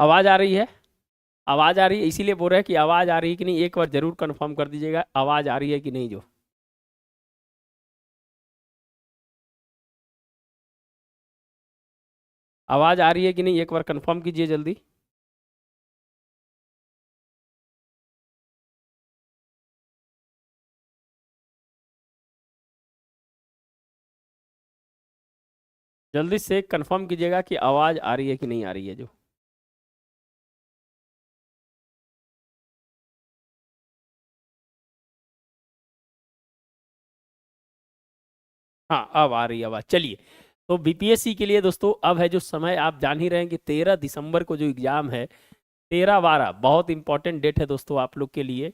आवाज आ रही है? आवाज आ रही है, इसीलिए बोल रहे हैं कि आवाज आ रही है कि नहीं, एक बार जरूर कंफर्म कर दीजिएगा आवाज आ रही है कि नहीं। जो आवाज आ रही है कि नहीं, एक बार कंफर्म कीजिए जल्दी। जल्दी से कंफर्म कीजिएगा कि आवाज आ रही है कि नहीं आ रही है। जो हाँ, अब आ रही है आवाज। चलिए, तो बीपीएससी के लिए दोस्तों अब है जो समय, आप जान ही रहे हैं कि 13 दिसंबर को जो एग्जाम है, 13-12 बहुत इंपॉर्टेंट डेट है दोस्तों आप लोग के लिए।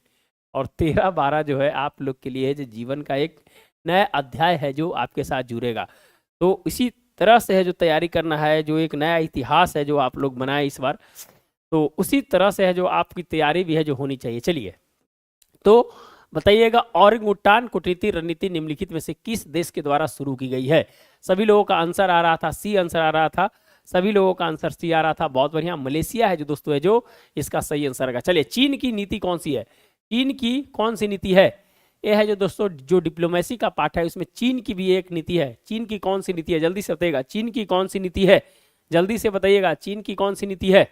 और 13-12 जो है आप लोग के लिए है जो जीवन का एक नया अध्याय है जो आपके साथ जुड़ेगा। तो इसी तरह से है जो तैयारी करना है, जो एक नया इतिहास है जो आप लोग बनाए इस बार, तो उसी तरह से है जो आपकी तैयारी भी है जो होनी चाहिए। चलिए, तो बताइएगा, ओरंगुटान कूटनीति रणनीति निम्नलिखित में से किस देश के द्वारा शुरू की गई है? सभी लोगों का आंसर आ रहा था सी, आंसर आ रहा था, सभी लोगों का आंसर सी आ रहा था। बहुत बढ़िया, मलेशिया है जो दोस्तों है जो इसका सही आंसर है। चलिए, चीन की नीति कौन सी है? चीन की कौन सी नीति है? यह है जो दोस्तों जो डिप्लोमेसी का पार्ट है उसमें चीन की भी एक नीति है। चीन की कौन सी नीति है? जल्दी से बताइएगा, चीन की कौन सी नीति है? जल्दी से बताइएगा, चीन की कौन सी नीति है?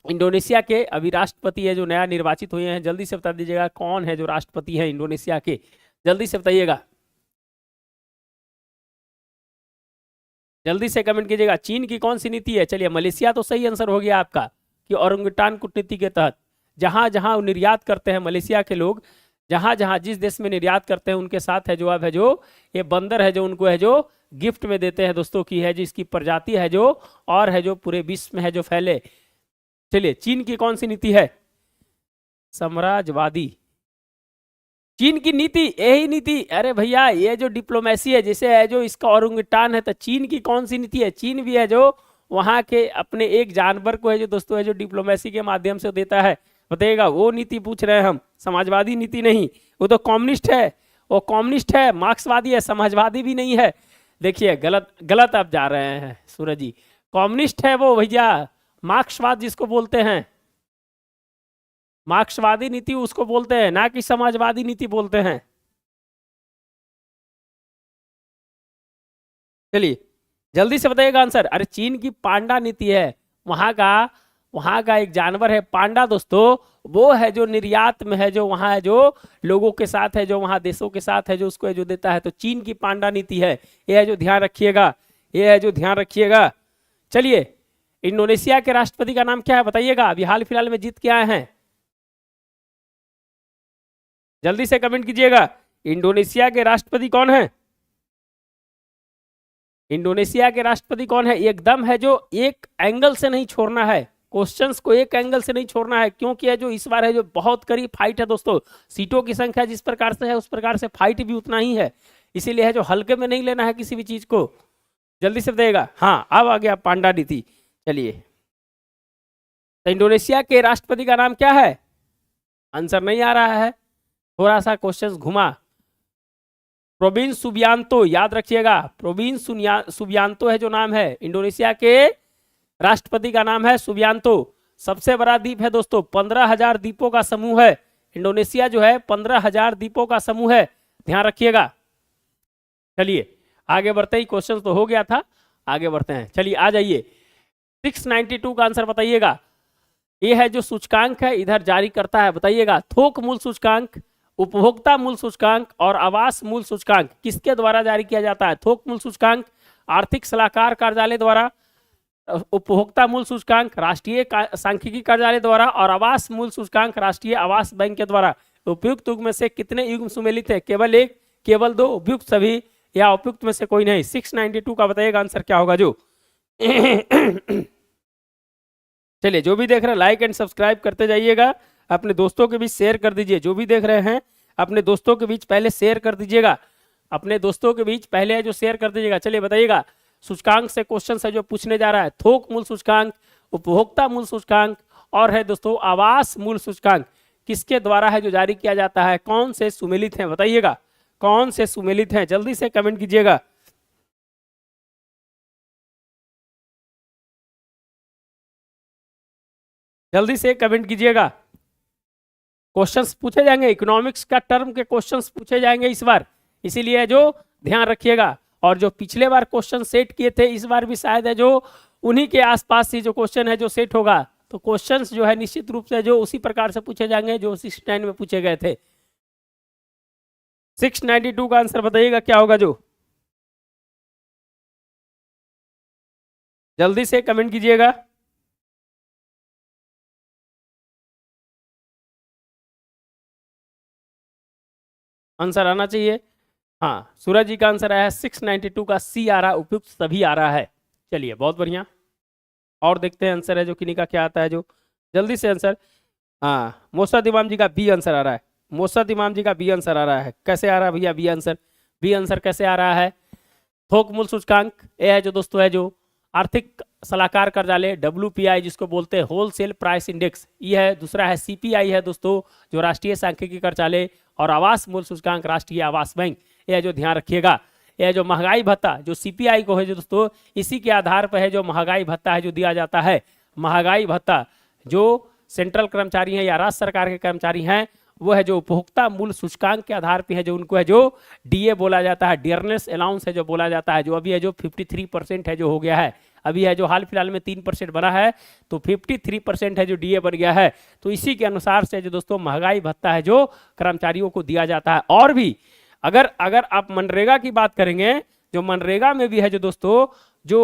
इंडोनेशिया के अभी राष्ट्रपति है जो नया निर्वाचित हुए हैं, जल्दी से बता दीजिएगा कौन है जो राष्ट्रपति है इंडोनेशिया के, जल्दी से बताइएगा, जल्दी से कमेंट कीजिएगा। चीन की कौन सी नीति है? चलिए, मलेशिया तो सही आंसर हो गया आपका कि ओरंगुटान कूटनीति के तहत जहां जहां निर्यात करते हैं मलेशिया के लोग, जहां जहां जिस देश में निर्यात करते हैं उनके साथ है जो अब है जो ये बंदर है जो उनको है जो गिफ्ट में देते हैं दोस्तों की है जो इसकी प्रजाति है जो और है जो पूरे विश्व में है जो फैले। चलिए, चीन की कौन सी नीति है? साम्राज्यवादी चीन की नीति, यही नीति। अरे भैया, ये जो डिप्लोमेसी है जैसे है जो इसका ओरंगुटान है, तो चीन की कौन सी नीति है? चीन भी है जो वहां के अपने एक जानवर को है जो दोस्तों है जो डिप्लोमेसी के माध्यम से देता है। बताइएगा, वो नीति पूछ रहे हैं हम, समाजवादी नीति नहीं। वो तो कम्युनिस्ट है, वो कम्युनिस्ट है, मार्क्सवादी है, समाजवादी भी नहीं है। देखिए, गलत गलत आप जा रहे हैं सूरज जी। कम्युनिस्ट है वो भैया, मार्क्सवाद जिसको बोलते हैं, मार्क्सवादी नीति उसको बोलते हैं, ना कि समाजवादी नीति बोलते हैं। चलिए, जल्दी से बताइएगा आंसर। अरे, चीन की पांडा नीति है। वहां का वहां का एक जानवर है पांडा दोस्तों, वो है जो निर्यात में है जो वहां है जो लोगों के साथ है जो वहां देशों के साथ है जो उसको है जो देता है। तो चीन की पांडा नीति है, ये है जो ध्यान रखिएगा, ये है जो ध्यान रखिएगा। चलिए, इंडोनेशिया के राष्ट्रपति का नाम क्या है बताइएगा? अभी हाल फिलहाल में जीत के आए हैं, जल्दी से कमेंट कीजिएगा। इंडोनेशिया के राष्ट्रपति कौन है? इंडोनेशिया के राष्ट्रपति कौन है? एकदम है जो एक एंगल से नहीं छोड़ना है, क्वेश्चंस को एक एंगल से नहीं छोड़ना है, क्योंकि है जो इस बार है जो बहुत करीब फाइट है दोस्तों। सीटों की संख्या जिस प्रकार से है उस प्रकार से फाइट भी उतना ही है, इसीलिए है जो हल्के में नहीं लेना है किसी भी चीज को। जल्दी से बताइएगा। हाँ, अब आ गया पांडा नीति। चलिए, तो इंडोनेशिया के राष्ट्रपति का नाम क्या है? आंसर नहीं आ रहा है, थोड़ा सा क्वेश्चन घुमा। प्रोविंस सुबियांतो, याद रखिएगा, प्रोविंस सुबियांतो है जो नाम है इंडोनेशिया के राष्ट्रपति का नाम है सुबियांतो। सबसे बड़ा द्वीप है दोस्तों, 15,000 द्वीपों का समूह है इंडोनेशिया जो है, 15,000 द्वीपों का समूह है, ध्यान रखिएगा। चलिए, आगे बढ़ते ही, क्वेश्चन तो हो गया था, आगे बढ़ते हैं। चलिए, आ जाइए, 692 का आंसर बताइएगा। ये है जो सूचकांक है इधर जारी करता है, बताइएगा। थोक मूल सूचकांक, उपभोक्ता मूल सूचकांक और आवास मूल सूचकांक किसके द्वारा जारी किया जाता है? थोक मूल सूचकांक आर्थिक सलाहकार कार्यालय द्वारा, उपभोक्ता मूल सूचकांक राष्ट्रीय सांख्यिकी कार्यालय द्वारा और आवास मूल सूचकांक राष्ट्रीय आवास बैंक के द्वारा। उपयुक्त युग में से कितने युग्म सुमेलित है? केवल एक, केवल दो, उपयुक्त सभी या उपयुक्त में से कोई नहीं? 692 का बताइएगा आंसर क्या होगा जो। चलिए, जो भी देख रहे हैं लाइक एंड सब्सक्राइब करते जाइएगा, अपने दोस्तों के बीच शेयर कर दीजिए। जो भी देख रहे हैं अपने दोस्तों के बीच पहले शेयर कर दीजिएगा, अपने दोस्तों के बीच पहले जो शेयर कर दीजिएगा। चलिए, बताइएगा, सूचकांक से क्वेश्चन है जो पूछने जा रहा है। थोक मूल सूचकांक, उपभोक्ता मूल सूचकांक और है दोस्तों आवास मूल सूचकांक किसके द्वारा है जो जारी किया जाता है? कौन से सुमेलित हैं बताइएगा, कौन से सुमेलित हैं? जल्दी से कमेंट कीजिएगा। जल्दी से कमेंट कीजिएगा। क्वेश्चंस पूछे जाएंगे, इकोनॉमिक्स का टर्म के क्वेश्चंस पूछे जाएंगे इस बार, इसीलिए जो ध्यान रखिएगा। और जो पिछले बार क्वेश्चन सेट किए थे इस बार भी शायद है जो उन्हीं के आसपास ही जो क्वेश्चन है जो सेट होगा। तो क्वेश्चंस जो है निश्चित रूप से जो उसी प्रकार से पूछे जाएंगे जो 69 में पूछे गए थे। 692 का आंसर बताइएगा क्या होगा जो, जल्दी से कमेंट कीजिएगा। आंसर आना चाहिए। हाँ, सूरज जी का आंसर आया है 692 का सी आ रहा है, उपयुक्त सभी आ रहा है। चलिए बहुत बढ़िया, और देखते हैं आंसर है जो किन्हीं का क्या आता है जो, जल्दी से आंसर। हाँ, मोसद इमाम जी का बी आंसर आ रहा है, मोसद इमाम जी का बी आंसर आ रहा है। कैसे आ रहा है भैया बी आंसर? बी आंसर कैसे आ रहा है? थोक मूल्य सूचकांक, ये है जो दोस्तों है जो आर्थिक सलाहकार कार्यालय WPI जिसको बोलते हैं होलसेल प्राइस इंडेक्स, ये है। दूसरा है CPI है दोस्तों जो राष्ट्रीय सांख्यिकी कार्यालय, और आवास मूल्य सूचकांक राष्ट्रीय आवास बैंक, यह जो ध्यान रखिएगा। यह जो महंगाई भत्ता जो CPI को है जो दोस्तों, इसी के आधार पर है जो महंगाई भत्ता है जो दिया जाता है। महंगाई भत्ता जो सेंट्रल कर्मचारी हैं या राज्य सरकार के कर्मचारी हैं, वो है जो उपभोक्ता मूल्य सूचकांक के आधार पे है जो उनको है जो DA बोला जाता है, डियरनेस अलाउंस है जो बोला जाता है, जो अभी है जो 53% है जो हो गया है। अभी है जो हाल फिलहाल में 3% बना है, तो 53% है जो DA बन गया है। तो इसी के अनुसार से जो दोस्तों महंगाई भत्ता है जो कर्मचारियों को दिया जाता है। और भी अगर अगर आप मनरेगा की बात करेंगे, जो मनरेगा में भी है जो दोस्तों जो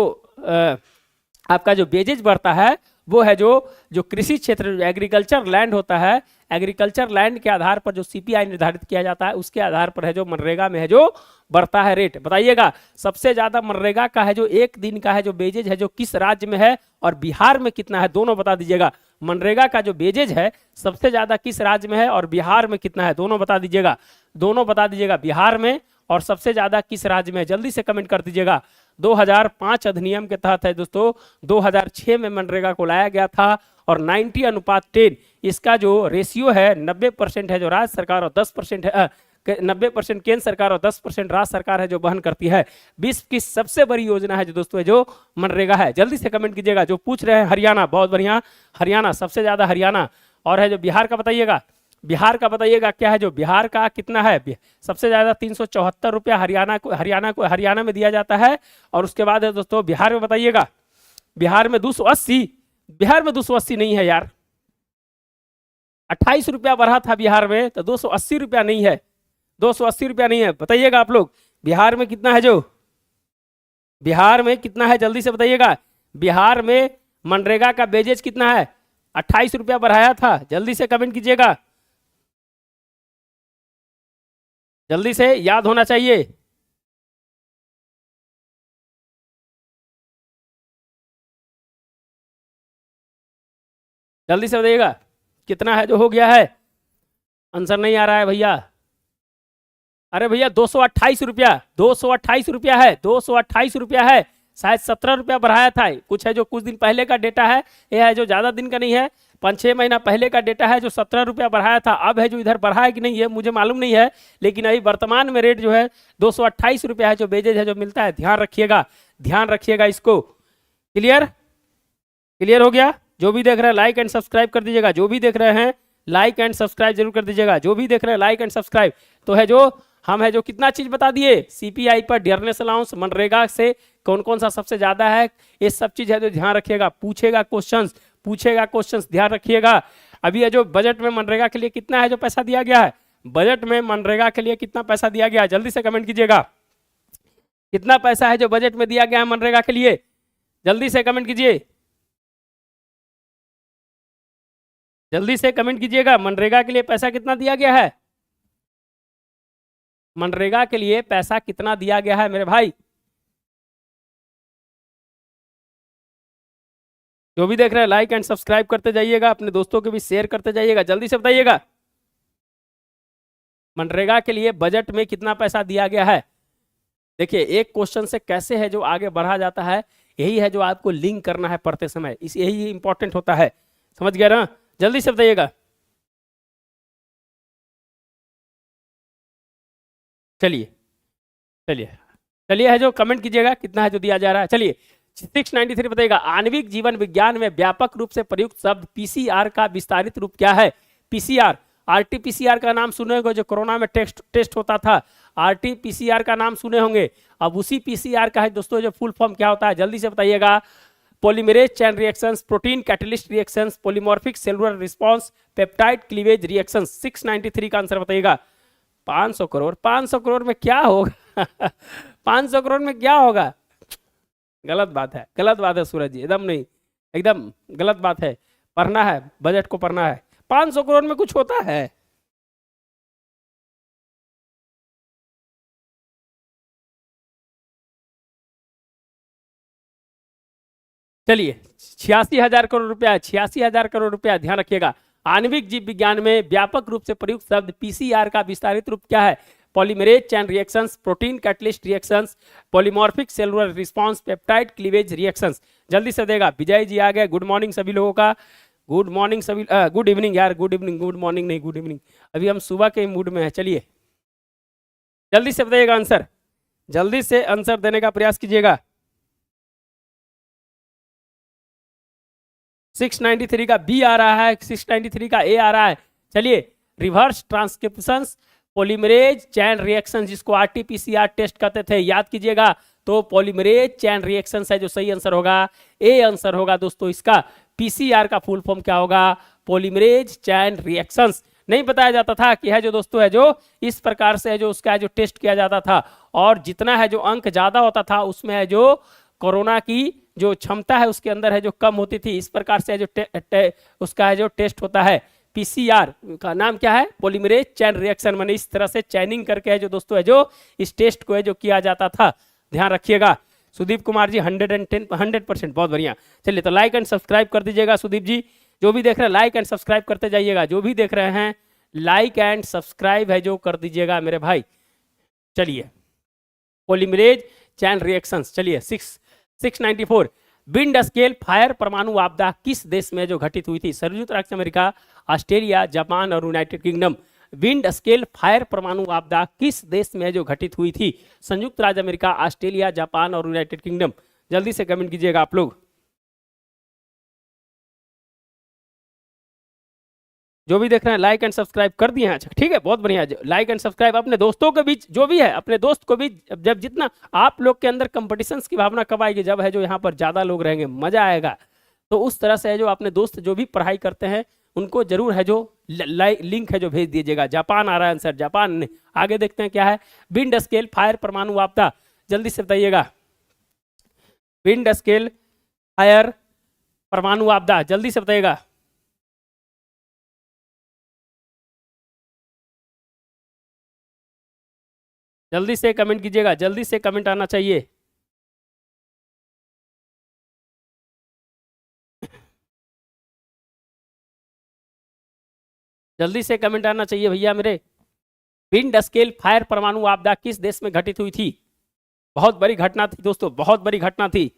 आपका जो बेजेज बढ़ता है वो है जो कृषि क्षेत्र एग्रीकल्चर लैंड होता है, एग्रीकल्चर लैंड के आधार पर जो CPI निर्धारित किया जाता है उसके आधार पर है जो मनरेगा में है जो बढ़ता है रेट। बताइएगा सबसे ज्यादा मनरेगा का है जो एक दिन का है जो बेजेज है जो किस राज्य में है और बिहार में कितना है, दोनों बता दीजिएगा। मनरेगा का जो बेजेज है सबसे ज्यादा किस राज्य में है और बिहार में कितना है, दोनों बता दीजिएगा। दोनों बता दीजिएगा, बिहार में और सबसे ज्यादा किस राज्य में, जल्दी से कमेंट कर दीजिएगा। 2005 अधिनियम के तहत है दोस्तों 2006 में मनरेगा को लाया गया था, और 90:10 इसका जो रेशियो है 90% है जो राज्य सरकार और 10% है 90% केंद्र सरकार और 10% राज्य सरकार है जो वहन करती है। विश्व की सबसे बड़ी योजना है जो दोस्तों है जो मनरेगा है। जल्दी से कमेंट कीजिएगा। जो पूछ रहे हैं हरियाणा, बहुत बढ़िया, हरियाणा सबसे ज्यादा हरियाणा। और है जो बिहार का बताइएगा, बिहार का बताइएगा क्या है जो बिहार का कितना है। सबसे ज्यादा 374 रुपया हरियाणा में दिया जाता है। और उसके बाद है दोस्तों बिहार में बताइएगा, बिहार में 280, बिहार में 280 नहीं है यार, 28 रुपया बढ़ा था बिहार में, तो 280 रुपया नहीं है, 280 रुपया नहीं है। बताइएगा आप लोग बिहार में कितना है जो, बिहार में कितना है जल्दी से बताइएगा। बिहार में मनरेगा का बेजेज कितना है? 28 रुपया बढ़ाया था, जल्दी से कमेंट कीजिएगा, जल्दी से याद होना चाहिए। जल्दी से बताइएगा कितना है जो हो गया है। आंसर नहीं आ रहा है भैया। अरे भैया 228 रुपया, 228 रुपया है, 228 रुपया है। शायद 17 रुपया बढ़ाया था, कुछ है जो कुछ दिन पहले का डेटा है, यह है जो ज्यादा दिन का नहीं है, 5-6 महीना पहले का डेटा है जो 17 रुपया बढ़ाया था। अब है जो इधर बढ़ा है कि नहीं है मुझे मालूम नहीं है, लेकिन अभी वर्तमान में रेट जो है 228 रुपया है जो बेजेज है जो मिलता है। ध्यान रखिएगा, ध्यान रखिएगा इसको। क्लियर, क्लियर हो गया? जो भी देख रहे हैं लाइक एंड सब्सक्राइब कर दीजिएगा, जो भी देख रहे हैं लाइक एंड सब्सक्राइब जरूर कर दीजिएगा, जो भी देख रहे हैं लाइक एंड सब्सक्राइब। तो है जो हम है जो कितना चीज बता दिए, CPI पर डियरनेस अलाउंस, मनरेगा से कौन कौन सा सबसे ज्यादा है, ये सब चीज है जो ध्यान रखिएगा। पूछेगा क्वेश्चंस, पूछेगा क्वेश्चंस, ध्यान रखिएगा। अभी है जो बजट में मनरेगा के लिए कितना है जो पैसा दिया गया है, बजट में मनरेगा के लिए कितना पैसा दिया गया है, जल्दी से कमेंट कीजिएगा। कितना पैसा है जो बजट में दिया गया है मनरेगा के लिए, जल्दी से कमेंट कीजिए, जल्दी से कमेंट कीजिएगा। मनरेगा के लिए पैसा कितना दिया गया है, मनरेगा के लिए पैसा कितना दिया गया है मेरे भाई? जो भी देख रहे हैं लाइक एंड सब्सक्राइब करते जाइएगा, अपने दोस्तों के भी शेयर करते जाइएगा, जल्दी से बताइएगा मनरेगा के लिए बजट में कितना पैसा दिया गया है। देखिए एक क्वेश्चन से कैसे है जो आगे बढ़ा जाता है, यही है जो आपको लिंक करना है पढ़ते समय, इस यही इंपॉर्टेंट होता है, समझ गया ना? जल्दी से बताइएगा। चलिए चलिए चलिए है जो कमेंट कीजिएगा कितना है जो दिया जा रहा है। चलिए 693 बताइएगा आणविक जीवन विज्ञान में व्यापक रूप से प्रयुक्त शब्द पीसीआर का विस्तारित रूप क्या है? पीसीआर, आरटीपीसीआर का नाम सुने होंगे, जो कोरोना में टेस्ट होता था, आरटीपीसीआर का नाम सुने होंगे। अब उसी पीसीआर का है दोस्तों जो फुल फॉर्म क्या होता है, जल्दी से बताइएगा। Polymerase chain reactions, protein catalyst reactions, polymorphic cellular response, peptide cleavage reactions. 693 का आंसर बताइएगा। 500 करोड़, 500 करोड़ में क्या होगा? 500 करोड़ में क्या होगा? गलत बात है, गलत बात है सूरज जी, एकदम नहीं, एकदम गलत बात है। पढ़ना है, बजट को पढ़ना है। 500 करोड़ में कुछ होता है? चलिए 86,000 करोड़ रुपया, 86,000 करोड़ रुपया, ध्यान रखिएगा। आणविक जीव विज्ञान में व्यापक रूप से प्रयुक्त शब्द पीसीआर का विस्तारित रूप क्या है? Polymerase chain reactions, protein catalyst reactions, polymorphic cellular response, peptide cleavage reactions. जल्दी से देगा। विजय जी आ गए, गुड मॉर्निंग सभी लोगों का, गुड मॉर्निंग सभी, गुड इवनिंग यार, गुड इवनिंग, गुड मॉर्निंग नहीं, गुड इवनिंग। अभी हम सुबह के मूड में हैं। चलिए जल्दी से बताइएगा आंसर, जल्दी से आंसर देने का प्रयास कीजिएगा। 693 का बी आ रहा है, 693 का ए आ रहा है। चलिए reverse transcription polymerase chain reaction, जिसको आरटीपीसीआर टेस्ट करते थे, याद कीजिएगा। तो पॉलीमरेज चैन रिएक्शन है जो सही आंसर होगा, ए आंसर होगा दोस्तों इसका। पीसीआर का फुल फॉर्म क्या होगा? Polymerase chain reactions. नहीं बताया जाता था कि है जो दोस्तों है जो इस प्रकार से है जो उसका है जो टेस्ट किया जाता था, और जितना है जो अंक ज्यादा होता था उसमें है जो कोरोना की जो क्षमता है उसके अंदर है जो कम होती थी। इस प्रकार से है जो उसका है जो टेस्ट होता है। पीसीआर का नाम क्या है? Polymerase chain reaction. मैंने इस तरह से चैनिंग करके है जो दोस्तों है जो इस टेस्ट को है जो किया जाता था, ध्यान रखिएगा। सुदीप कुमार जी 100%, बहुत बढ़िया। चलिए तो लाइक एंड सब्सक्राइब कर दीजिएगा सुदीप जी। जो भी देख रहे हैं लाइक एंड सब्सक्राइब करते जाइएगा, जो भी देख रहे हैं लाइक एंड सब्सक्राइब है जो कर दीजिएगा मेरे भाई। चलिए पॉलीमरेज चैन रिएक्शंस। चलिए 694 विंड स्केल फायर परमाणु आपदा किस देश में जो घटित हुई थी? संयुक्त राज्य अमेरिका, ऑस्ट्रेलिया, जापान और United kingdom. Wind scale fire परमाणु आपदा किस देश में जो घटित हुई थी? संयुक्त राज्य अमेरिका, ऑस्ट्रेलिया, जापान और यूनाइटेड किंगडम। जल्दी से कमेंट कीजिएगा आप लोग, जो भी देख रहे हैं लाइक एंड सब्सक्राइब कर दिए हैं। अच्छा ठीक है, बहुत बढ़िया। लाइक एंड सब्सक्राइब अपने दोस्तों के बीच, जो भी है अपने दोस्त को भी, जब जितना आप लोग के अंदर कंपटीशंस की भावना कब आएगी? जब है जो यहाँ पर ज्यादा लोग रहेंगे, मजा आएगा। तो उस तरह से है जो अपने दोस्त जो भी पढ़ाई करते हैं उनको जरूर है जो लिंक है जो भेज दीजिएगा। जापान आ रहा है आंसर, जापान ने। आगे देखते हैं क्या है। विंड स्केल फायर परमाणु आपदा, जल्दी से बताइएगा। विंड स्केल फायर परमाणु आपदा, जल्दी से बताइएगा। जल्दी से कमेंट कीजिएगा, जल्दी से कमेंट आना चाहिए। जल्दी से कमेंट आना चाहिए भैया मेरे। विंड स्केल फायर परमाणु आपदा किस देश में घटित हुई थी? बहुत बड़ी घटना थी दोस्तों, बहुत बड़ी घटना थी।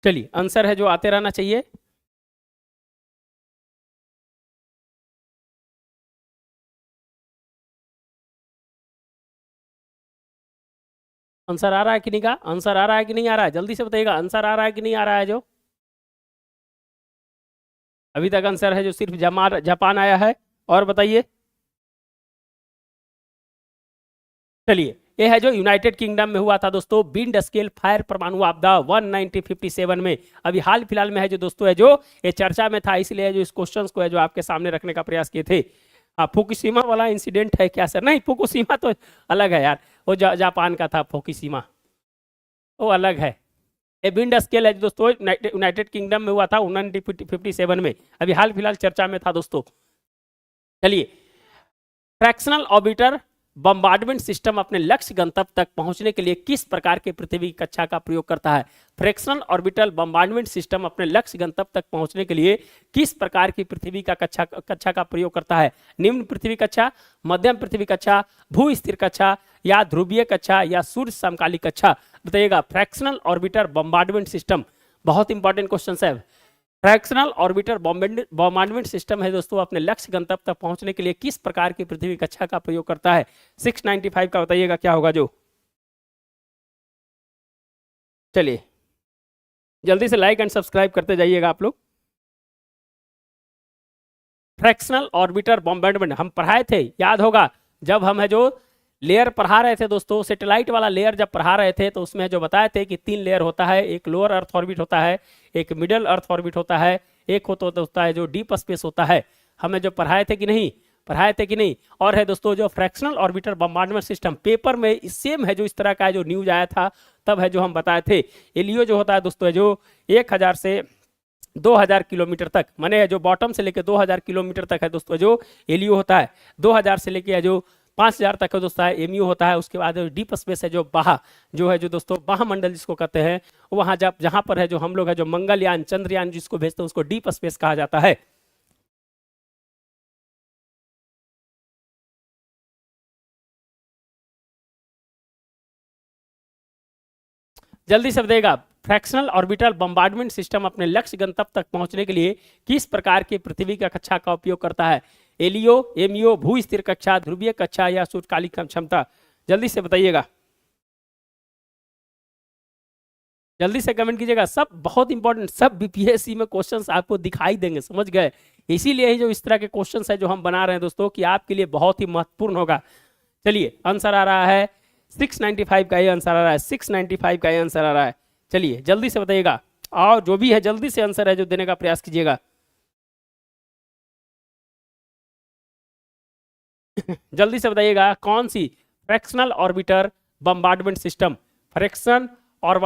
चलिए आंसर है जो आते रहना चाहिए। आंसर आ रहा है कि नहीं का? आंसर आ रहा है कि नहीं आ रहा है? जल्दी से बताइएगा आंसर आ रहा है कि नहीं आ रहा है? जो अभी तक आंसर है जो सिर्फ जापान आया है। और बताइए। चलिए ये है जो यूनाइटेड किंगडम में हुआ था दोस्तों, विंड स्केल फायर परमाणु आपदा 1957 में। अभी हाल फिलहाल में है जो दोस्तों है जो ये चर्चा में था, इसलिए जो इस क्वेश्चंस को है जो आपके सामने रखने का प्रयास किए थे। फुकुशिमा वाला इंसिडेंट है क्या सर? नहीं, फुकुशिमा तो अलग है यार, वो जापान का था। फुकुशिमा वो अलग है। ये विंड स्केल है दोस्तों, यूनाइटेड किंगडम में हुआ था 1957 में। अभी हाल फिलहाल चर्चा में था दोस्तों। चलिए फ्रैक्शनल ऑर्बिटर बम्बार्डमेंट सिस्टम अपने लक्ष्य गंतव्य तक पहुंचने के लिए किस प्रकार के पृथ्वी कक्षा का प्रयोग करता है? फ्रैक्शनल ऑर्बिटल बम्बार्डमेंट सिस्टम अपने लक्ष्य गंतव्य तक पहुंचने के लिए किस प्रकार की पृथ्वी का कक्षा का प्रयोग करता है? निम्न पृथ्वी कक्षा, मध्यम पृथ्वी कक्षा, भू स्थिर कक्षा या ध्रुवीय कक्षा या सूर्य समकालिक कक्षा? बताइएगा। फ्रैक्शनल ऑर्बिटर बम्बार्डमेंट सिस्टम, बहुत इंपॉर्टेंट क्वेश्चन है। फ्रैक्शनल ऑर्बिटर बॉम्बार्डमेंट सिस्टम है दोस्तों, अपने लक्ष्य गंतव्य तक पहुंचने के लिए किस प्रकार की पृथ्वी कक्षा का प्रयोग करता है? 695 का बताइएगा क्या होगा जो। चलिए जल्दी से लाइक एंड सब्सक्राइब करते जाइएगा आप लोग। फ्रैक्शनल ऑर्बिटर बॉम्बार्डमेंट हम पढ़ाए थे, याद होगा, जब हम है जो लेयर पढ़ा रहे थे दोस्तों, सैटेलाइट वाला लेयर जब पढ़ा रहे थे तो उसमें जो बताए थे कि 3 लेयर होता है, एक लोअर अर्थ ऑर्बिट होता है, एक मिडल अर्थ ऑर्बिट होता है, एक होता है जो डीप स्पेस होता है। हमें जो पढ़ाए थे कि नहीं, पढ़ाए थे कि नहीं। और है दोस्तों जो fractional orbiter bombardment system, paper में सेम है जो इस तरह का जो न्यूज आया था तब है जो हम बताए थे। एलियो जो होता है दोस्तों जो 1000 से 2000 किलोमीटर तक, माने जो बॉटम से लेकर 2000 किलोमीटर तक है दोस्तों जो एलियो होता है। 2000 से लेकर जो 5000 तक है दोस्तों एमयू होता है। उसके बाद डीप स्पेस है जो बाह, जो है जो दोस्तों बाह मंडल जिसको कहते हैं, वहां जब जहां पर है जो हम लोग है जो मंगलयान चंद्रयान जिसको भेजते हैं उसको डीप स्पेस कहा जाता है। जल्दी से बताइएगा, फ्रैक्शनल ऑर्बिटल बम्बार्डमेंट सिस्टम अपने लक्ष्य गंतव्य तक पहुंचने के लिए किस प्रकार की पृथ्वी का कक्षा का उपयोग करता है? एलियो, एमईओ, भू स्थिर कक्षा, ध्रुवीय कक्षा या सूर्यकालिक क्षमता? जल्दी से बताइएगा, जल्दी से कमेंट कीजिएगा। सब बहुत इंपॉर्टेंट, सब बीपीएससी में क्वेश्चंस आपको दिखाई देंगे, समझ गए? इसीलिए ही जो इस तरह के क्वेश्चंस है जो हम बना रहे हैं दोस्तों कि आपके लिए बहुत ही महत्वपूर्ण होगा। चलिए आंसर आ रहा है 695 का ये आंसर आ रहा है, 695 का ये आंसर आ रहा है। चलिए जल्दी से बताइएगा, और जो भी है जल्दी से आंसर है जो देने का प्रयास कीजिएगा। जल्दी से बताइएगा कौन सी fractional orbiter bombardment system, fraction और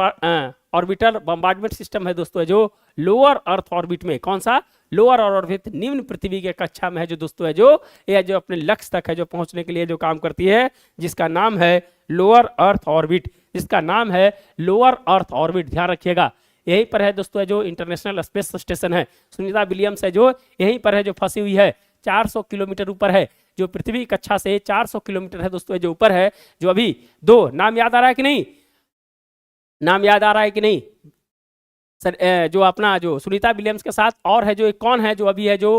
ऑर्बिटर बम्बार्डमेंट सिस्टम है दोस्तों जो लोअर अर्थ ऑर्बिट में, कौन सा लोअर ऑर्बिट, निम्न पृथ्वी के कक्षा में है जो दोस्तों है जो ये जो अपने लक्ष्य तक है जो पहुंचने के लिए जो काम करती है, जिसका नाम है लोअर अर्थ ऑर्बिट, जिसका नाम है लोअर अर्थ ऑर्बिट। ध्यान रखिएगा, यहीं पर है दोस्तों जो इंटरनेशनल स्पेस स्टेशन है, सुनीता विलियम्स है जो यहीं पर है जो फंसी हुई है, 400 किलोमीटर ऊपर है, जो पृथ्वी कक्षा से 400 किलोमीटर है दोस्तों जो ऊपर है। जो अभी दो नाम याद आ रहा है कि नहीं, नाम याद आ रहा है कि नहीं सर? जो अपना जो सुनीता विलियम्स के साथ और है जो एक कौन है जो अभी है जो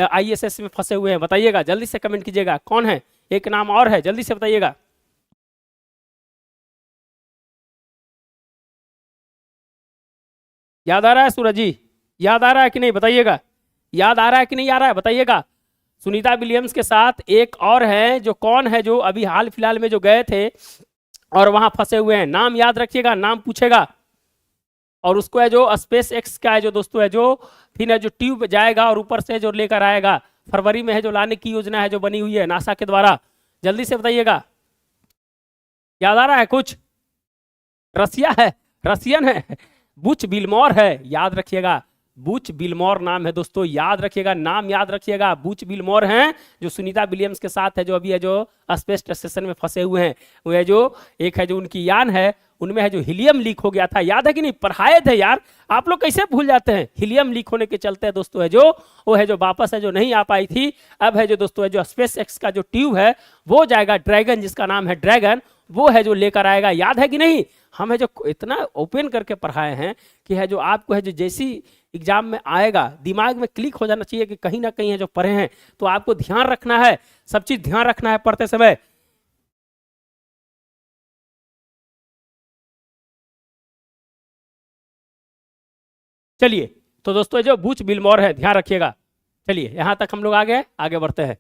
आईएसएस में फंसे हुए हैं, बताइएगा जल्दी से कमेंट कीजिएगा कौन है, एक नाम और है, जल्दी से बताइएगा। याद आ रहा है सूरज जी, याद आ रहा है कि नहीं बताइएगा, याद आ रहा है कि नहीं आ रहा है बताइएगा। सुनीता विलियम्स के साथ एक और है जो कौन है जो अभी हाल फिलहाल में जो गए थे और वहां फंसे हुए हैं, नाम याद रखिएगा, नाम पूछेगा। और उसको है जो स्पेस एक्स का है जो दोस्तों है जो फिर है जो ट्यूब जाएगा और ऊपर से जो लेकर आएगा, फरवरी में है जो लाने की योजना है जो बनी हुई है नासा के द्वारा, जल्दी से बताइएगा। याद आ रहा है कुछ? रसिया है, रसियन है, बुच बिलमोर है, याद रखिएगा, बुच बिलमोर नाम है दोस्तों, याद रखिएगा, नाम याद रखिएगा, बुच बिलमोर हैं जो सुनीता विलियम्स के साथ है जो अभी है जो स्पेस स्टेशन में फंसे हुए हैं। वो है जो एक है जो उनकी यान है, उनमें है जो हीलियम लीक हो गया था, याद है कि नहीं, पढ़ाए थे यार, आप लोग कैसे भूल जाते हैं? हीलियम लीक होने के चलते है दोस्तों है जो वो है जो वापस है जो नहीं आ पाई थी। अब है जो दोस्तों है जो स्पेस एक्स का जो ट्यूब है वो जाएगा, ड्रैगन जिसका नाम है ड्रैगन, वो है जो लेकर आएगा, याद है कि नहीं? हम है जो इतना ओपन करके पढ़ाए हैं कि है जो आपको है जो जैसी एग्जाम में आएगा दिमाग में क्लिक हो जाना चाहिए कि कहीं ना कहीं है जो पढ़े हैं। तो आपको ध्यान रखना है, सब चीज ध्यान रखना है पढ़ते समय। चलिए तो दोस्तों जो बूच बिलमोर है ध्यान रखिएगा। चलिए यहां तक हम लोग आ गए, आगे बढ़ते हैं।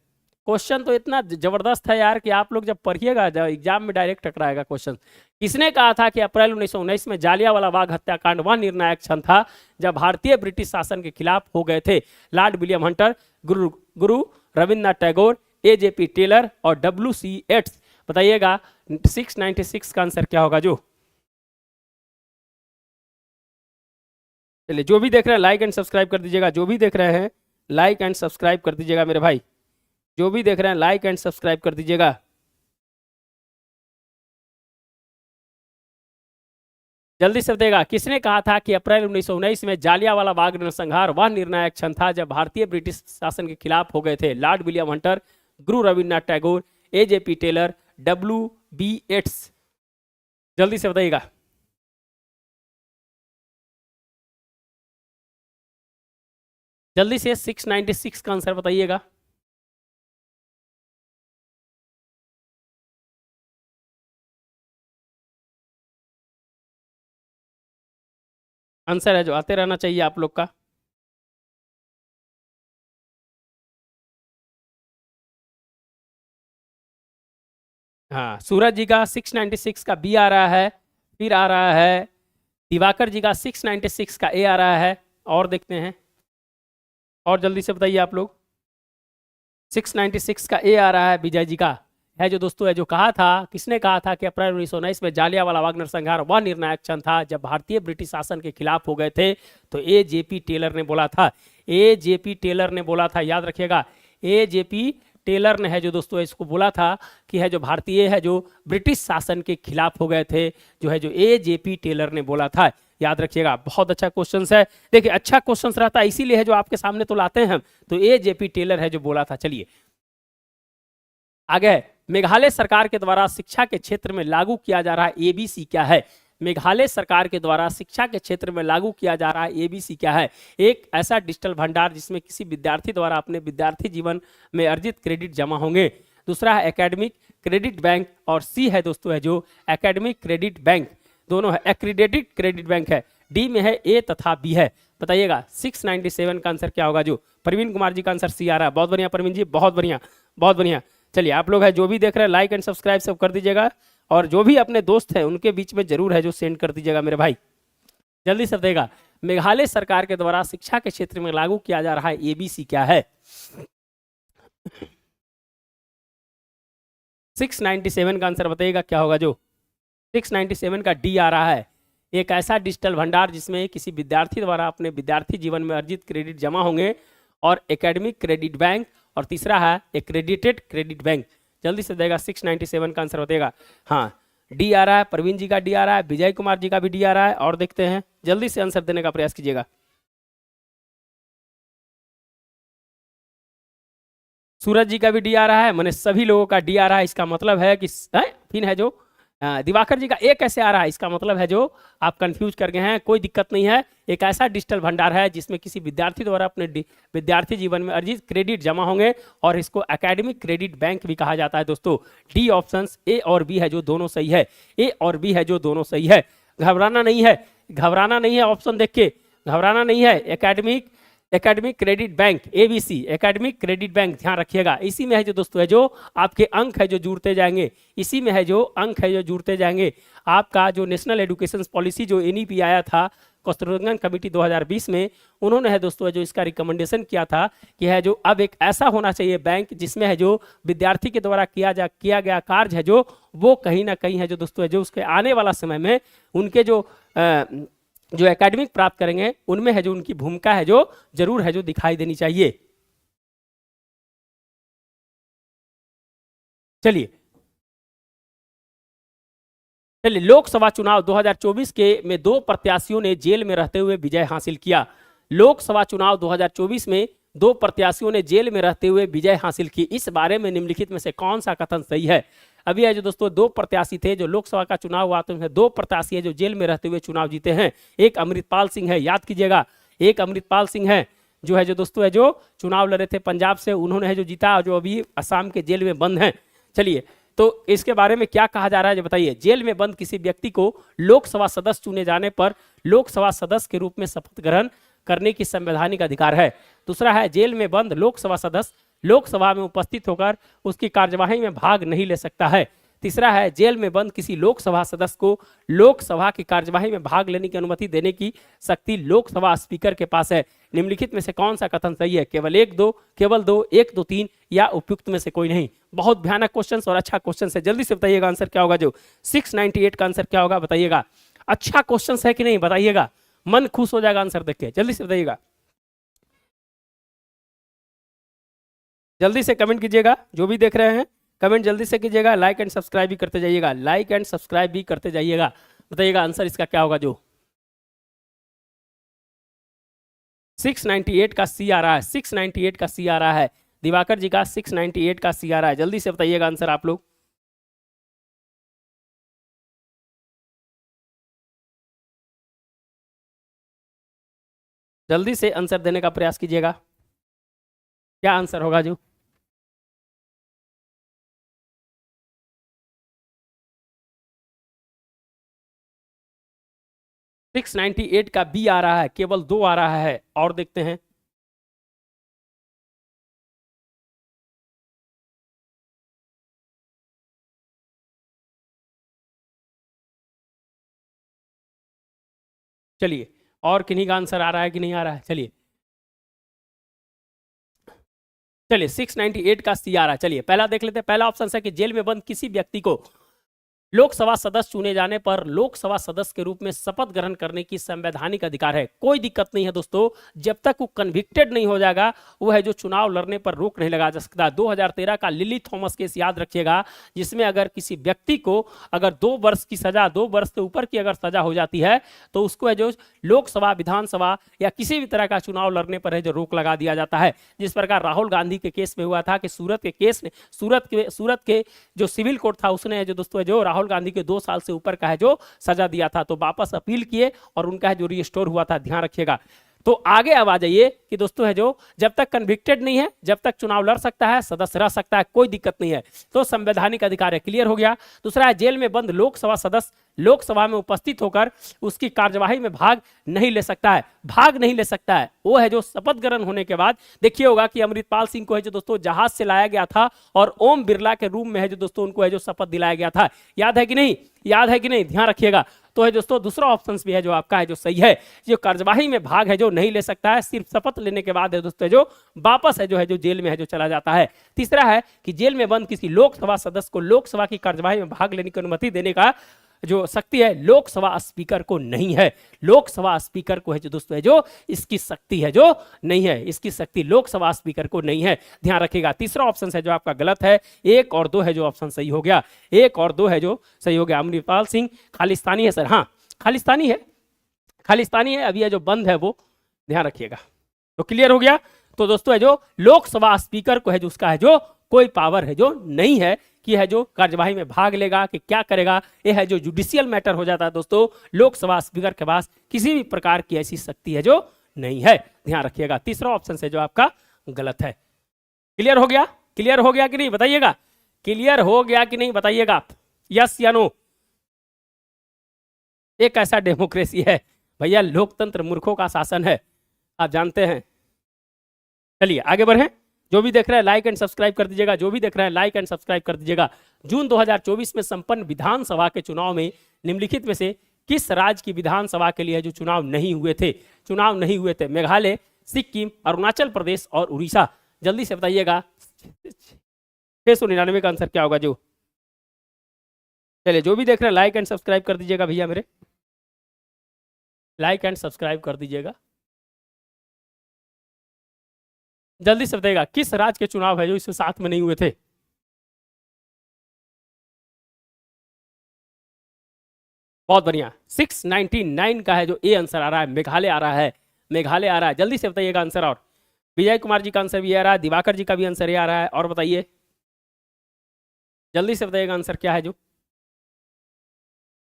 क्वेश्चन तो इतना जबरदस्त है यार कि आप लोग जब पढ़िएगा जब एग्जाम में डायरेक्ट टकराएगा क्वेश्चन। किसने कहा था कि अप्रैल 1919 में जालियांवाला बाग हत्याकांड वह निर्णायक क्षण था जब भारतीय ब्रिटिश शासन के खिलाफ हो गए थे? लॉर्ड विलियम हंटर, गुरु गुरु रविन्द्रनाथ टैगोर, एजेपी टेलर और WC एट्स? बताइएगा 696 का आंसर क्या होगा जो। चलिए जो भी देख रहे हैं लाइक एंड सब्सक्राइब कर दीजिएगा, जो भी देख रहे हैं लाइक एंड सब्सक्राइब कर दीजिएगा मेरे भाई, जो भी देख रहे हैं लाइक एंड सब्सक्राइब कर दीजिएगा। जल्दी से बताइएगा किसने कहा था कि अप्रैल 1919 में जालियांवाला बाग नरसंहार वह निर्णायक क्षण था जब भारतीय ब्रिटिश शासन के खिलाफ हो गए थे? Lord William Hunter, Guru Rabindranath Tagore, AJP Taylor, WB Yeats? जल्दी से बताइएगा। जल्दी से 696 का आंसर बताइएगा। आंसर है जो आते रहना चाहिए आप लोग का। हाँ, सूरज जी का 696 का बी आ रहा है, फिर आ रहा है दिवाकर जी का 696 का ए आ रहा है। और देखते हैं, और जल्दी से बताइए आप लोग। 696 का ए आ रहा है विजय जी का, है जो दोस्तों है जो कहा था, किसने कहा था कि अप्रैल 1919 में जालियांवाला बाग नरसंहार वह निर्णायक क्षण था जब भारतीय ब्रिटिश शासन के खिलाफ हो गए थे। तो ए जे पी टेलर ने बोला था, ए जे पी टेलर ने बोला था, याद रखिएगा। ए जे पी टेलर ने है जो दोस्तों इसको बोला था कि है जो भारतीय है जो ब्रिटिश शासन के खिलाफ हो गए थे, जो है जो ए जे पी टेलर ने बोला था, याद रखिएगा। बहुत अच्छा क्वेश्चन है, देखिए अच्छा क्वेश्चन रहता है इसीलिए है जो आपके सामने तो लाते हैं हम। तो ए जे पी टेलर है जो बोला था। चलिए आगे, मेघालय सरकार के द्वारा शिक्षा के क्षेत्र में लागू किया जा रहा एबीसी क्या है? मेघालय सरकार के द्वारा शिक्षा के क्षेत्र में लागू किया जा रहा एबीसी क्या है? एक ऐसा डिजिटल भंडार जिसमें किसी विद्यार्थी द्वारा अपने विद्यार्थी जीवन में अर्जित क्रेडिट जमा होंगे। दूसरा है एकेडमिक क्रेडिट बैंक, और सी है दोस्तों है जो एकेडमिक क्रेडिट बैंक, दोनों है एक्रीडेटेड क्रेडिट बैंक है। डी में है ए तथा बी है। बताइएगा 697 का आंसर क्या होगा? जो प्रवीण कुमार जी का आंसर सी आ रहा है। बहुत बढ़िया प्रवीण जी, बहुत बढ़िया, बहुत बढ़िया। चलिए आप लोग है जो भी देख रहे हैं लाइक एंड सब्सक्राइब सब कर दीजिएगा, और जो भी अपने दोस्त हैं उनके बीच में जरूर है जो सेंड कर दीजिएगा मेरे भाई। जल्दी से बताइएगा मेघालय सरकार के द्वारा शिक्षा के क्षेत्र में लागू किया जा रहा है एबीसी क्या है? 697 का आंसर बताइएगा क्या होगा? जो 697 का डी आ रहा है, एक ऐसा डिजिटल भंडार जिसमें किसी विद्यार्थी द्वारा अपने विद्यार्थी जीवन में अर्जित क्रेडिट जमा होंगे, और एकेडमिक क्रेडिट बैंक, और तीसरा है एक्रेडिटेड क्रेडिट बैंक। जल्दी से देगा 697 का आंसर बताएगा। हाँ, डी आ रहा है, प्रवीण जी का डी आ रहा है, विजय कुमार जी का भी डी आ रहा है। और देखते हैं, जल्दी से आंसर देने का प्रयास कीजिएगा। सूरज जी का भी डी आ रहा है, मैंने सभी लोगों का डी आ रहा है। इसका मतलब है कि फिर है जो दिवाकर जी का ए कैसे आ रहा है, इसका मतलब है जो आप कंफ्यूज कर गए हैं। कोई दिक्कत नहीं है, एक ऐसा डिजिटल भंडार है जिसमें किसी विद्यार्थी द्वारा अपने विद्यार्थी जीवन में अर्जित क्रेडिट जमा होंगे, और इसको एकेडमिक क्रेडिट बैंक भी कहा जाता है दोस्तों। डी ऑप्शन ए और बी है जो दोनों सही है, ए और बी है जो दोनों सही है। घबराना नहीं है, घबराना नहीं है, ऑप्शन देख के घबराना नहीं है। Academic credit bank, ABC academic credit bank, ध्यान रखिएगा। इसी में है जो दोस्तों है जो आपके अंक है जो जुड़ते जाएंगे, इसी में है जो अंक है जो जुड़ते जाएंगे। आपका जो नेशनल एजुकेशन पॉलिसी जो एनईपी आया था कस्तूररंगन कमेटी 2020 में, उन्होंने है दोस्तों है जो इसका रिकमेंडेशन किया था कि है जो अब एक ऐसा होना चाहिए बैंक जिसमें है जो विद्यार्थी के द्वारा किया गया कार्य है जो वो कहीं ना कहीं है जो दोस्तों है जो उसके आने वाला समय में उनके जो एकेडमिक प्राप्त करेंगे उनमें है जो उनकी भूमिका है जो जरूर है जो दिखाई देनी चाहिए। चलिए लोकसभा चुनाव 2024 के में दो प्रत्याशियों ने जेल में रहते हुए विजय हासिल किया। लोकसभा चुनाव 2024 में दो प्रत्याशियों ने जेल में रहते हुए विजय हासिल की। इस बारे में निम्नलिखित में से कौन सा कथन सही है? अभी है जो दोस्तों दो प्रत्याशी थे जो लोकसभा का चुनाव हुआ, तो दो प्रत्याशी है जो जेल में रहते हुए चुनाव जीते हैं। एक अमृतपाल सिंह है, याद कीजिएगा, एक अमृतपाल सिंह है जो है जो दोस्तों है जो चुनाव लड़े थे पंजाब से, उन्होंने है जो जीता, जो अभी असम के जेल में बंद हैं। चलिए तो इसके बारे में क्या कहा जा रहा है जो बताइए। जेल में बंद किसी व्यक्ति को लोकसभा सदस्य चुने जाने पर लोकसभा सदस्य के रूप में शपथ ग्रहण करने की संवैधानिक अधिकार है। दूसरा है जेल में बंद लोकसभा सदस्य लोकसभा में उपस्थित होकर उसकी कार्यवाही में भाग नहीं ले सकता है। तीसरा है जेल में बंद किसी लोकसभा सदस्य को लोकसभा की कार्यवाही में भाग लेने की अनुमति देने की शक्ति लोकसभा स्पीकर के पास है। निम्नलिखित में से कौन सा कथन सही है? केवल एक दो, केवल दो, एक दो तीन, या उपयुक्त में से कोई नहीं। बहुत भयानक क्वेश्चन और अच्छा क्वेश्चन है, जल्दी से बताइएगा आंसर क्या होगा। जो 698 का आंसर क्या होगा बताइएगा। अच्छा क्वेश्चन है कि नहीं बताइएगा, मन खुश हो जाएगा आंसर देख के। जल्दी से बताइएगा, जल्दी से कमेंट कीजिएगा, जो भी देख रहे हैं कमेंट जल्दी से कीजिएगा, लाइक एंड सब्सक्राइब भी करते जाइएगा, लाइक एंड सब्सक्राइब भी करते जाइएगा। बताइएगा आंसर इसका क्या होगा। जो 698 का सी आ रहा है, 698 का सी आ रहा है, दिवाकर जी का 698 का सी आ रहा है। जल्दी से बताइएगा आंसर आप लोग। जल्दी से आंसर देने का प्रयास कीजिएगा, क्या आंसर होगा जो? सिक्स 98 का बी आ रहा है, केवल 2 आ रहा है, और देखते हैं। चलिए, और किन्हीं का आंसर आ रहा है कि नहीं आ रहा है? चलिए चलिए 698 का सी आ रहा है। चलिए पहला देख लेते हैं। पहला ऑप्शन है कि जेल में बंद किसी व्यक्ति को लोकसभा सदस्य चुने जाने पर लोकसभा सदस्य के रूप में शपथ ग्रहण करने की संवैधानिक अधिकार है। कोई दिक्कत नहीं है दोस्तों, जब तक वो कन्विक्टेड नहीं हो जाएगा वो है जो चुनाव लड़ने पर रोक नहीं लगा जा सकता। 2013 का लिली थॉमस केस याद रखिएगा, जिसमें अगर किसी व्यक्ति को अगर 2 वर्ष की सजा, 2 वर्ष से ऊपर की अगर सजा हो जाती है तो उसको है जो लोकसभा, विधानसभा या किसी भी तरह का चुनाव लड़ने पर है जो रोक लगा दिया जाता है। जिस प्रकार राहुल गांधी के केस में हुआ था कि सूरत के केस ने, सूरत के जो सिविल कोर्ट था उसने जो दोस्तों जो राहुल गांधी के 2 साल से ऊपर का है जो सजा दिया था, तो वापस अपील किए और उनका है जो रिस्टोर हुआ था, ध्यान रखिएगा। तो आगे अब आ जाइए कि दोस्तों है जो जब तक कन्विक्टेड नहीं है, जब तक चुनाव लड़ सकता है, सदस्य रह सकता है, कोई दिक्कत नहीं है, तो संवैधानिक अधिकार है। क्लियर हो गया। दूसरा है जेल में बंद लोकसभा सदस्य लोकसभा में उपस्थित होकर उसकी कार्यवाही में भाग नहीं ले सकता है। भाग नहीं ले सकता है वो है जो शपथ ग्रहण होने के बाद। देखिए होगा कि अमृतपाल सिंह को है जो दोस्तों जहाज से लाया गया था और ओम बिरला के रूम में है जो दोस्तों उनको है जो शपथ दिलाया गया था। याद है कि नहीं? याद है कि नहीं? ध्यान रखिएगा। तो है दोस्तों दूसरा ऑप्शन भी है जो आपका है जो सही है। जो कार्यवाही में भाग है जो नहीं ले सकता है, सिर्फ शपथ लेने के बाद है दोस्तों जो वापस है जो जेल में है जो चला जाता है। तीसरा है कि जेल में बंद किसी लोकसभा सदस्य को लोकसभा की कार्यवाही में भाग लेने की अनुमति देने का जो शक्ति है लोकसभा स्पीकर को नहीं है। लोकसभा स्पीकर को है जो दोस्तों है जो इसकी शक्ति है जो नहीं है, इसकी शक्ति लोकसभा स्पीकर को नहीं है, ध्यान रखिएगा। तीसरा ऑप्शन है जो आपका गलत है। 1 और 2 है जो ऑप्शन सही हो गया। 1 और 2 है जो सही हो गया। अमृतपाल सिंह खालिस्तानी है सर, हाँ खालिस्तानी है, खालिस्तानी है। अभी है जो बंद है वो, ध्यान रखिएगा। तो क्लियर हो गया। तो दोस्तों है जो लोकसभा स्पीकर को है जो उसका है जो कोई पावर है जो नहीं है कि है जो कार्यवाही में भाग लेगा कि क्या करेगा। यह है जो जुडिशियल मैटर हो जाता है दोस्तों। लोकसभा स्पीकर के पास किसी भी प्रकार की ऐसी शक्ति है जो नहीं है, ध्यान रखिएगा। तीसरा ऑप्शन है जो आपका गलत है। क्लियर हो गया? क्लियर हो गया कि नहीं बताइएगा? क्लियर हो गया कि नहीं बताइएगा आप, यस या नो? एक ऐसा डेमोक्रेसी है भैया, लोकतंत्र मूर्खों का शासन है, आप जानते हैं। चलिए आगे बढ़ें। जो भी देख रहे हैं लाइक एंड सब्सक्राइब कर दीजिएगा, जो भी देख रहे हैं लाइक एंड सब्सक्राइब कर दीजिएगा। जून 2024 में संपन्न विधानसभा के चुनाव में निम्नलिखित में से किस राज्य की विधानसभा के लिए जो चुनाव नहीं हुए थे? चुनाव नहीं हुए थे मेघालय, सिक्किम, अरुणाचल प्रदेश और उड़ीसा। जल्दी से बताइएगा 699 का आंसर क्या होगा जो? चलिए जो भी देख रहे हैं लाइक एंड सब्सक्राइब कर दीजिएगा भैया, मेरे लाइक एंड सब्सक्राइब कर दीजिएगा। जल्दी से बताइएगा किस राज्य के चुनाव है जो इसमें साथ में नहीं हुए थे? बहुत बढ़िया, 699 का है जो ए आंसर आ रहा है, मेघालय आ रहा है, मेघालय आ रहा है। जल्दी से बताइएगा आंसर। और विजय कुमार जी का आंसर भी आ रहा है, दिवाकर जी का भी आंसर ये आ रहा है। और बताइए जल्दी से बताइएगा आंसर क्या है जो?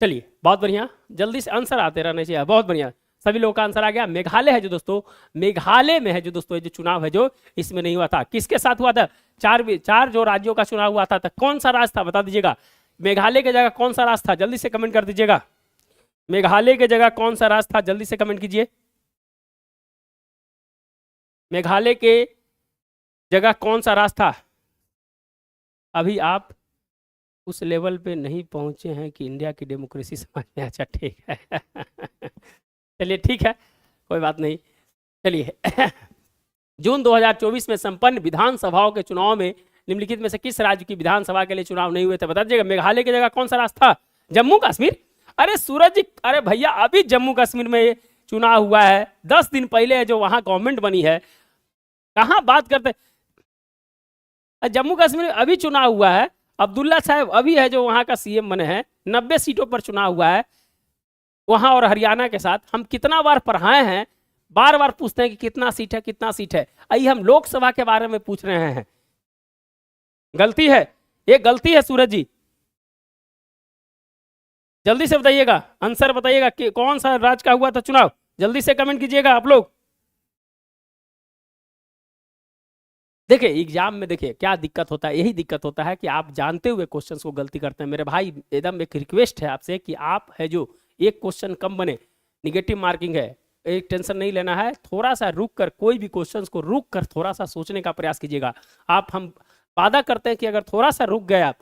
चलिए बहुत बढ़िया, जल्दी से आंसर आते रहने चाहिए। बहुत बढ़िया, सभी लोगों का आंसर आ गया। मेघालय है जो दोस्तों, मेघालय में है जो दोस्तों जो चुनाव है जो इसमें नहीं हुआ था। किसके साथ हुआ था? चार जो राज्यों का चुनाव हुआ था, कौन सा राज्य था बता दीजिएगा। मेघालय की जगह कौन सा राज्य था? जल्दी से कमेंट कर दीजिएगा। मेघालय की जगह कौन सा राज्य था? जल्दी से कमेंट कीजिए। मेघालय के जगह कौन सा राज्य था? अभी आप उस लेवल पे नहीं पहुंचे हैं कि इंडिया की डेमोक्रेसी समझ में। अच्छा ठीक है चलिए ठीक है, कोई बात नहीं। चलिए जून 2024 में संपन्न विधानसभाओं के चुनाव में निम्नलिखित में से किस राज्य की विधानसभा के लिए चुनाव नहीं हुए थे? बता दीजिएगा। मेघालय की जगह कौन सा राज्य था? जम्मू कश्मीर। अरे सूरज जी, अरे भैया अभी जम्मू कश्मीर में चुनाव हुआ है, 10 दिन पहले जो वहां गवर्नमेंट बनी है, कहां बात करते। जम्मू कश्मीर में अभी चुनाव हुआ है, अब्दुल्ला साहब अभी है जो वहां का सीएम बने हैं, 90 सीटों पर चुनाव हुआ है वहां और हरियाणा के साथ। हम कितना बार पढ़ाए हैं, बार बार पूछते हैं कि कितना सीट है, कितना सीट है। आइए हम लोकसभा के बारे में पूछ रहे हैं। गलती है, ये गलती है सूरज जी। जल्दी से बताइएगा आंसर, बताइएगा कि कौन सा राज्य का हुआ था चुनाव। जल्दी से कमेंट कीजिएगा आप लोग। देखिए एग्जाम में देखिए क्या दिक्कत होता है, यही दिक्कत होता है कि आप जानते हुए क्वेश्चंस को गलती करते हैं। मेरे भाई एकदम एक रिक्वेस्ट है आपसे कि आप है जो एक क्वेश्चन कम बने, निगेटिव मार्किंग है, एक टेंशन नहीं लेना है, थोड़ा सा रुक कर कोई भी क्वेश्चंस को रुक कर थोड़ा सा सोचने का प्रयास कीजिएगा। आप हम वादा करते हैं कि अगर थोड़ा सा रुक गए, आप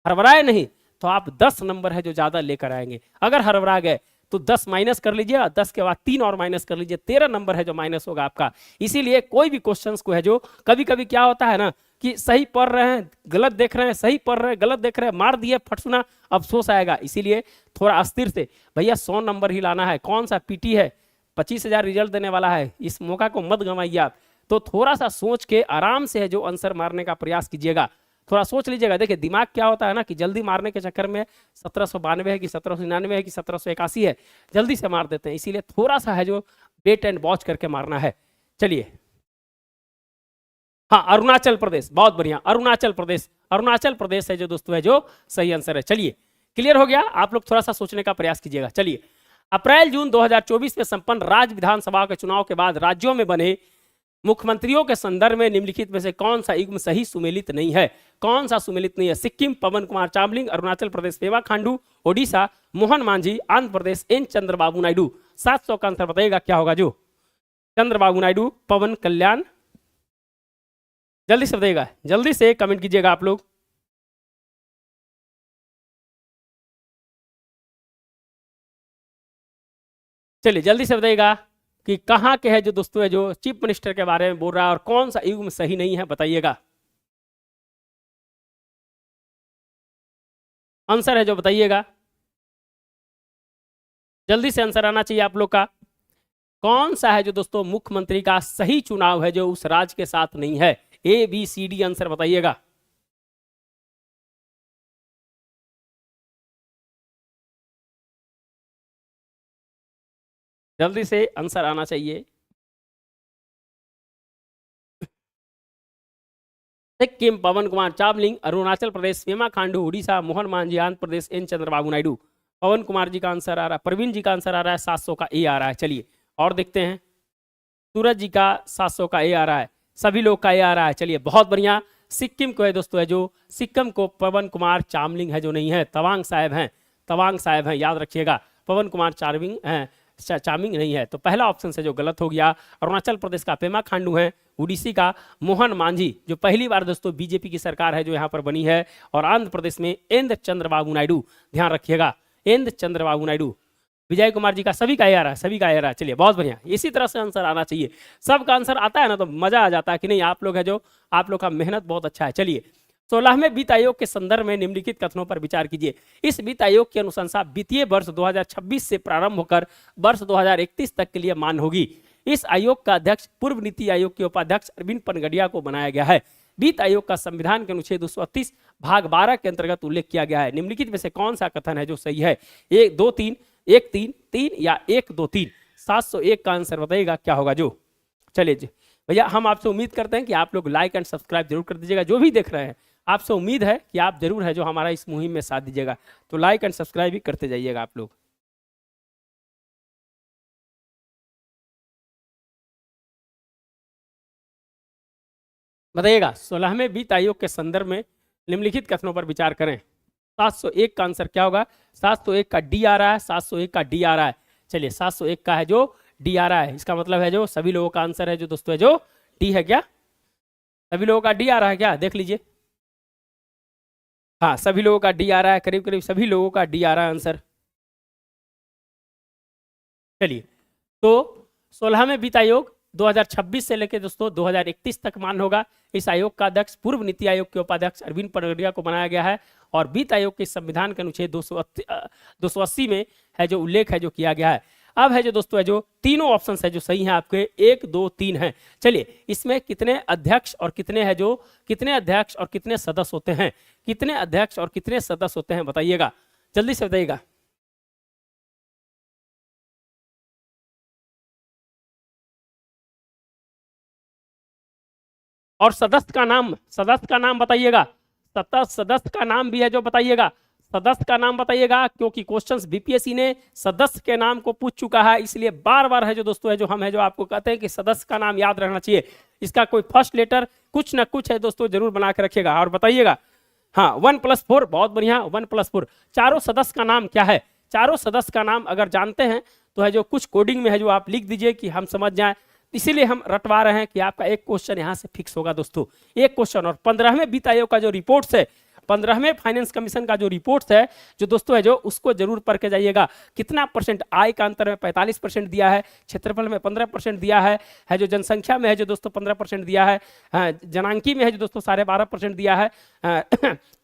हड़बड़ाए नहीं, तो आप 10 नंबर है जो ज्यादा लेकर आएंगे। अगर हड़बड़ा गए तो 10 माइनस कर लीजिए, 10 के बाद 3 और माइनस कर लीजिए, 13 नंबर है जो माइनस होगा आपका। इसीलिए कोई भी क्वेश्चंस को है जो कभी कभी क्या होता है ना कि सही पढ़ रहे हैं गलत देख रहे हैं, सही पढ़ रहे हैं गलत देख रहे हैं, मार दिए फटसुना, अफसोस आएगा। इसीलिए थोड़ा अस्थिर से भैया 100 नंबर ही लाना है, कौन सा पीटी है, 25,000 रिजल्ट देने वाला है, इस मौका को मत गंवाइए आप। तो थोड़ा सा सोच के आराम से है जो आंसर मारने का प्रयास कीजिएगा, थोड़ा सोच लीजिएगा। देखिए दिमाग क्या होता है ना कि जल्दी मारने के चक्कर में 1792 है कि 1799 है कि 1781 है, जल्दी से मार देते हैं। इसीलिए थोड़ा सा है जो वेट एंड वॉच करके मारना है। चलिए, हाँ अरुणाचल प्रदेश, बहुत बढ़िया, अरुणाचल प्रदेश, अरुणाचल प्रदेश है जो दोस्तों है जो सही आंसर है। चलिए क्लियर हो गया, आप लोग थोड़ा सा सोचने का प्रयास कीजिएगा। चलिए, अप्रैल जून 2024 में संपन्न राज्य विधानसभा के चुनाव के बाद राज्यों में बने मुख्यमंत्रियों के संदर्भ में निम्नलिखित में से कौन सा युग्म सही सुमेलित नहीं है? कौन सा सुमेलित नहीं है? सिक्किम पवन कुमार चामलिंग, अरुणाचल प्रदेश पेमा खांडू, ओडिशा मोहन मांझी, आंध्र प्रदेश एन चंद्रबाबू नायडू। 700 का आंसर बताइएगा क्या होगा? जो चंद्रबाबू नायडू, पवन कल्याण, जल्दी से बताइएगा, जल्दी से कमेंट कीजिएगा आप लोग। चलिए जल्दी से बताइएगा कि कहां के है जो दोस्तों है जो चीफ मिनिस्टर के बारे में बोल रहा है और कौन सा युग्म सही नहीं है, बताइएगा। आंसर है जो बताइएगा, जल्दी से आंसर आना चाहिए आप लोग का। कौन सा है जो दोस्तों मुख्यमंत्री का सही चुनाव है जो उस राज्य के साथ नहीं है? A B C D answer बताइएगा। जल्दी से आंसर आना चाहिए। सिक्किम पवन कुमार चावलिंग, अरुणाचल प्रदेश पेमा खांडू, उड़ीसा मोहन मांझी, आंध्र प्रदेश एन चंद्रबाबू नायडू। पवन कुमार जी का आंसर आ रहा है, प्रवीण जी का आंसर आ रहा है, 700 का ए आ रहा है। चलिए और देखते हैं, सूरज जी का 700 का ए आ रहा है, सभी लोग का ए आ रहा है। चलिए बहुत बढ़िया, सिक्किम को है दोस्तों है जो सिक्किम को पवन कुमार चामलिंग है जो नहीं है, तवांग साहब हैं, तवांग साहब हैं, याद रखिएगा। पवन कुमार चार्मिंग हैं, चामिंग नहीं है, तो पहला ऑप्शन से जो गलत हो गया। अरुणाचल प्रदेश का पेमा खांडू है, उड़ीसी का मोहन मांझी जो पहली बार दोस्तों बीजेपी की सरकार है जो यहाँ पर बनी है, और आंध्र प्रदेश में एन चंद्रबाबू नायडू, ध्यान रखिएगा एन चंद्रबाबू नायडू। विजय कुमार जी का सभी का ए आ रहा है, सभी का ए आ रहा है। चलिए बहुत बढ़िया, इसी तरह से आंसर आना चाहिए। सबका आंसर आता है ना तो मजा आ जाता है कि नहीं, आप लोग है जो आप लोग का मेहनत बहुत अच्छा है। चलिए 16वें वित्त आयोग के संदर्भ में निम्नलिखित कथनों पर विचार कीजिए। इस वित्त आयोग की अनुशंसा वित्तीय वर्ष 2026 से प्रारंभ होकर वर्ष 2031 तक के लिए मान्य होगी। इस आयोग का अध्यक्ष पूर्व नीति आयोग के उपाध्यक्ष अरविंद पनगड़िया को बनाया गया है। वित्त आयोग का संविधान के अनुच्छेद 238 भाग 12 के अंतर्गत उल्लेख किया गया है। निम्नलिखित में से कौन सा कथन है जो सही है? 1 2 3, 1 3 3 या 1 2 3। 701 का आंसर बताइएगा क्या होगा? जो चलिए भैया हम आपसे उम्मीद करते हैं कि आप लोग लाइक एंड सब्सक्राइब जरूर कर दीजिएगा। जो भी देख रहे हैं आपसे उम्मीद है कि आप जरूर है जो हमारा इस मुहिम में साथ दीजिएगा, तो लाइक एंड सब्सक्राइब भी करते जाइएगा आप लोग। बताइएगा 16वें वित्त आयोग के संदर्भ में निम्नलिखित कथनों पर विचार करें। 701 का आंसर क्या होगा? 701 का डी आ रहा है, 701 का डी आ रहा है। चलिए 701 का है जो डी आ रहा है, इसका मतलब है जो सभी लोगों का आंसर है जो दोस्तों है जो डी है। क्या सभी लोगों का डी आ रहा है? क्या देख लीजिए, हाँ सभी लोगों का डी आ रहा है, करीब करीब सभी लोगों का डी आ रहा है आंसर। चलिए तो 16वें वित्त आयोग 2026 से लेकर दोस्तों 2031 तक मान्य होगा। इस आयोग का अध्यक्ष पूर्व नीति आयोग के उपाध्यक्ष अरविंद पनगड़िया को बनाया गया है, और वित्त आयोग के संविधान के अनुच्छेद 280 में है जो उल्लेख है जो किया गया है। अब है जो दोस्तों है जो तीनों ऑप्शन है जो सही हैं आपके, 1 2 3 हैं। चलिए इसमें कितने अध्यक्ष और कितने है जो कितने अध्यक्ष और कितने सदस्य होते हैं, कितने अध्यक्ष और कितने सदस्य होते हैं बताइएगा, जल्दी से बताइएगा। और सदस्य का नाम बताइएगा, सदस्य का नाम भी है जो बताइएगा। सदस्य का नाम बताइएगा, क्योंकि क्वेश्चंस बीपीएससी ने सदस्य के नाम को पूछ चुका है, इसलिए बार बार है जो दोस्तों है जो हम है जो आपको कहते हैं कि सदस्य का नाम याद रखना चाहिए। इसका कोई फर्स्ट लेटर कुछ ना कुछ है दोस्तों जरूर बना के रखिएगा और बताइएगा। हाँ 1+4, बहुत बढ़िया, 1+4। चारों सदस्य का नाम क्या है? चारों सदस्य का नाम अगर जानते हैं तो है जो कुछ कोडिंग में है जो आप लिख दीजिए कि हम समझ जाएं, इसीलिए हम रटवा रहे हैं कि आपका एक क्वेश्चन यहां से फिक्स होगा दोस्तों, एक क्वेश्चन। और 15वें वित्त आयोग का जो रिपोर्ट्स है, 15वें फाइनेंस कमीशन का जो रिपोर्ट्स है जो दोस्तों है जो उसको जरूर पढ़ के जाइएगा। कितना परसेंट आय का अंतर में 45% दिया है, क्षेत्रफल में 15% दिया है जो जनसंख्या में है जो दोस्तों 15% दिया है, जनांकी में है जो दोस्तों 12.5% दिया है,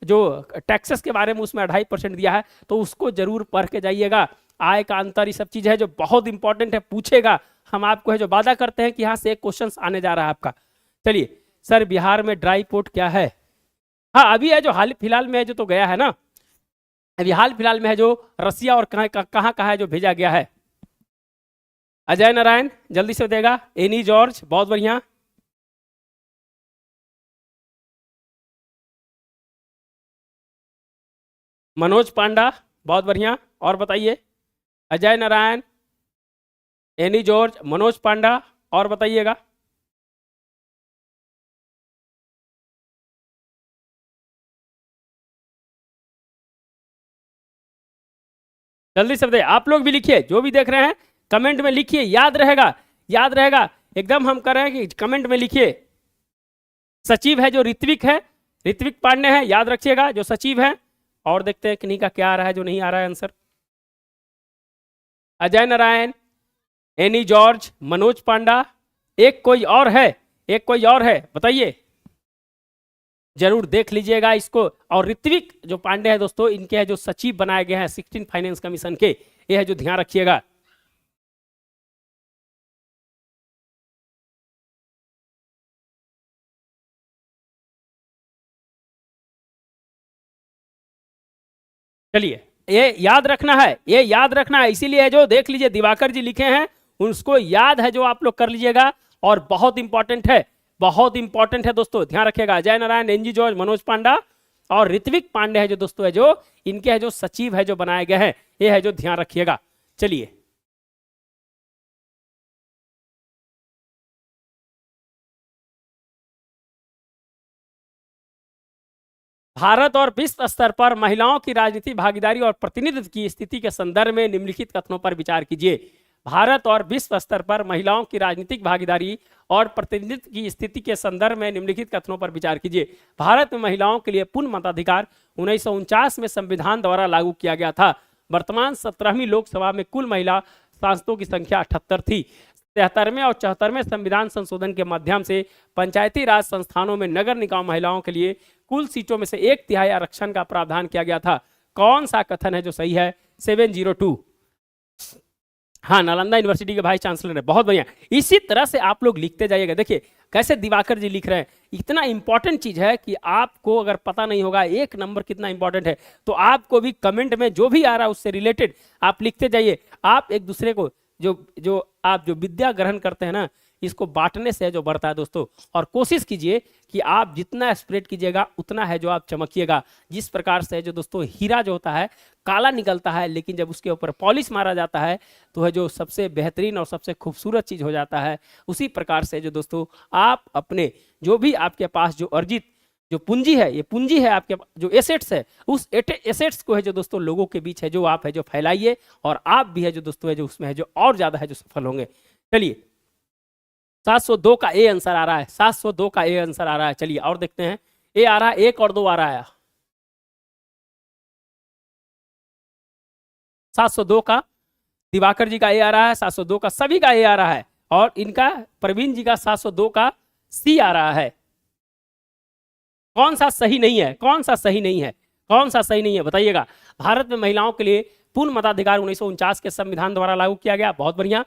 जो टैक्सेस के बारे में उसमें 2.5% दिया है, तो उसको जरूर पढ़ के जाइएगा। आय का अंतर, ये सब चीजें है जो बहुत इंपॉर्टेंट है, पूछेगा। हम आपको है जो वादा करते हैं कि यहाँ से एक क्वेश्चन आने जा रहा है आपका। चलिए सर, बिहार में ड्राई पोर्ट क्या है? हाँ अभी है जो हाल फिलहाल में है जो तो गया है ना, अभी हाल फिलहाल में है जो रसिया और कहाँ है जो भेजा गया है। अजय नारायण जल्दी से देगा। एनी जॉर्ज, बहुत बढ़िया। मनोज पांडा, बहुत बढ़िया। और बताइए, अजय नारायण, एनी जॉर्ज, मनोज पांडा, और बताइएगा। जल्दी से बताइए, आप लोग भी लिखिए, जो भी देख रहे हैं कमेंट में लिखिए, याद रहेगा, याद रहेगा एकदम। हम कर रहे हैं कि कमेंट में लिखिए। सचिव है जो ऋत्विक है, ऋत्विक पांडे है, याद रखिएगा जो सचिव है। और देखते हैं किन्हीं का क्या आ रहा है जो नहीं आ रहा है answer. Ajay Narayan, Annie George, Manoj Panda, एक कोई और है, एक कोई और है, बताइए, जरूर देख लीजिएगा इसको। और ऋत्विक जो पांडे हैं दोस्तों, इनके है जो सचिव बनाए गए हैं 16 फाइनेंस कमीशन के, ये है जो ध्यान रखिएगा। चलिए, ये याद रखना है, ये याद रखना है, इसीलिए जो देख लीजिए दिवाकर जी लिखे हैं उसको याद है जो आप लोग कर लीजिएगा। और बहुत इंपॉर्टेंट है, बहुत इंपॉर्टेंट है दोस्तों, ध्यान रखिएगा। अजय नारायण, एनजी जॉर्ज, मनोज पांडा और ऋत्विक पांडे है जो दोस्तों है जो इनके है जो सचिव है जो बनाए गए हैं, ये है जो ध्यान रखिएगा। चलिए, भारत और विश्व स्तर पर महिलाओं की राजनीति भागीदारी और प्रतिनिधित्व की स्थिति के संदर्भ में निम्नलिखित कथनों पर विचार कीजिए। भारत और विश्व स्तर पर महिलाओं की राजनीतिक भागीदारी और प्रतिनिधित्व की स्थिति के संदर्भ में निम्नलिखित कथनों पर विचार कीजिए। भारत में महिलाओं के लिए पूर्ण मताधिकार 1949 में संविधान द्वारा लागू किया गया था। वर्तमान 17वीं लोकसभा में कुल महिला सांसदों की संख्या 78 थी। 73वें और 74वें संविधान संशोधन के माध्यम से पंचायती राज संस्थानों में नगर निगम महिलाओं के लिए कुल सीटों में से 1/3 आरक्षण का प्रावधान किया गया था। कौन सा कथन है जो सही है? 702। हाँ, नालंदा यूनिवर्सिटी के भाई चांसलर है, बहुत बढ़िया। इसी तरह से आप लोग लिखते जाइएगा। देखिए कैसे दिवाकर जी लिख रहे हैं, इतना इंपॉर्टेंट चीज है कि आपको अगर पता नहीं होगा एक नंबर कितना इंपॉर्टेंट है, तो आपको भी कमेंट में जो भी आ रहा है उससे रिलेटेड आप लिखते जाइए। आप एक दूसरे को जो आप जो विद्या ग्रहण करते हैं ना, इसको बांटने से जो बढ़ता है दोस्तों। और कोशिश कीजिए कि आप जितना स्प्रेड कीजिएगा उतना है जो आप चमकिएगा। जिस प्रकार से जो दोस्तों हीरा जो होता है काला निकलता है, लेकिन जब उसके ऊपर पॉलिश मारा जाता है तो है जो सबसे बेहतरीन और सबसे खूबसूरत चीज हो जाता है। उसी प्रकार से जो दोस्तों आप अपने जो भी आपके पास जो अर्जित जो पूंजी है, ये पूंजी है आपके जो एसेट्स है, उस एसेट्स को है जो दोस्तों लोगों के बीच है जो आप है जो फैलाइए, और आप भी है जो दोस्तों है जो उसमें है जो और ज्यादा है जो सफल होंगे। चलिए, 702 का ए आंसर आ रहा है, 702 का ए आंसर आ रहा है। चलिए और देखते हैं, ए आ रहा है, 1 और 2 आ रहा है। 702 का दिवाकर जी का ए आ रहा है, 702 का सभी का ए आ रहा है, और इनका प्रवीण जी का 702 का सी आ रहा है। कौन सा सही नहीं है? कौन सा सही नहीं है? कौन सा सही नहीं है बताइएगा। भारत में महिलाओं के लिए पूर्ण मताधिकार 1949 के संविधान द्वारा लागू किया गया, बहुत बढ़िया।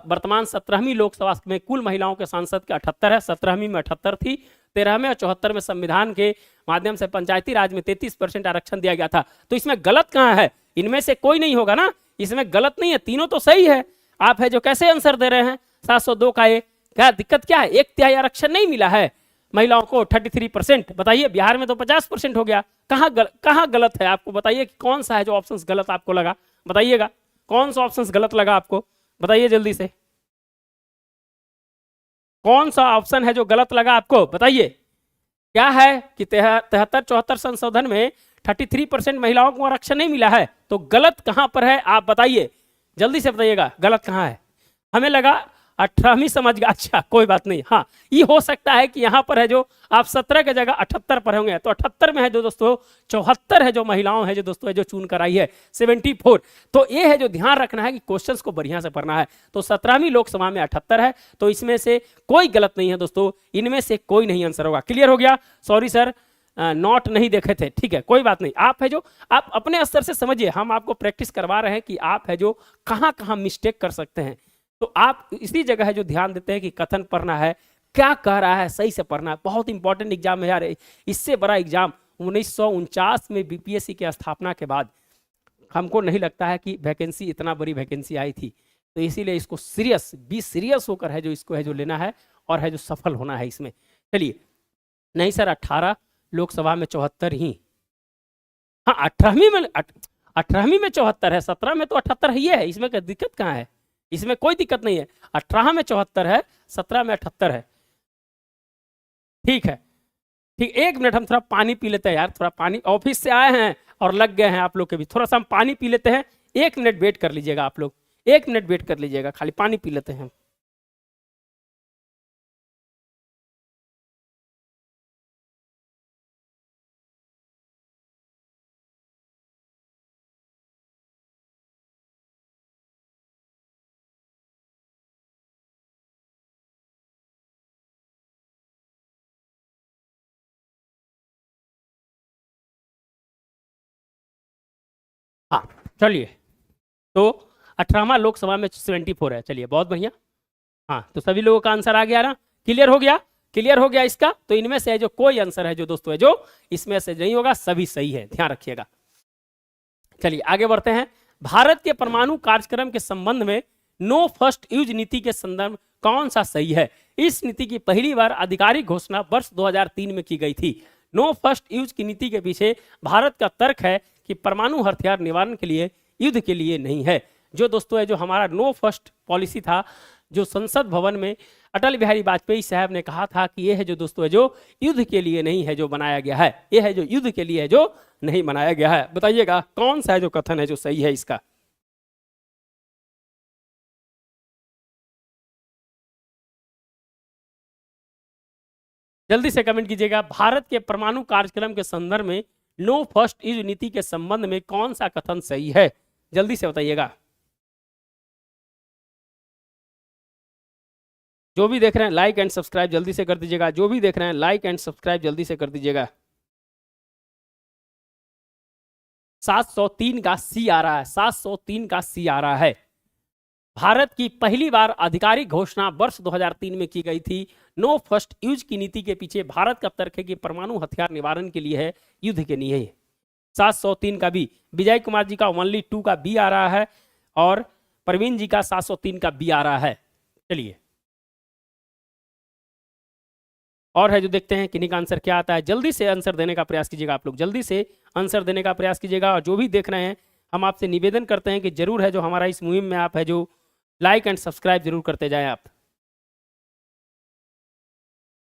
वर्तमान 17वीं लोकसभा में कुल महिलाओं के सांसद के 78 है, 17वीं में 78 थी। 13वें और 74वें संविधान के माध्यम से पंचायती राज में 33% आरक्षण दिया गया था। तो इसमें गलत कहाँ है? इनमें से कोई नहीं होगा ना, इसमें गलत नहीं है, तीनों तो सही है। आप है जो कैसे आंसर दे रहे हैं 702 का? ये क्या दिक्कत क्या है? 1/3 आरक्षण नहीं मिला है, महिलाओं को 33%। बताइए बिहार में तो 50% हो गया। कहाँ गलत है आपको बताइए कि कौन सा है जो ऑप्शन गलत आपको लगा, बताइएगा कौन सा ऑप्शन गलत लगा आपको, बताइए जल्दी से, कौन सा ऑप्शन है जो गलत लगा आपको बताइए। क्या है कि 73-74 संशोधन में 33% महिलाओं को आरक्षण नहीं मिला है, तो गलत कहां पर है आप बताइए, जल्दी से बताइएगा गलत कहां है। हमें लगा 18वीं समझ गया, अच्छा कोई बात नहीं। हाँ ये हो सकता है कि यहाँ पर है जो आप 17 की जगह 78 पर होंगे, तो 78 में है जो दोस्तों 74 है जो महिलाओं है जो दोस्तों है जो चुन कर आई है 74। तो ये है जो ध्यान रखना है कि क्वेश्चंस को बढ़िया से पढ़ना है। तो 17वीं लोकसभा में 78 है, तो इसमें से कोई गलत नहीं है दोस्तों, इनमें से कोई नहीं आंसर होगा। क्लियर हो गया? सॉरी सर नोट नहीं देखे थे, ठीक है कोई बात नहीं। आप है जो आप अपने स्तर से समझिए, हम आपको प्रैक्टिस करवा रहे हैं कि आप है जो कहाँ कहाँ मिस्टेक कर सकते हैं। तो आप इसी जगह है जो ध्यान देते हैं कि कथन पढ़ना है, क्या कह रहा है सही से पढ़ना है। बहुत इंपॉर्टेंट एग्जाम है यार, इससे बड़ा एग्जाम 1949 में बीपीएससी की स्थापना के बाद हमको नहीं लगता है कि वैकेंसी इतना बड़ी वैकेंसी आई थी। तो इसीलिए इसको सीरियस होकर है जो इसको है जो लेना है और है जो सफल होना है इसमें। चलिए नहीं सर 18 लोकसभा में 74 ही, हाँ 18वीं में 74 है, 17 में तो 78 ही है, इसमें क्या दिक्कत कहाँ है, इसमें कोई दिक्कत नहीं है। 18 में 74 है, 17 में 78 है, ठीक है ठीक। एक मिनट हम थोड़ा पानी पी लेते हैं यार, थोड़ा पानी, ऑफिस से आए हैं और लग गए हैं आप लोग के भी, थोड़ा सा हम पानी पी लेते हैं। 1 मिनट वेट कर लीजिएगा आप लोग, 1 मिनट वेट कर लीजिएगा, खाली पानी पी लेते हैं। हाँ चलिए, तो 18वां लोकसभा में 74 है, चलिए बहुत बढ़िया। हाँ तो सभी लोगों का आंसर आ गया ना, क्लियर हो गया, क्लियर हो गया इसका। तो इनमें से जो कोई आंसर है जो दोस्तों है जो इसमें से नहीं होगा, सभी सही है, ध्यान रखिएगा। चलिए आगे बढ़ते हैं। भारत के परमाणु कार्यक्रम के संबंध में नो फर्स्ट यूज नीति के संदर्भ कौन सा सही है? इस नीति की पहली बार आधिकारिक घोषणा वर्ष 2003 में की गई थी। नो फर्स्ट यूज की नीति के पीछे भारत का तर्क है कि परमाणु हथियार निवारण के लिए, युद्ध के लिए नहीं है। जो दोस्तों है जो हमारा नो फर्स्ट पॉलिसी था, जो संसद भवन में अटल बिहारी वाजपेयी साहब ने कहा था कि यह है जो दोस्तों है जो युद्ध के लिए नहीं है जो बनाया गया है, यह है जो युद्ध के लिए है जो नहीं बनाया गया है। बताइएगा कौन सा है जो कथन है जो सही है इसका। जल्दी से कमेंट कीजिएगा। भारत के परमाणु कार्यक्रम के संदर्भ में नो फर्स्ट यूज नीति के संबंध में कौन सा कथन सही है, जल्दी से बताइएगा। जो भी देख रहे हैं लाइक एंड सब्सक्राइब जल्दी से कर दीजिएगा, जो भी देख रहे हैं लाइक एंड सब्सक्राइब जल्दी से कर दीजिएगा। 703 का सी आ रहा है, 703 का सी आ रहा है। भारत की पहली बार आधिकारिक घोषणा वर्ष 2003 में की गई थी। नो फर्स्ट यूज की नीति के पीछे भारत का तर्क है कि परमाणु हथियार निवारण के लिए है, युद्ध के लिए है। 703 का बी, विजय कुमार जी का ओनली 2 का बी आ रहा है और प्रवीण जी का 703 का बी आ रहा है। चलिए और है जो देखते हैं किन्हीं का आंसर क्या आता है। जल्दी से आंसर देने का प्रयास कीजिएगा आप लोग, जल्दी से आंसर देने का प्रयास कीजिएगा। और जो भी देख रहे हैं हम आपसे निवेदन करते हैं कि जरूर है जो हमारा इस मुहिम में आप है जो लाइक एंड सब्सक्राइब जरूर करते जाएं आप।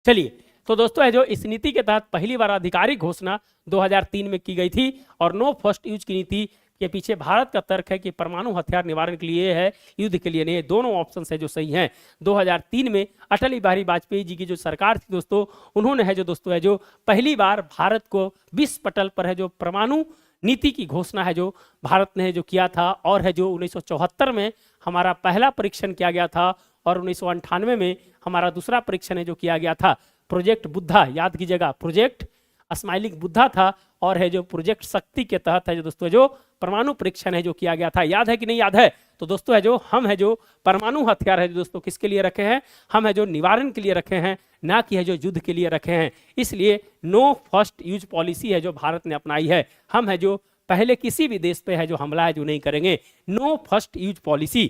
चलिए तो दोस्तों है जो इस नीति के तहत पहली बार आधिकारिक घोषणा 2003 में की गई थी और नो फर्स्ट यूज की नीति के पीछे भारत का तर्क है कि परमाणु हथियार निवारण के लिए है, युद्ध के लिए नहीं है। दोनों ऑप्शन है जो सही हैं। 2003 में अटल बिहारी वाजपेयी जी की जो सरकार थी दोस्तों, उन्होंने है जो दोस्तों है जो पहली बार भारत को विश्व पटल पर है जो परमाणु नीति की घोषणा है जो भारत ने जो किया था। और है जो 1974 में हमारा पहला परीक्षण किया गया था और 1998 में हमारा दूसरा परीक्षण है जो किया गया था। प्रोजेक्ट बुद्धा, याद कीजिएगा प्रोजेक्ट स्माइलिंग बुद्धा था। और है जो प्रोजेक्ट शक्ति के तहत है जो दोस्तों जो परमाणु परीक्षण है जो किया गया था। याद है कि नहीं याद है? तो दोस्तों है जो हम है जो परमाणु हथियार है जो दोस्तों किसके लिए रखे हैं? हम है जो निवारण के लिए रखे हैं, ना कि है जो युद्ध के लिए रखे हैं। इसलिए नो फर्स्ट यूज पॉलिसी है जो भारत ने अपनाई है। हम है जो पहले किसी भी देश पे है जो हमला है जो नहीं करेंगे। No first use policy.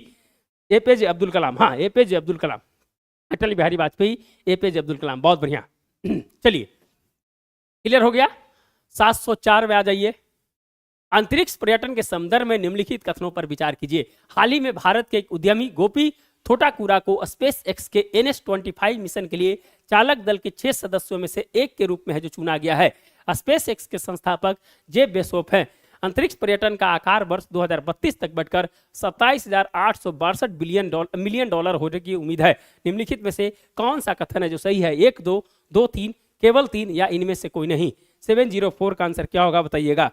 APJ Abdul Kalam, हाँ एपीजे अब्दुल कलाम, अटल बिहारी वाजपेयी, एपीजे अब्दुल कलाम, बहुत बढ़िया। चलिए क्लियर हो गया। 704 में आ जाइए। अंतरिक्ष पर्यटन के संदर्भ में निम्नलिखित कथनों पर विचार कीजिए। हाल ही में भारत के एक उद्यमी गोपी थोटाकुरा को स्पेस एक्स के NS-25 मिशन के लिए चालक दल के 6 सदस्यों में से एक के रूप में है जो चुना गया है। स्पेस एक्स के संस्थापक जेफ बेजोस हैं। अंतरिक्ष पर्यटन का आकार वर्ष 2032 तक बढ़कर 27,862 मिलियन डॉलर होने की उम्मीद है। निम्नलिखित में से कौन सा कथन है जो सही है? 1, 2, 2, 3, केवल 3 या इनमें से कोई नहीं? 704 का आंसर क्या होगा बताइएगा।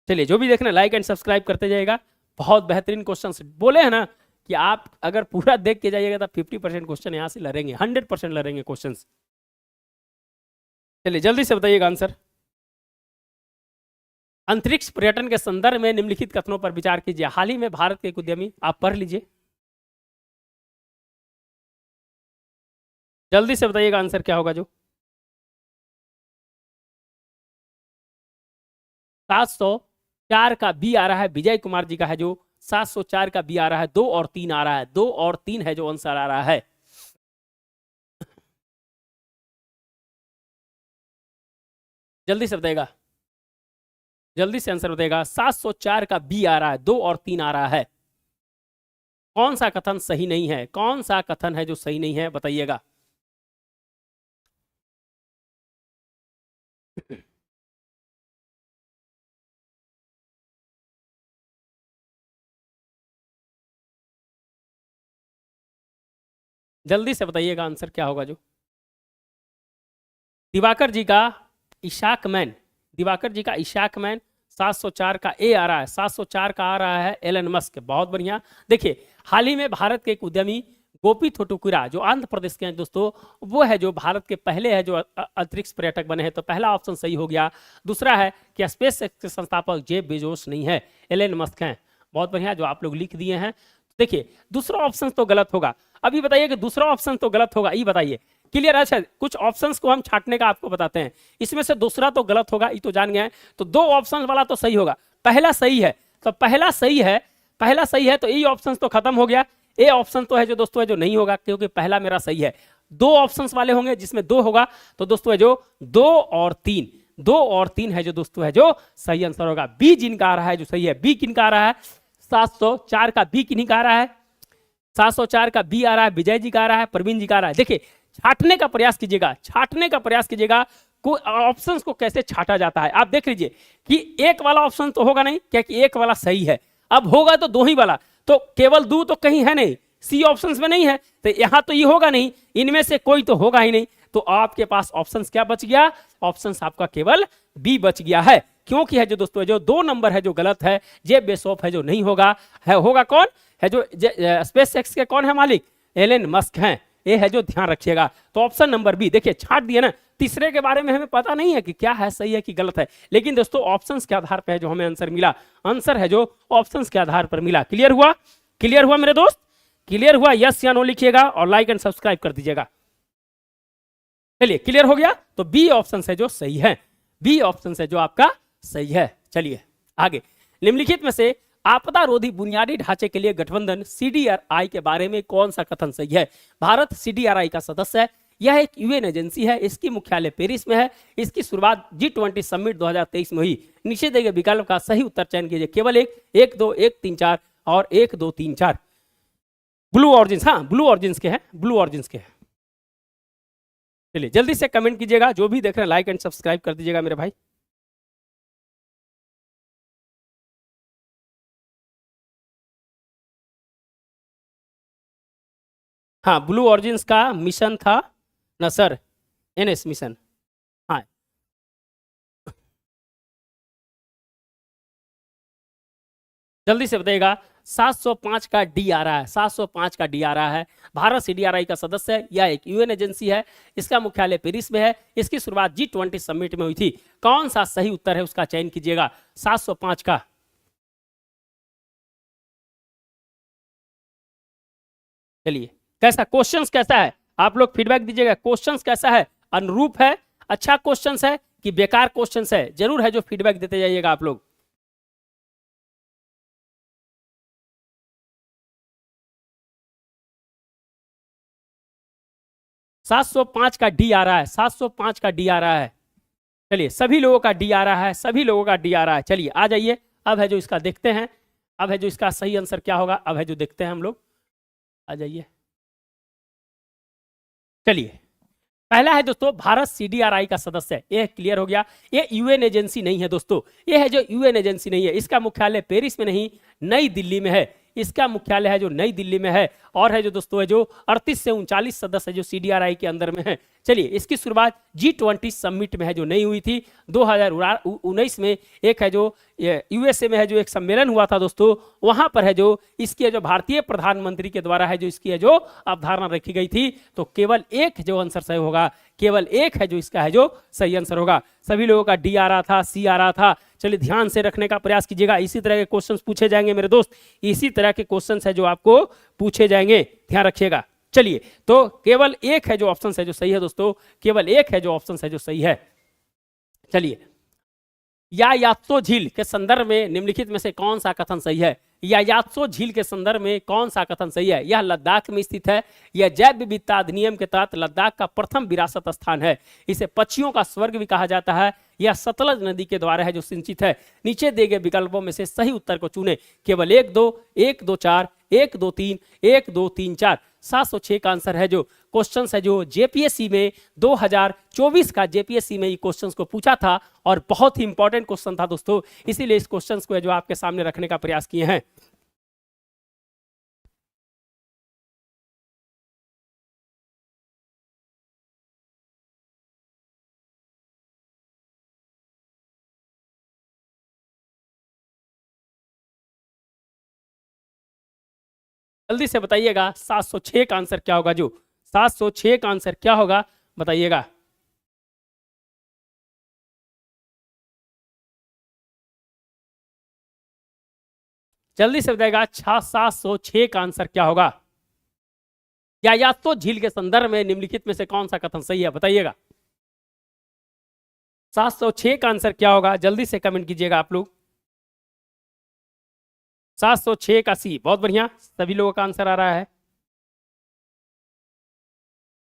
चलिए जो भी देखना लाइक एंड सब्सक्राइब करते जाइएगा। बहुत बेहतरीन क्वेश्चन बोले हैं ना कि आप अगर पूरा देख के जाइएगा तो 50% क्वेश्चन यहां से लड़ेंगे, 100% लड़ेंगे क्वेश्चन। चलिए जल्दी से बताइएगा आंसर। अंतरिक्ष पर्यटन के संदर्भ में निम्नलिखित कथनों पर विचार कीजिए। हाल ही में भारत के एक उद्यमी, आप पढ़ लीजिए, जल्दी से बताइएगा आंसर क्या होगा। जो 704 का बी आ रहा है, विजय कुमार जी का है। जो 704 का बी आ रहा है, 2 और 3 आ रहा है, 2 और 3 है जो आंसर आ रहा है। जल्दी से बताइएगा, जल्दी से आंसर बताइएगा। 704 का बी आ रहा है, 2 और 3 आ रहा है। कौन सा कथन सही नहीं है? कौन सा कथन है जो सही नहीं है बताइएगा। जल्दी से बताइएगा आंसर क्या होगा। जो दिवाकर जी का इशाक मैन, दिवाकर जी का इशाक मैन। 704 का ए आ रहा है, 704 का आ रहा है एलन मस्क। बहुत बढ़िया। देखिए हाल ही में भारत के एक उद्यमी गोपी थोटाकुरा जो आंध्र प्रदेश के हैं दोस्तों, वो है जो भारत के पहले है जो अंतरिक्ष पर्यटक बने हैं। तो पहला ऑप्शन सही हो गया। दूसरा है कि स्पेस एक्स के संस्थापक जेफ बेजोस नहीं है, एलन मस्क हैं। बहुत बढ़िया जो आप लोग लिख दिए हैं। देखिए दूसरा ऑप्शन तो गलत होगा। अभी बताइए कि दूसरा ऑप्शन तो गलत होगा, ये बताइए। क्लियर? अच्छा कुछ ऑप्शंस को हम छांटने का आपको बताते हैं। इसमें से दूसरा तो गलत होगा, ये तो जान गए हैं। तो 2 ऑप्शन वाला तो सही होगा। पहला सही है, तो पहला सही है, पहला सही है तो ये ऑप्शन तो खत्म हो गया। ए ऑप्शन तो है जो दोस्तों है जो नहीं होगा, क्योंकि पहला मेरा सही है। 2 ऑप्शंस वाले होंगे जिसमें 2 होगा, तो दोस्तों है जो 2 और 3, 2 और 3 है जो दोस्तों है जो सही आंसर होगा। बी जिनका आ रहा है जो सही है। बी किनका आ रहा है? 704 का बी किन्हीं का आ रहा है? 704 का बी आ रहा है विजय जी का आ रहा है, प्रवीण जी का आ रहा है। देखिए छाटने का प्रयास कीजिएगा, छाटने का प्रयास कीजिएगा। ऑप्शंस को कैसे छाटा जाता है आप देख लीजिए कि एक वाला ऑप्शन तो होगा नहीं, क्योंकि एक वाला सही है। अब होगा तो 2 ही वाला, तो केवल 2 तो कहीं है नहीं, सी ऑप्शंस में नहीं है, तो यहां तो ये होगा नहीं, इनमें से कोई तो होगा ही नहीं। तो आपके पास ऑप्शंस क्या बच गया? ऑप्शंस आपका केवल बी बच गया है। क्योंकि है जो दोस्तों जो 2 नंबर है जो गलत है, जेफ बेजोस है जो नहीं होगा, है होगा कौन है? जो स्पेस एक्स के कौन है मालिक? एलन मस्क हैं। ये है जो ध्यान रखिएगा। तो ऑप्शन नंबर बी देखिए छाट दिए ना। तीसरे के बारे में हमें पता नहीं है कि क्या है, सही है कि गलत है, लेकिन दोस्तों ऑप्शंस के आधार पर है जो हमें आंसर मिला। आंसर है जो ऑप्शंस के आधार पर मिला। क्लियर हुआ? क्लियर हुआ मेरे दोस्त? क्लियर हुआ? यस या नो लिखिएगा और लाइक एंड सब्सक्राइब कर दीजिएगा। चलिए क्लियर हो गया। तो बी ऑप्शन है जो सही है, बी ऑप्शन है जो आपका सही है। चलिए आगे। निम्नलिखित में से आपदा रोधी बुनियादी ढांचे के लिए गठबंधन CDRI के बारे में कौन सा कथन सही है? भारत CDRI का सदस्य है। यह एक UN एजेंसी है। इसकी मुख्यालय पेरिस में है। इसकी शुरुआत G20 समिट 2023 में हुई। नीचे दिए गए विकल्प का सही उत्तर चयन कीजिए। केवल 1, 1, 2, 1, 3, 4 और 1, 2, 3, 4। ब्लू ऑरिजिन्स, हाँ ब्लू ऑरिजिन्स के हैं, ब्लू ऑरिजिन्स के हैं। चलिए जल्दी से कमेंट कीजिएगा। जो भी देख रहे हैं लाइक एंड सब्सक्राइब कर दीजिएगा मेरे भाई। हाँ ब्लू ऑरिजिन्स का मिशन था ना सर, NS मिशन। हाँ जल्दी से बताइएगा। 705 का डी आ रहा है, 705 का डी आ रहा है। भारत CDRI का सदस्य है। यह एक UN एजेंसी है। इसका मुख्यालय पेरिस में है। इसकी शुरुआत G20 समिट में हुई थी। कौन सा सही उत्तर है उसका चयन कीजिएगा 705 का। चलिए कैसा क्वेश्चंस कैसा है आप लोग फीडबैक दीजिएगा। क्वेश्चंस कैसा है? अनुरूप है, अच्छा क्वेश्चंस है कि बेकार क्वेश्चंस है? जरूर है जो फीडबैक देते जाइएगा आप लोग। 705 का डी आ रहा है, 705 का डी आ रहा है। चलिए सभी लोगों का डी आ रहा है, सभी लोगों का डी आ रहा है। चलिए आ जाइए, अब है जो इसका देखते हैं, अब है जो इसका सही आंसर क्या होगा, अब है जो देखते हैं हम लोग। आ जाइए, चलिए पहला है दोस्तों, भारत सीडीआरआई का सदस्य है, ये क्लियर हो गया। ये यूएन एजेंसी नहीं है दोस्तों, ये है जो यूएन एजेंसी नहीं है, इसका मुख्यालय पेरिस में नहीं, नई दिल्ली में है। इसका मुख्यालय है जो नई दिल्ली में है, और है जो दोस्तों है जो 38 से 39 सदस्य है जो सीडीआरआई के अंदर में है। चलिए इसकी शुरुआत G20 समिट में है जो नहीं हुई थी 2019 में, एक है जो यूएसए में है जो एक सम्मेलन हुआ था दोस्तों, वहां पर है जो इसकी जो भारतीय प्रधानमंत्री के द्वारा है जो इसकी है जो अवधारणा रखी गई थी। तो केवल एक जो आंसर सही होगा, केवल एक है जो इसका है जो सही आंसर होगा। सभी लोगों का डी आ रहा था, सी आ रहा था। चलिए ध्यान से रखने का प्रयास कीजिएगा, इसी तरह के क्वेश्चंस पूछे जाएंगे मेरे दोस्त, इसी तरह के क्वेश्चंस है जो आपको पूछे जाएंगे, ध्यान रखिएगा। चलिए तो केवल एक है जो ऑप्शन है जो सही है दोस्तों, केवल एक है जो ऑप्शन है जो सही है। चलिए, यात्सो झील के संदर्भ में निम्नलिखित में से कौन सा कथन सही है? यात्सो झील के संदर्भ में कौन सा कथन सही है? यह लद्दाख में स्थित है, यह जैव विविधता अधिनियम के तहत लद्दाख का प्रथम विरासत स्थान है, इसे पक्षियों का स्वर्ग भी कहा जाता है, यह सतलज नदी के द्वारा है जो सिंचित है। नीचे दिए गए विकल्पों में से सही उत्तर को चुने, केवल 1 2 1 2 4 1 2 3 1 2 3 4। 706 का आंसर है जो क्वेश्चन है जो जेपीएससी में 2024 का जेपीएससी में ये क्वेश्चन को पूछा था, और बहुत ही इंपॉर्टेंट क्वेश्चन था दोस्तों, इसीलिए इस क्वेश्चन को जो आपके सामने रखने का प्रयास किए हैं। जल्दी से बताइएगा 706 का आंसर क्या होगा, जो 706 का आंसर क्या होगा बताइएगा। जल्दी से बताइएगा 706 का आंसर क्या होगा। या तो झील के संदर्भ में निम्नलिखित में से कौन सा कथन सही है बताइएगा। 706 का आंसर क्या होगा, जल्दी से कमेंट कीजिएगा आप लोग। 706 का सी, बहुत बढ़िया, सभी लोगों का आंसर आ रहा है।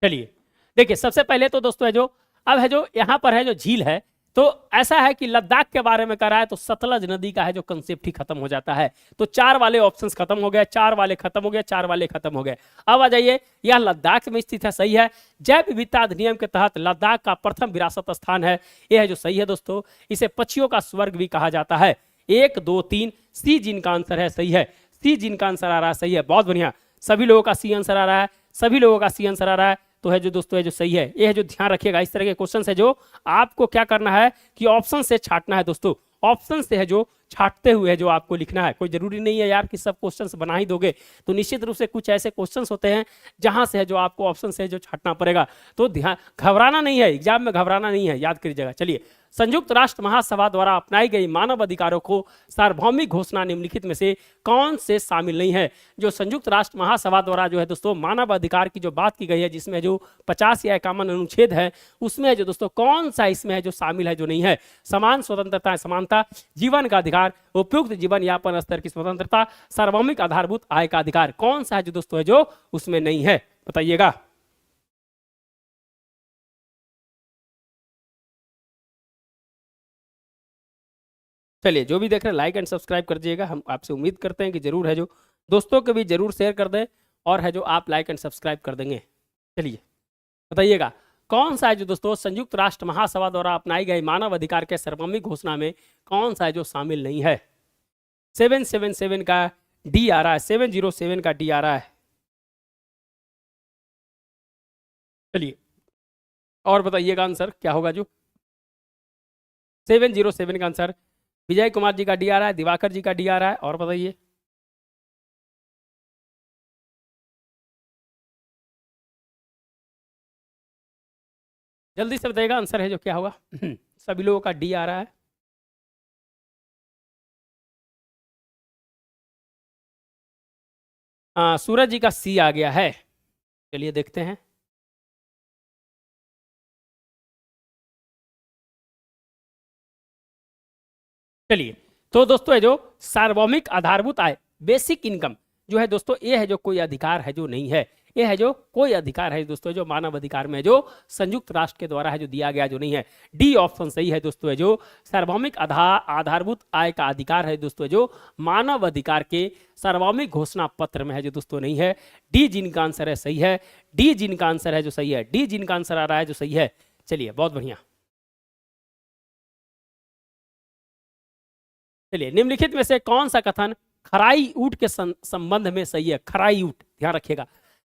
चलिए देखिए, सबसे पहले तो दोस्तों है जो अब है जो यहाँ पर है जो झील है, तो ऐसा है कि लद्दाख के बारे में करा है तो सतलज नदी का है जो कंसेप्ट ही खत्म हो जाता है। तो 4 वाले ऑप्शंस खत्म हो गए, 4 वाले खत्म हो गए, 4 वाले खत्म हो गए। अब आ जाइए, यह लद्दाख में स्थित है, सही है। जैव विविधता अधिनियम के तहत लद्दाख का प्रथम विरासत स्थान है, यह है जो सही है दोस्तों। इसे पक्षियों का स्वर्ग भी कहा जाता है। 1 2 3 सी जिनका आंसर है सही है, सी जिनका आंसर आ रहा है सही है, बहुत बढ़िया, सभी लोगों का सी आंसर आ रहा है, सभी लोगों का सी आंसर आ रहा है। तो है जो दोस्तों है जो सही है, ये है जो ध्यान रखिएगा, इस तरह के क्वेश्चन है जो आपको क्या करना है कि ऑप्शन से छाटना है दोस्तों, ऑप्शन से है जो छाटते हुए है जो आपको लिखना है। कोई जरूरी नहीं है यार कि सब क्वेश्चंस बना ही दोगे, तो निश्चित रूप से कुछ ऐसे क्वेश्चंस होते हैं जहां से है जो आपको ऑप्शन से जो छाटना पड़ेगा। तो ध्यान, घबराना नहीं है, एग्जाम में घबराना नहीं है, याद करिएगा। चलिए, संयुक्त राष्ट्र महासभा द्वारा अपनाई गई मानव अधिकारों को सार्वभौमिक घोषणा निम्नलिखित में से कौन से शामिल नहीं है? जो संयुक्त राष्ट्र महासभा द्वारा जो है दोस्तों मानव अधिकार की जो बात की गई है, जिसमें जो 50 या 51 अनुच्छेद है, उसमें जो दोस्तों कौन सा इसमें है जो शामिल है जो नहीं है? समान स्वतंत्रता, समानता, जीवन का अधिकार, उपयुक्त जीवन यापन स्तर की स्वतंत्रता, सार्वभौमिक आधारभूत आय का अधिकार, कौन सा है जो दोस्तों है जो उसमें नहीं है बताइएगा। चलिए, जो भी देख रहे हैं लाइक एंड सब्सक्राइब कर दीजिएगा, हम आपसे उम्मीद करते हैं कि जरूर है जो दोस्तों को भी जरूर शेयर कर दें, और है जो आप लाइक एंड सब्सक्राइब कर देंगे। चलिए बताइएगा, कौन सा है जो दोस्तों संयुक्त राष्ट्र महासभा द्वारा अपनाई गई मानव अधिकार के सार्वभौमिक घोषणा में कौन सा है जो शामिल नहीं है? 777 का डी आ रहा है, 707 का डी आ रहा है। चलिए और बताइएगा आंसर क्या होगा, जो 707 का आंसर विजय कुमार जी का डी आ रहा है, दिवाकर जी का डी आ रहा है, और बताइए। जल्दी से बताइएगा आंसर है जो क्या होगा। सभी लोगों का डी आ रहा है। सूरज जी का सी आ गया है। चलिए देखते हैं। चलिए, तो दोस्तों है जो सार्वभौमिक आधारभूत आय, बेसिक इनकम जो है दोस्तों, ये है जो कोई अधिकार है जो नहीं है, ये है जो कोई अधिकार है दोस्तों जो मानव अधिकार में जो संयुक्त राष्ट्र के द्वारा है जो दिया गया जो नहीं है। डी ऑप्शन सही है दोस्तों जो सार्वभौमिक आधारभूत आय का अधिकार है दोस्तों जो मानव अधिकार के सार्वभौमिक घोषणा पत्र में है जो दोस्तों नहीं है। डी जिनका आंसर है सही है, डी जिनका आंसर है जो सही है, डी जिनका आंसर आ रहा है जो सही है। चलिए बहुत बढ़िया। चलिए निम्नलिखित में से कौन सा कथन खराई ऊंट के संबंध में सही है? खराई ऊंट, ध्यान रखिएगा,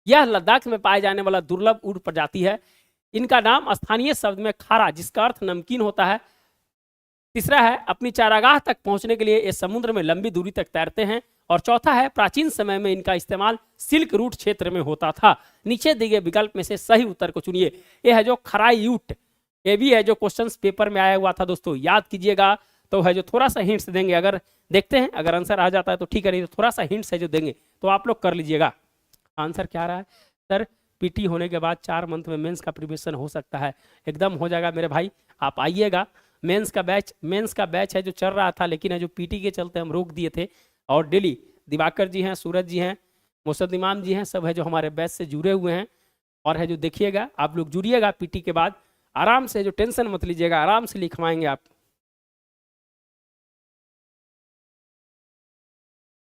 यह लद्दाख में पाए जाने वाला दुर्लभ ऊंट प्रजाति है। इनका नाम स्थानीय शब्द में खारा, जिसका अर्थ नमकीन होता है। तीसरा है अपनी चारागाह तक पहुंचने के लिए ये समुद्र में लंबी दूरी तक तैरते हैं। और चौथा है प्राचीन समय में इनका इस्तेमाल सिल्क रूट क्षेत्र में होता था। नीचे दिए गए विकल्प में से सही उत्तर को चुनिए। यह है जो खराई ऊंट, ये भी है जो क्वेश्चन पेपर में आया हुआ था दोस्तों, याद कीजिएगा। तो है जो थोड़ा सा हिंट्स देंगे, अगर देखते हैं अगर आंसर आ जाता है तो ठीक है, नहीं तो थोड़ा सा हिंट्स है जो देंगे तो आप लोग कर लीजिएगा। आंसर क्या रहा है सर? पीटी होने के बाद 4 मंथ में मेंस का प्रिपरेशन हो सकता है। एकदम हो जाएगा मेरे भाई, आप आइएगा। मेंस का बैच है जो चल रहा था, लेकिन है जो पीटी के चलते हम रोक दिए थे। और डेली दिवाकर जी हैं, सूरज जी हैं, मुर्शद इमाम जी हैं, सब है जो हमारे बैच से जुड़े हुए हैं। और है जो देखिएगा, आप लोग जुड़िएगा पीटी के बाद, आराम से जो टेंशन मत लीजिएगा, आराम से लिखवाएंगे आप।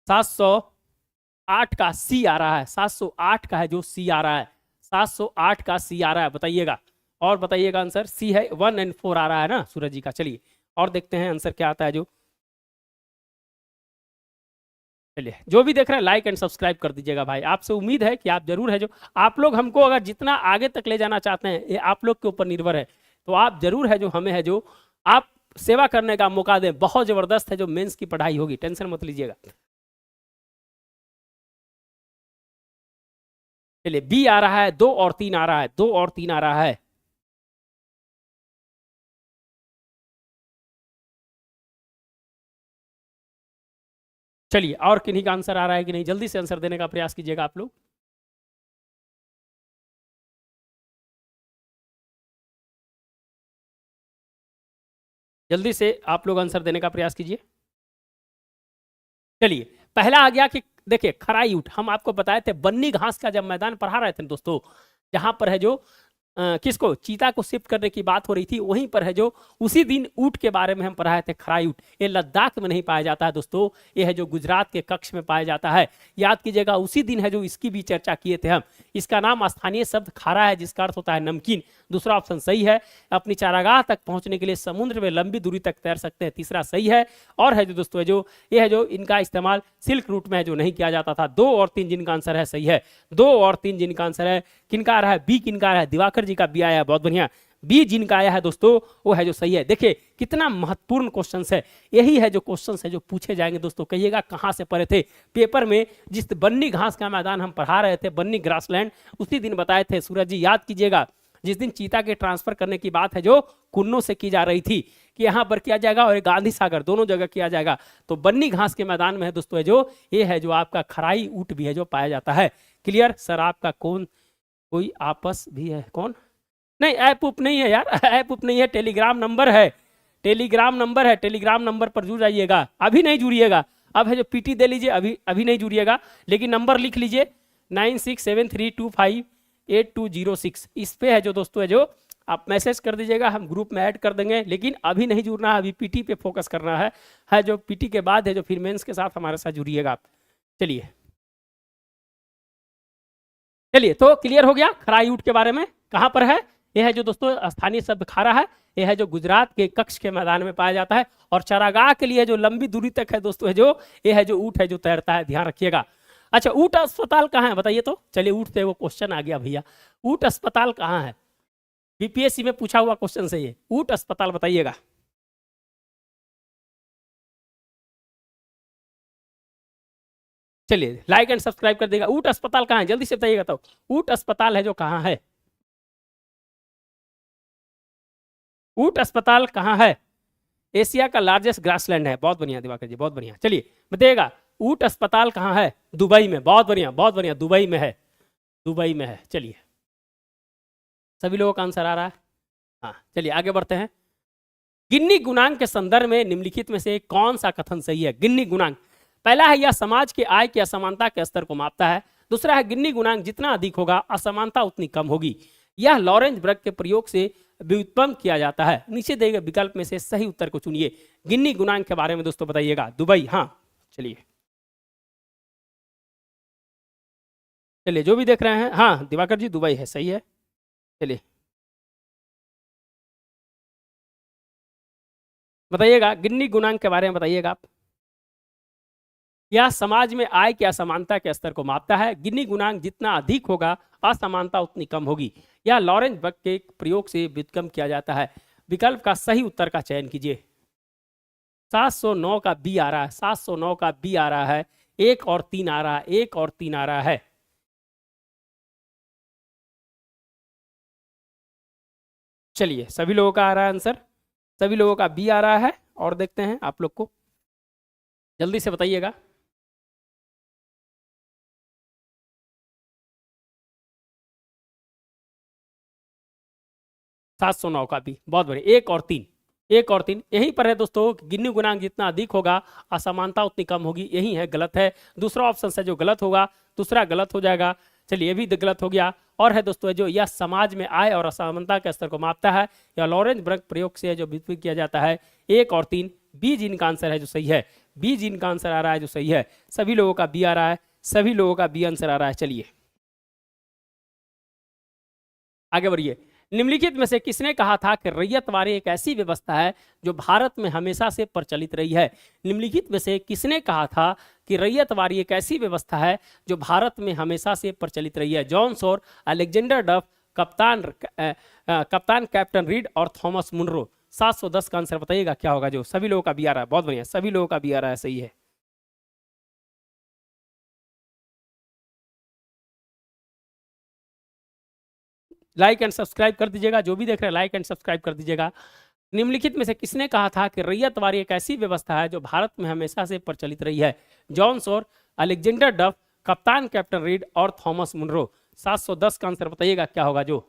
708 का सी आ रहा है, 708 का है जो सी आ रहा है, 708 का सी आ रहा है, बताइएगा। और बताइएगा आंसर सी है, 1 और 4 आ रहा है ना सूरज जी का। चलिए और देखते हैं आंसर क्या आता है जो। चलिए जो भी देख रहे हैं लाइक एंड सब्सक्राइब कर दीजिएगा भाई, आपसे उम्मीद है कि आप जरूर है जो आप लोग हमको अगर जितना आगे तक ले जाना चाहते हैं ये आप लोग के ऊपर निर्भर है। तो आप जरूर है जो हमें है जो आप सेवा करने का मौका दें। बहुत जबरदस्त है जो मेंस की पढ़ाई होगी, टेंशन मत लीजिएगा। चलिए बी आ रहा है, 2 और 3 आ रहा है, 2 और 3 आ रहा है। चलिए और किन्हीं का आंसर आ रहा है कि नहीं, जल्दी से आंसर देने का प्रयास कीजिएगा आप लोग। जल्दी से आप लोग आंसर देने का प्रयास कीजिए। चलिए पहला आ गया कि देखिए खराई ऊंट, हम आपको बताए थे बन्नी घास का जब मैदान पढ़ा रहे थे दोस्तों, जहां पर है जो किसको चीता को शिफ्ट करने की बात हो रही थी, वहीं पर है जो उसी दिन ऊंट के बारे में हम पढ़ाए थे। खराई ऊंट ये लद्दाख में नहीं पाया जाता है दोस्तों, ये है जो गुजरात के कक्ष में पाया जाता है। याद कीजिएगा उसी दिन है जो इसकी भी चर्चा किए थे हम। इसका नाम स्थानीय शब्द खारा है, जिसका अर्थ होता है नमकीन। दूसरा ऑप्शन सही है, अपनी चारागाह तक पहुंचने के लिए समुद्र में लंबी दूरी तक तैर सकते हैं। तीसरा सही है। और है जो दोस्तों है जो ये है जो इनका इस्तेमाल सिल्क रूट में है जो नहीं किया जाता था। 2 और 3 जिनका आंसर है सही है, 2 और 3 जिनका आंसर है। किनका आ रहा है? बी किनका आ रहा है? दिवाकर जी का बी आया है, बहुत बढ़िया। बी जिनका आया है दोस्तों वो है जो सही है। देखिए कितना महत्वपूर्ण क्वेश्चन है, यही है जो क्वेश्चन है जो पूछे जाएंगे दोस्तों। कहिएगा कहां से पढ़े थे पेपर में, जिस बन्नी घास का मैदान हम पढ़ा रहे थे, बन्नी ग्रासलैंड, उसी दिन बताए थे सूरज जी, याद कीजिएगा। जिस दिन चीता के ट्रांसफर करने की बात है जो कुन्नों से की जा रही थी कि यहाँ पर किया जाएगा और गांधी सागर दोनों जगह किया जाएगा। तो बन्नी घास के मैदान में है दोस्तों है जो ये है जो आपका खराई ऊंट भी है जो पाया जाता है। Clear sir? आपका कौन कोई आपस भी है कौन? नहीं ऐप उप नहीं है यार, ऐप उप नहीं है, टेलीग्राम नंबर है, टेलीग्राम नंबर है, टेलीग्राम नंबर पर जुड़ जाइएगा। अभी नहीं जुड़िएगा, अब है जो पीटी दे लीजिए, अभी नहीं जुड़िएगा, लेकिन नंबर लिख लीजिए 9673258206। इस पे है जो दोस्तों है जो आप मैसेज कर दीजिएगा, हम ग्रुप में ऐड कर देंगे। लेकिन अभी नहीं जुड़ना है, अभी पीटी पे फोकस करना है जो पीटी के बाद है जो फिर मेंस के साथ हमारे साथ जुड़िएगा आप। चलिए तो क्लियर हो गया खराई ऊंट के बारे में। कहां पर है? यह है जो दोस्तों स्थानीय शब्द खारा है, यह है जो गुजरात के कक्ष के मैदान में पाया जाता है। और चारागाह के लिए जो लंबी दूरी तक है दोस्तों है जो यह है जो ऊंट है जो तैरता है, ध्यान रखिएगा। अच्छा ऊंट अस्पताल कहाँ है बताइए तो? चलिए ऊंट से वो क्वेश्चन आ गया भैया, ऊंट अस्पताल कहाँ है? बीपीएससी में पूछा हुआ क्वेश्चन से ये, ऊंट अस्पताल बताइएगा। चलिए लाइक एंड सब्सक्राइब कर देगा। ऊंट अस्पताल कहाँ है जल्दी से बताइएगा। तो ऊंट अस्पताल है जो कहाँ है? ऊंट अस्पताल कहाँ है? एशिया का लार्जेस्ट ग्रासलैंड है। बहुत बढ़िया दिवाकर जी, बहुत बढ़िया। चलिए बताइएगा ऊंट अस्पताल कहाँ है? दुबई में। बहुत बढ़िया बहुत बढ़िया, दुबई में है, दुबई में है। चलिए सभी लोगों का आंसर आ रहा है। हाँ चलिए आगे बढ़ते हैं। गिन्नी गुणांक के संदर्भ में निम्नलिखित में से कौन सा कथन सही है? गिन्नी गुणांक, पहला है यह समाज के आय की असमानता के स्तर को मापता है। दूसरा है गिन्नी गुणांक जितना अधिक होगा असमानता उतनी कम होगी। यह लॉरेंज वक्र के प्रयोग से व्युत्पन्न किया जाता है। नीचे दिए गए विकल्प में से सही उत्तर को चुनिए। गिन्नी गुणांक के बारे में दोस्तों बताइएगा। दुबई, हाँ चलिए चलिए जो भी देख रहे हैं, हाँ दिवाकर जी दुबई है, सही है। चलिए बताइएगा गिन्नी गुणांक के बारे में बताइएगा आप। यह समाज में आय की असमानता के स्तर को मापता है। गिन्नी गुणांक जितना अधिक होगा असमानता उतनी कम होगी। यह लॉरेंज वक्र के प्रयोग से व्युत्पन्न किया जाता है। विकल्प का सही उत्तर का चयन कीजिए। 709 का बी आ रहा है, 709 का बी आ रहा है, 1 और 3 आ रहा है, 1 और 3 आ रहा है। चलिए सभी लोगों का आ रहा है आंसर, सभी लोगों का बी आ रहा है। और देखते हैं आप लोग को, जल्दी से बताइएगा। 709 का भी, बहुत बढ़िया। 1 और 3, 1 और 3 यहीं पर है दोस्तों। गिन्नी गुणांक जितना अधिक होगा असमानता उतनी कम होगी, यही है, गलत है। दूसरा ऑप्शन है जो गलत होगा, दूसरा गलत हो जाएगा। चलिए ये भी गलत हो गया। और है दोस्तों जो यह समाज में आय और असमानता के स्तर को मापता है, या लॉरेंज वक्र प्रयोग से जो व्युत्पन्न किया जाता है। 1 और 3 बी जिनका आंसर है जो सही है, बी जिनका आंसर आ रहा है जो सही है। सभी लोगों का बी आ रहा है, सभी लोगों का बी आंसर आ रहा है। चलिए आगे बढ़िए। निम्नलिखित में से किसने कहा था कि रैयतवारी एक ऐसी व्यवस्था है जो भारत में हमेशा से प्रचलित रही है? निम्नलिखित में से किसने कहा था कि रैयतवारी एक ऐसी व्यवस्था है जो भारत में हमेशा से प्रचलित रही है? जॉन सॉर, अलेक्जेंडर डफ, कप्तान कैप्टन रीड और थॉमस मुनरो। 710 का आंसर बताइएगा क्या होगा। जो सभी लोगों का भी आ रहा है, बहुत बढ़िया, सभी लोगों का भी आ रहा है, सही है। लाइक एंड सब्सक्राइब कर दीजिएगा, जो भी देख रहे हैं लाइक एंड सब्सक्राइब कर दीजिएगा। निम्नलिखित में से किसने कहा था कि रैयतवारी एक ऐसी व्यवस्था है जो भारत में हमेशा से प्रचलित रही है? जॉन सॉर, अलेक्जेंडर डफ, कप्तान कैप्टन रीड और थॉमस मुनरो। 710 का आंसर बताइएगा क्या होगा। जो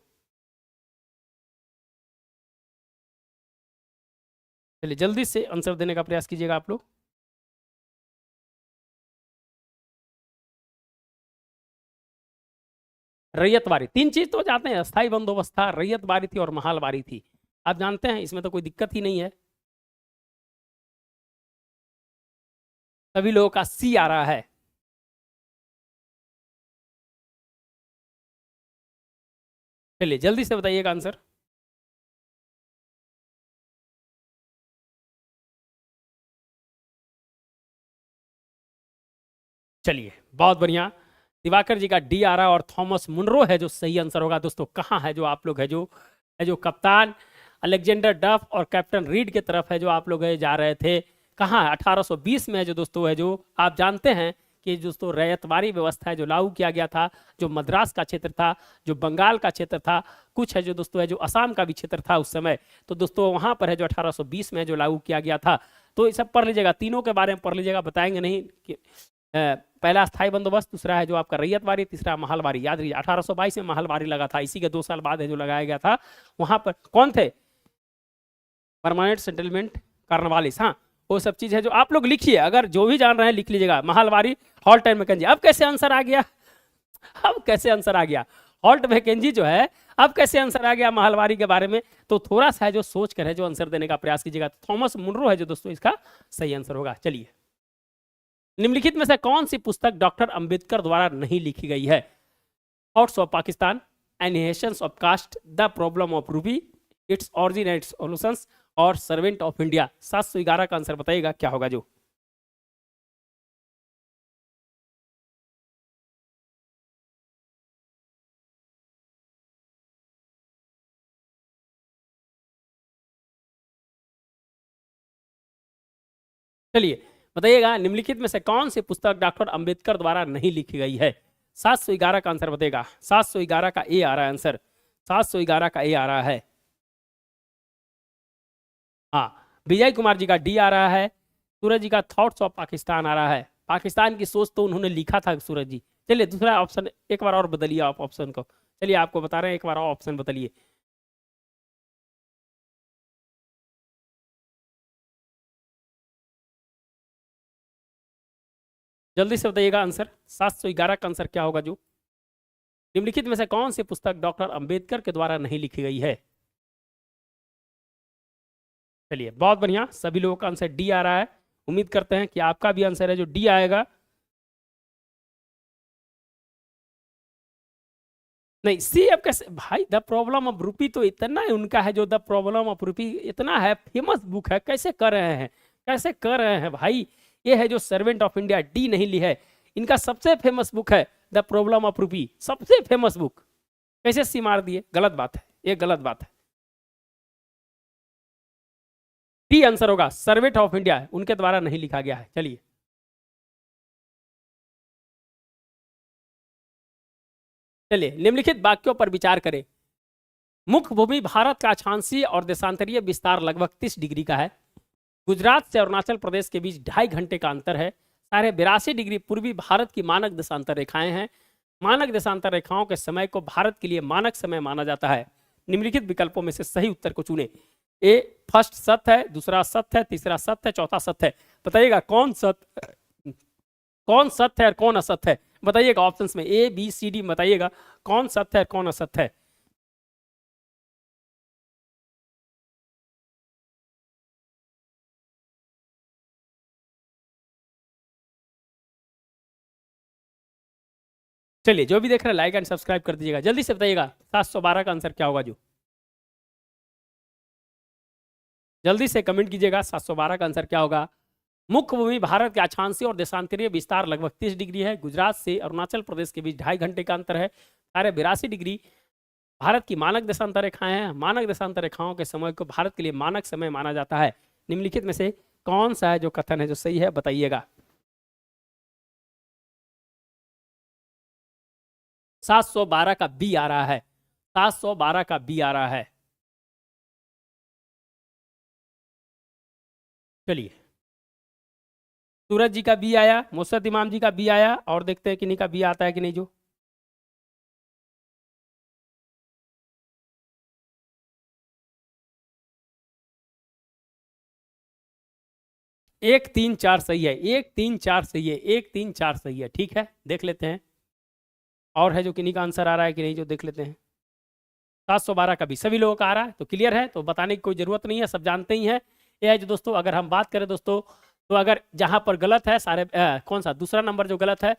चलिए जल्दी से आंसर देने का प्रयास कीजिएगा आप लोग। रैयतवारी, तीन चीज तो जानते हैं, अस्थाई बंदोबस्त था, रैयतवारी थी और महालवारी थी। आप जानते हैं, इसमें तो कोई दिक्कत ही नहीं है। सभी लोगों का सी आ रहा है। चलिए जल्दी से बताइएगा आंसर। चलिए बहुत बढ़िया, दिवाकर जी का डी आ रहा है और थॉमस मुनरो है जो सही आंसर होगा। दोस्तों कहाँ है जो आप लोग है जो कप्तान अलेक्जेंडर डफ और कैप्टन रीड की तरफ है जो आप लोग है जा रहे थे, कहाँ है? 1820 में है जो दोस्तों है जो आप जानते हैं कि दोस्तों रैयतवारी व्यवस्था है जो लागू किया गया था, जो मद्रास का क्षेत्र था, जो बंगाल का क्षेत्र था, कुछ है जो दोस्तों है जो असम का भी क्षेत्र था उस समय। तो दोस्तों वहां पर है जो 1820 में जो लागू किया गया था। तो ये सब पढ़ लीजिएगा, तीनों के बारे में पढ़ लीजिएगा, बताएंगे नहीं कि पहला स्थायी बंदोबस्त, दूसरा है जो आपका रैयतवारी, तीसरा महलवारी। याद रखिए 1822 में महलवारी लगा था, इसी के 2 साल बाद है जो लगाया गया था। वहां पर कौन थे? Permanent settlement Cornwallis. हाँ वो सब चीज है जो आप लोग लिखिए, अगर जो भी जान रहे हैं लिख लीजिएगा। Mahalwari, Holt and Mackenzie. अब कैसे आंसर आ गया? अब कैसे आंसर आ गया? हॉल्ट मैकेंजी जो है, अब कैसे आंसर आ गया महलवारी के बारे में? तो थोड़ा सा है जो सोच कर है जो आंसर देने का प्रयास कीजिएगा। थॉमस मुनरो है जो दोस्तों इसका सही आंसर होगा। चलिए निम्नलिखित में से कौन सी पुस्तक डॉक्टर अंबेडकर द्वारा नहीं लिखी गई है? Thoughts of Pakistan, annihilations of caste, the problem of rupee, it's origin and solutions और सर्वेंट ऑफ इंडिया। 711 का आंसर बताइएगा क्या होगा। जो चलिए बताइएगा निम्नलिखित में से कौन सी पुस्तक डॉक्टर अंबेडकर द्वारा नहीं लिखी गई है? 711 का आंसर बताएगा। 711 का ए आ रहा है आंसर, 711 का ए आ रहा है। हाँ विजय कुमार जी का डी आ रहा है। सूरज जी का थॉट्स ऑफ पाकिस्तान आ रहा है। पाकिस्तान की सोच तो उन्होंने लिखा था सूरज जी। चलिए दूसरा ऑप्शन एक बार और बदलिए आप ऑप्शन को। चलिए आपको बता रहे हैं, एक बार और ऑप्शन बदलिए। जल्दी से बताइएगा आंसर, 711 का आंसर क्या होगा जो? निम्नलिखित में से कौन सी पुस्तक डॉक्टर अंबेडकर के द्वारा नहीं लिखी गई है? चलिए बहुत बढ़िया, सभी लोगों का आंसर डी आ रहा है। उम्मीद करते हैं कि आपका भी आंसर है जो डी आएगा। नहीं सी अब कैसे भाई, द प्रॉब्लम ऑफ रूपी तो इतना है उनका है, जो द प्रॉब्लम ऑफ रूपी इतना है, फेमस बुक है, कैसे कर रहे हैं, कैसे कर रहे हैं भाई। ये है जो सर्वेंट ऑफ इंडिया, डी नहीं ली है, इनका सबसे फेमस बुक है द प्रॉब्लम ऑफ रूपी, सबसे फेमस बुक, कैसे सी मार दिए? गलत बात है, ये गलत बात है। डी आंसर होगा, सर्वेंट ऑफ इंडिया उनके द्वारा नहीं लिखा गया है। चलिए चलिए निम्नलिखित वाक्यों पर विचार करें। मुख्य भूमि भारत का अक्षांशीय और देशांतरीय विस्तार लगभग 30 डिग्री का है। गुजरात से अरुणाचल प्रदेश के बीच 2.5 घंटे का अंतर है। 82 डिग्री पूर्वी भारत की मानक देशांतर रेखाएं हैं। मानक देशांतर रेखाओं के समय को भारत के लिए मानक समय माना जाता है। निम्नलिखित विकल्पों में से सही उत्तर को चुने। ए फर्स्ट सत्य है, दूसरा सत्य है, तीसरा सत्य है, चौथा सत्य है। बताइएगा कौन सत्य है और कौन असत्य है? बताइएगा ऑप्शंस में ए बी सी डी, बताइएगा कौन सत्य है कौन असत्य है। चलिए जो भी देख रहे हैं लाइक एंड सब्सक्राइब कर दीजिएगा। जल्दी से बताइएगा 712 का आंसर क्या होगा जो? जल्दी से कमेंट कीजिएगा 712 का आंसर क्या होगा। मुख्य भूमि भारत के अक्षांशीय और देशांतरीय विस्तार लगभग 30 डिग्री है। गुजरात से अरुणाचल प्रदेश के बीच 2.5 घंटे का अंतर है। 82 डिग्री भारत की मानक देशांतर रेखाएं हैं। मानक देशांतर रेखाओं के समय को भारत के लिए मानक समय माना जाता है। निम्नलिखित में से कौन सा है जो कथन है जो सही है, बताइएगा। 712 का बी आ रहा है, 712 का बी आ रहा है। चलिए सूरज जी का बी आया, मुर्शद इमाम जी का बी आया, और देखते हैं किन्हीं का बी आता है कि नहीं जो। एक तीन चार सही है, 1 3 4 सही है, 1 3 4 सही है। ठीक है देख लेते हैं और है जो किन्हीं का आंसर आ रहा है कि नहीं जो, देख लेते हैं। 712 का भी सभी लोगों का आ रहा है तो क्लियर है, तो बताने की कोई जरूरत नहीं है, सब जानते ही हैं। ये है जो दोस्तों, अगर हम बात करें दोस्तों, तो अगर जहां पर गलत है सारे कौन सा दूसरा नंबर जो गलत है,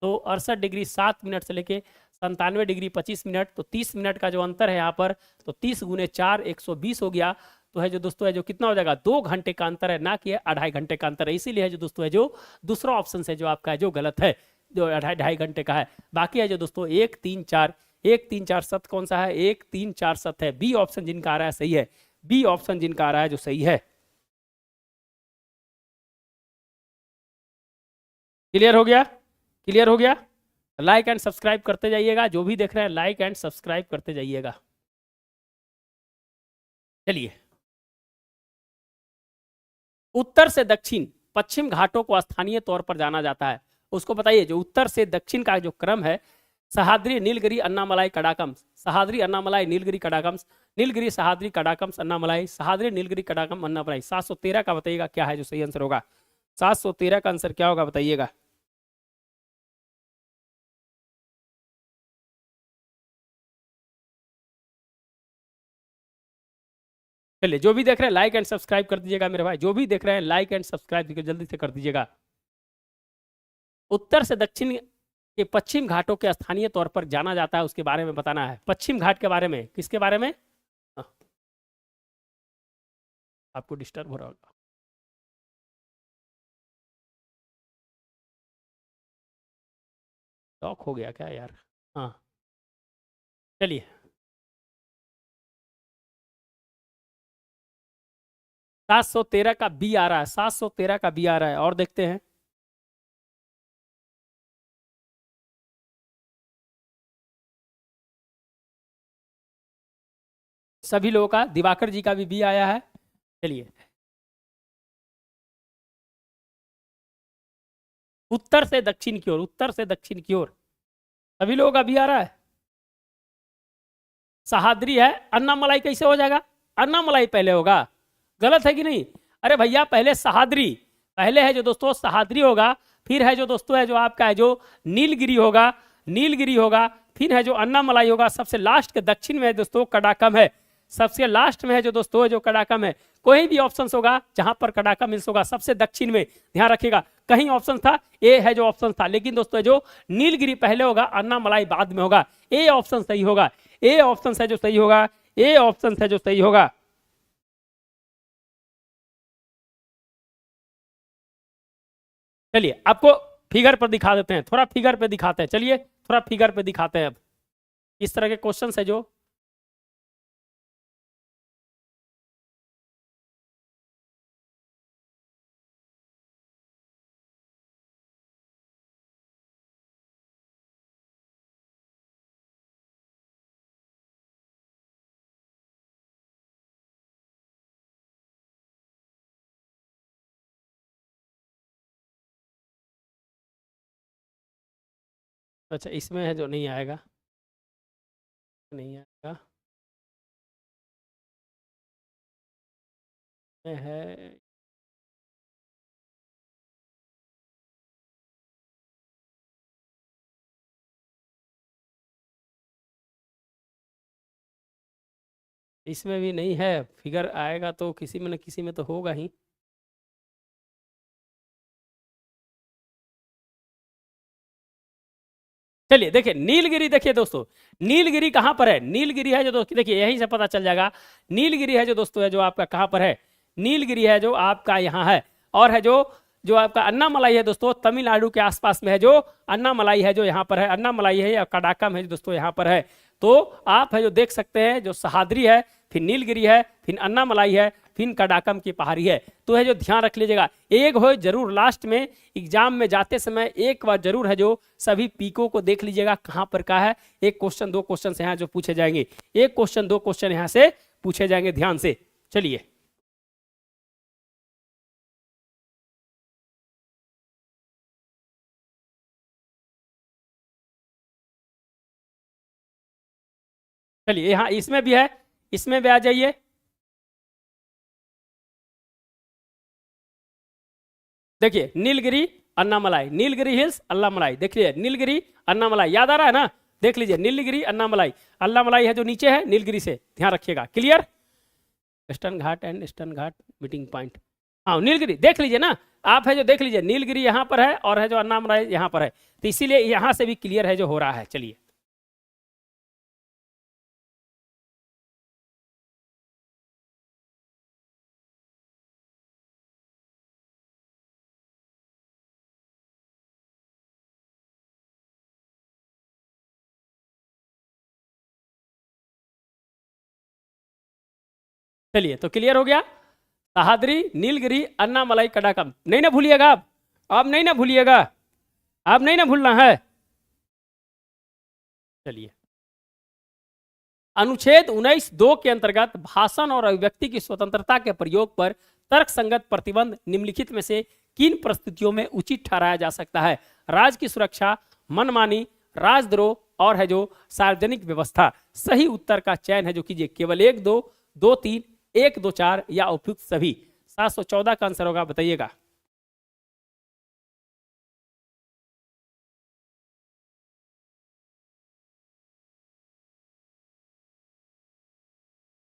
तो 68 डिग्री 7 मिनट से लेके 97 डिग्री 25 मिनट, तो 30 मिनट का जो अंतर है यहाँ पर, तो 30 गुने 4 120 हो गया। तो है जो दोस्तों है जो कितना हो जाएगा, 2 घंटे का अंतर है, ना कि 2.5 घंटे का अंतर है। इसीलिए है जो दोस्तों है जो दूसरा ऑप्शन है जो आपका है जो गलत है, जो 2.5 घंटे का है। बाकी है जो दोस्तों 1 3 4, 1 3 4 सत्य कौन सा है, 1 3 4 सत्य है। बी ऑप्शन जिनका आ रहा है सही है, बी ऑप्शन जिनका आ रहा है जो सही है। क्लियर हो गया, क्लियर हो गया। लाइक एंड सब्सक्राइब करते जाइएगा, जो भी देख रहे हैं लाइक एंड सब्सक्राइब करते जाइएगा। चलिए उत्तर से दक्षिण पश्चिम घाटों को स्थानीय तौर पर जाना जाता है, उसको बताइए। जो उत्तर से दक्षिण का जो क्रम है, सहाद्री नीलगिरी अन्नामलाई कडाकम्स, सहाद्री अन्नामलाई नीलगिरी कडाकम्स, नीलगिरी सहाद्री कडाकम्स अन्नामलाई, सहाद्री नीलगिरी कडाकम अन्नामलाई। 713 का बताइएगा क्या है जो सही आंसर होगा। 713 का आंसर क्या होगा बताइएगा। चलिए जो भी देख रहे हैं लाइक एंड सब्सक्राइब कर दीजिएगा मेरे भाई, जो भी देख रहे हैं लाइक एंड सब्सक्राइब जल्दी से कर दीजिएगा। उत्तर से दक्षिण के पश्चिम घाटों के स्थानीय तौर पर जाना जाता है, उसके बारे में बताना है। पश्चिम घाट के बारे में, किसके बारे में? आपको डिस्टर्ब हो रहा होगा। लॉक हो गया क्या यार? हाँ चलिए 713 का बी आ रहा है, 713 का बी आ रहा है, और देखते हैं। सभी लोगों का, दिवाकर जी का भी बी आया है। चलिए उत्तर से दक्षिण की ओर, उत्तर से दक्षिण की ओर सभी लोगों का बी आ रहा है। सहाद्री है, अन्नामलाई कैसे हो जाएगा? अन्नामलाई पहले होगा, गलत है कि नहीं? अरे भैया पहले सहाद्री, पहले है जो दोस्तों सहाद्री होगा, फिर है जो दोस्तों है जो आपका है जो नीलगिरी होगा, नीलगिरी होगा, फिर है जो अन्नामलाई होगा, सबसे लास्ट के दक्षिण में है दोस्तों कडाकम है, सबसे लास्ट में है जो दोस्तों है जो कडाकम है। कोई भी ऑप्शन होगा जहां पर कडाकम मिल्स होगा सबसे दक्षिण में, ध्यान रखिएगा। कहीं ऑप्शन था, ए है जो ऑप्शन था, लेकिन दोस्तों जो नीलगिरी पहले होगा, अन्नामलाई बाद में होगा। ए ऑप्शन सही होगा, ए ऑप्शन है जो सही होगा, ए ऑप्शन है जो सही होगा। चलिए आपको फिगर पर दिखा देते हैं, थोड़ा फिगर पे दिखाते हैं, चलिए थोड़ा फिगर पे दिखाते हैं। अब इस तरह के क्वेश्चन है जो अच्छा इसमें है जो नहीं आएगा, नहीं आएगा, में है इसमें भी नहीं है। फिगर आएगा तो किसी में न किसी में तो होगा ही। चलिए देखिए नीलगिरी, देखिए दोस्तों नीलगिरी कहां पर है, नीलगिरी है जो दोस्तों देखिए यहीं से पता चल जाएगा। नीलगिरी है जो दोस्तों है जो आपका कहां पर है, नीलगिरी है जो आपका यहां है, और है जो जो आपका अन्नामलाई है दोस्तों तमिलनाडु के आसपास में है, जो अन्नामलाई है जो यहाँ पर है, अन्नामलाई है या कडाकम है जो दोस्तों यहाँ पर है। तो आप है जो देख सकते हैं जो सहाद्री है, फिर नीलगिरी है, फिर अन्नामलाई है, फिर कडाकम की पहाड़ी है। तो है जो ध्यान रख लीजिएगा, एक हो जरूर लास्ट में एग्जाम में जाते समय एक बार जरूर है जो सभी पीकों को देख लीजिएगा कहाँ पर का है। एक क्वेश्चन दो क्वेश्चन यहाँ जो पूछे जाएंगे, एक क्वेश्चन दो क्वेश्चन यहाँ से पूछे जाएंगे, ध्यान से। चलिए चलिए यहाँ इसमें भी है, इसमें भी आ जाइए। देखिए नीलगिरी अन्नामलाई, नीलगिरी हिल्स अन्नामलाई, देखिए नीलगिरी अन्नामलाई याद आ रहा है ना, देख लीजिए नीलगिरी अन्नामलाई, अन्नामलाई है जो नीचे है नीलगिरी से, ध्यान रखिएगा। Clear, western Ghat and eastern Ghat meeting point, हाँ नीलगिरी देख लीजिए ना आप, है जो देख लीजिए नीलगिरी यहाँ पर है और है जो अन्नामलाई यहाँ पर है, तो इसीलिए यहाँ से भी क्लियर है जो हो रहा है। चलिए चलिए तो क्लियर हो गया, सहाद्री नीलगिरी अन्नामलाई कडाकम, नहीं ना भूलिएगा आप नहीं ना भूलिएगा, आप नहीं ना भूलना है। चलिए अनुच्छेद 19(2) के अंतर्गत भाषण और अभिव्यक्ति की स्वतंत्रता के प्रयोग पर तर्क संगत प्रतिबंध निम्नलिखित में से किन परिस्थितियों में उचित ठहराया जा सकता है? राज्य की सुरक्षा, मनमानी, राजद्रोह और है जो सार्वजनिक व्यवस्था। सही उत्तर का चयन है जो कीजिए, केवल 1 2 2 3 1 2 4 या उपयुक्त सभी। 714 का आंसर होगा, बताइएगा।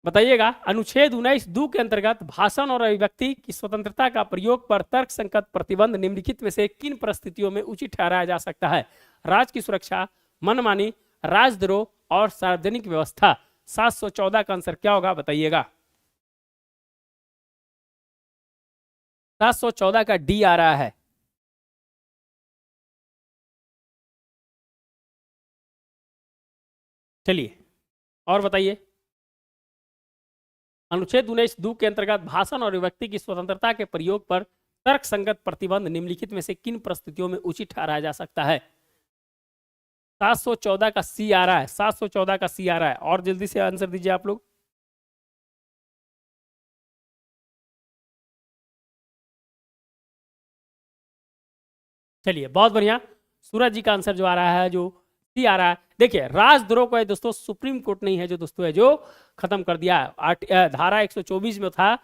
बताइएगा अनुच्छेद 19(2) के अंतर्गत भाषण और अभिव्यक्ति की स्वतंत्रता का प्रयोग पर तर्क संगत प्रतिबंध निम्नलिखित में से किन परिस्थितियों में उचित ठहराया जा सकता है? राज्य की सुरक्षा, मनमानी, राजद्रोह और सार्वजनिक व्यवस्था। 714 का आंसर क्या होगा, बताइएगा। 714 का डी आ रहा है। चलिए और बताइए, अनुच्छेद 19(2) के अंतर्गत भाषण और अभिव्यक्ति की स्वतंत्रता के प्रयोग पर तर्क संगत प्रतिबंध निम्नलिखित में से किन परिस्थितियों में उचित ठहराया जा सकता है? 714 का सी आ रहा है, 714 का सी आ रहा है, और जल्दी से आंसर दीजिए आप लोग। चलिए बहुत बढ़िया, सूरज जी का आंसर जो आ रहा है जो सी आ रहा है। देखिए राजद्रोह को है दोस्तों सुप्रीम कोर्ट नहीं है जो दोस्तों है जो खत्म कर दिया है। धारा 124 में था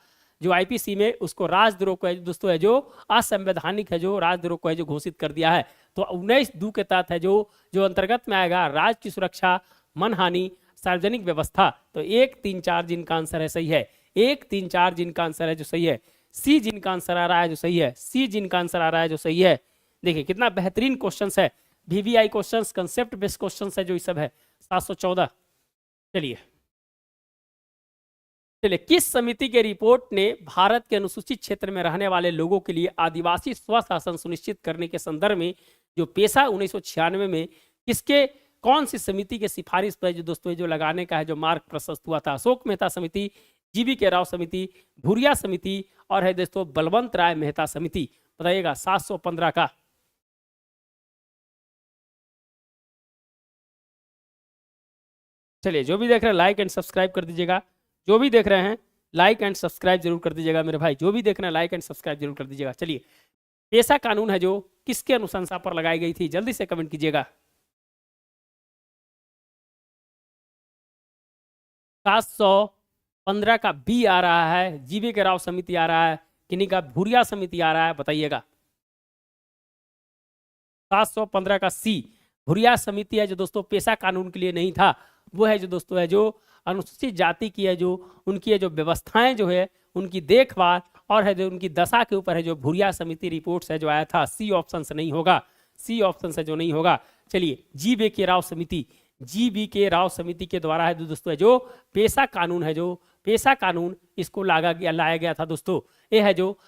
जो आईपीसी में उसको राजद्रोह को है दोस्तों है जो असंवैधानिक है, जो राजद्रोह को है जो घोषित कर दिया है। तो 19(2) के तहत है जो जो अंतर्गत में आएगा राज्य की सुरक्षा, मनहानि, सार्वजनिक व्यवस्था। तो 1, 3, 4 जिनका आंसर है सही है, 1, 3, 4 जिनका आंसर है जो सही है, सी जिनका आंसर आ रहा है जो सही है, सी जिनका आंसर आ रहा है जो सही है। देखिए कितना बेहतरीन क्वेश्चन है, VVI questions, concept based questions है जो ये सब है। 714। चलिए चलिए, किस समिति के रिपोर्ट ने भारत के अनुसूचित क्षेत्र में रहने वाले लोगों के लिए आदिवासी स्वशासन सुनिश्चित करने के संदर्भ में जो पेशा 1996 में किसके कौन सी समिति के सिफारिश पर जो दोस्तों जो लगाने का है जो मार्ग प्रशस्त हुआ था? अशोक मेहता समिति, जीवी के राव समिति, भूरिया समिति और है दोस्तों बलवंत राय मेहता समिति। बताइएगा 715 का। चलिए जो भी देख रहे हैं लाइक एंड सब्सक्राइब कर दीजिएगा, जो भी देख रहे हैं लाइक एंड सब्सक्राइब जरूर कर दीजिएगा मेरे भाई, जो भी देख रहे हैं लाइक एंड सब्सक्राइब जरूर कर दीजिएगा। चलिए, पेशा कानून है जो किसके अनुशंसा पर लगाई गई थी? जल्दी से कमेंट कीजिएगा। 715 का बी आ रहा है, जीवी के राव समिति आ रहा है, किन्हीं का भूरिया समिति आ रहा है, बताइएगा। 715 का सी भूरिया समिति है जो दोस्तों पेशा कानून के लिए नहीं था, वो है जो दोस्तों है जो अनुसूचित जाति की है जो उनकी है जो व्यवस्थाएं जो है उनकी देखभाल और है जो उनकी दशा के ऊपर है जो भूरिया समिति रिपोर्ट्स है जो आया था। सी ऑप्शन से नहीं होगा, सी ऑप्शन से जो नहीं होगा। चलिए, जी वी के राव समिति, जी वी के राव समिति के द्वारा है दोस्तों है जो पेशा कानून है जो पेशा कानून इसको लाया गया था दोस्तों। ये है जो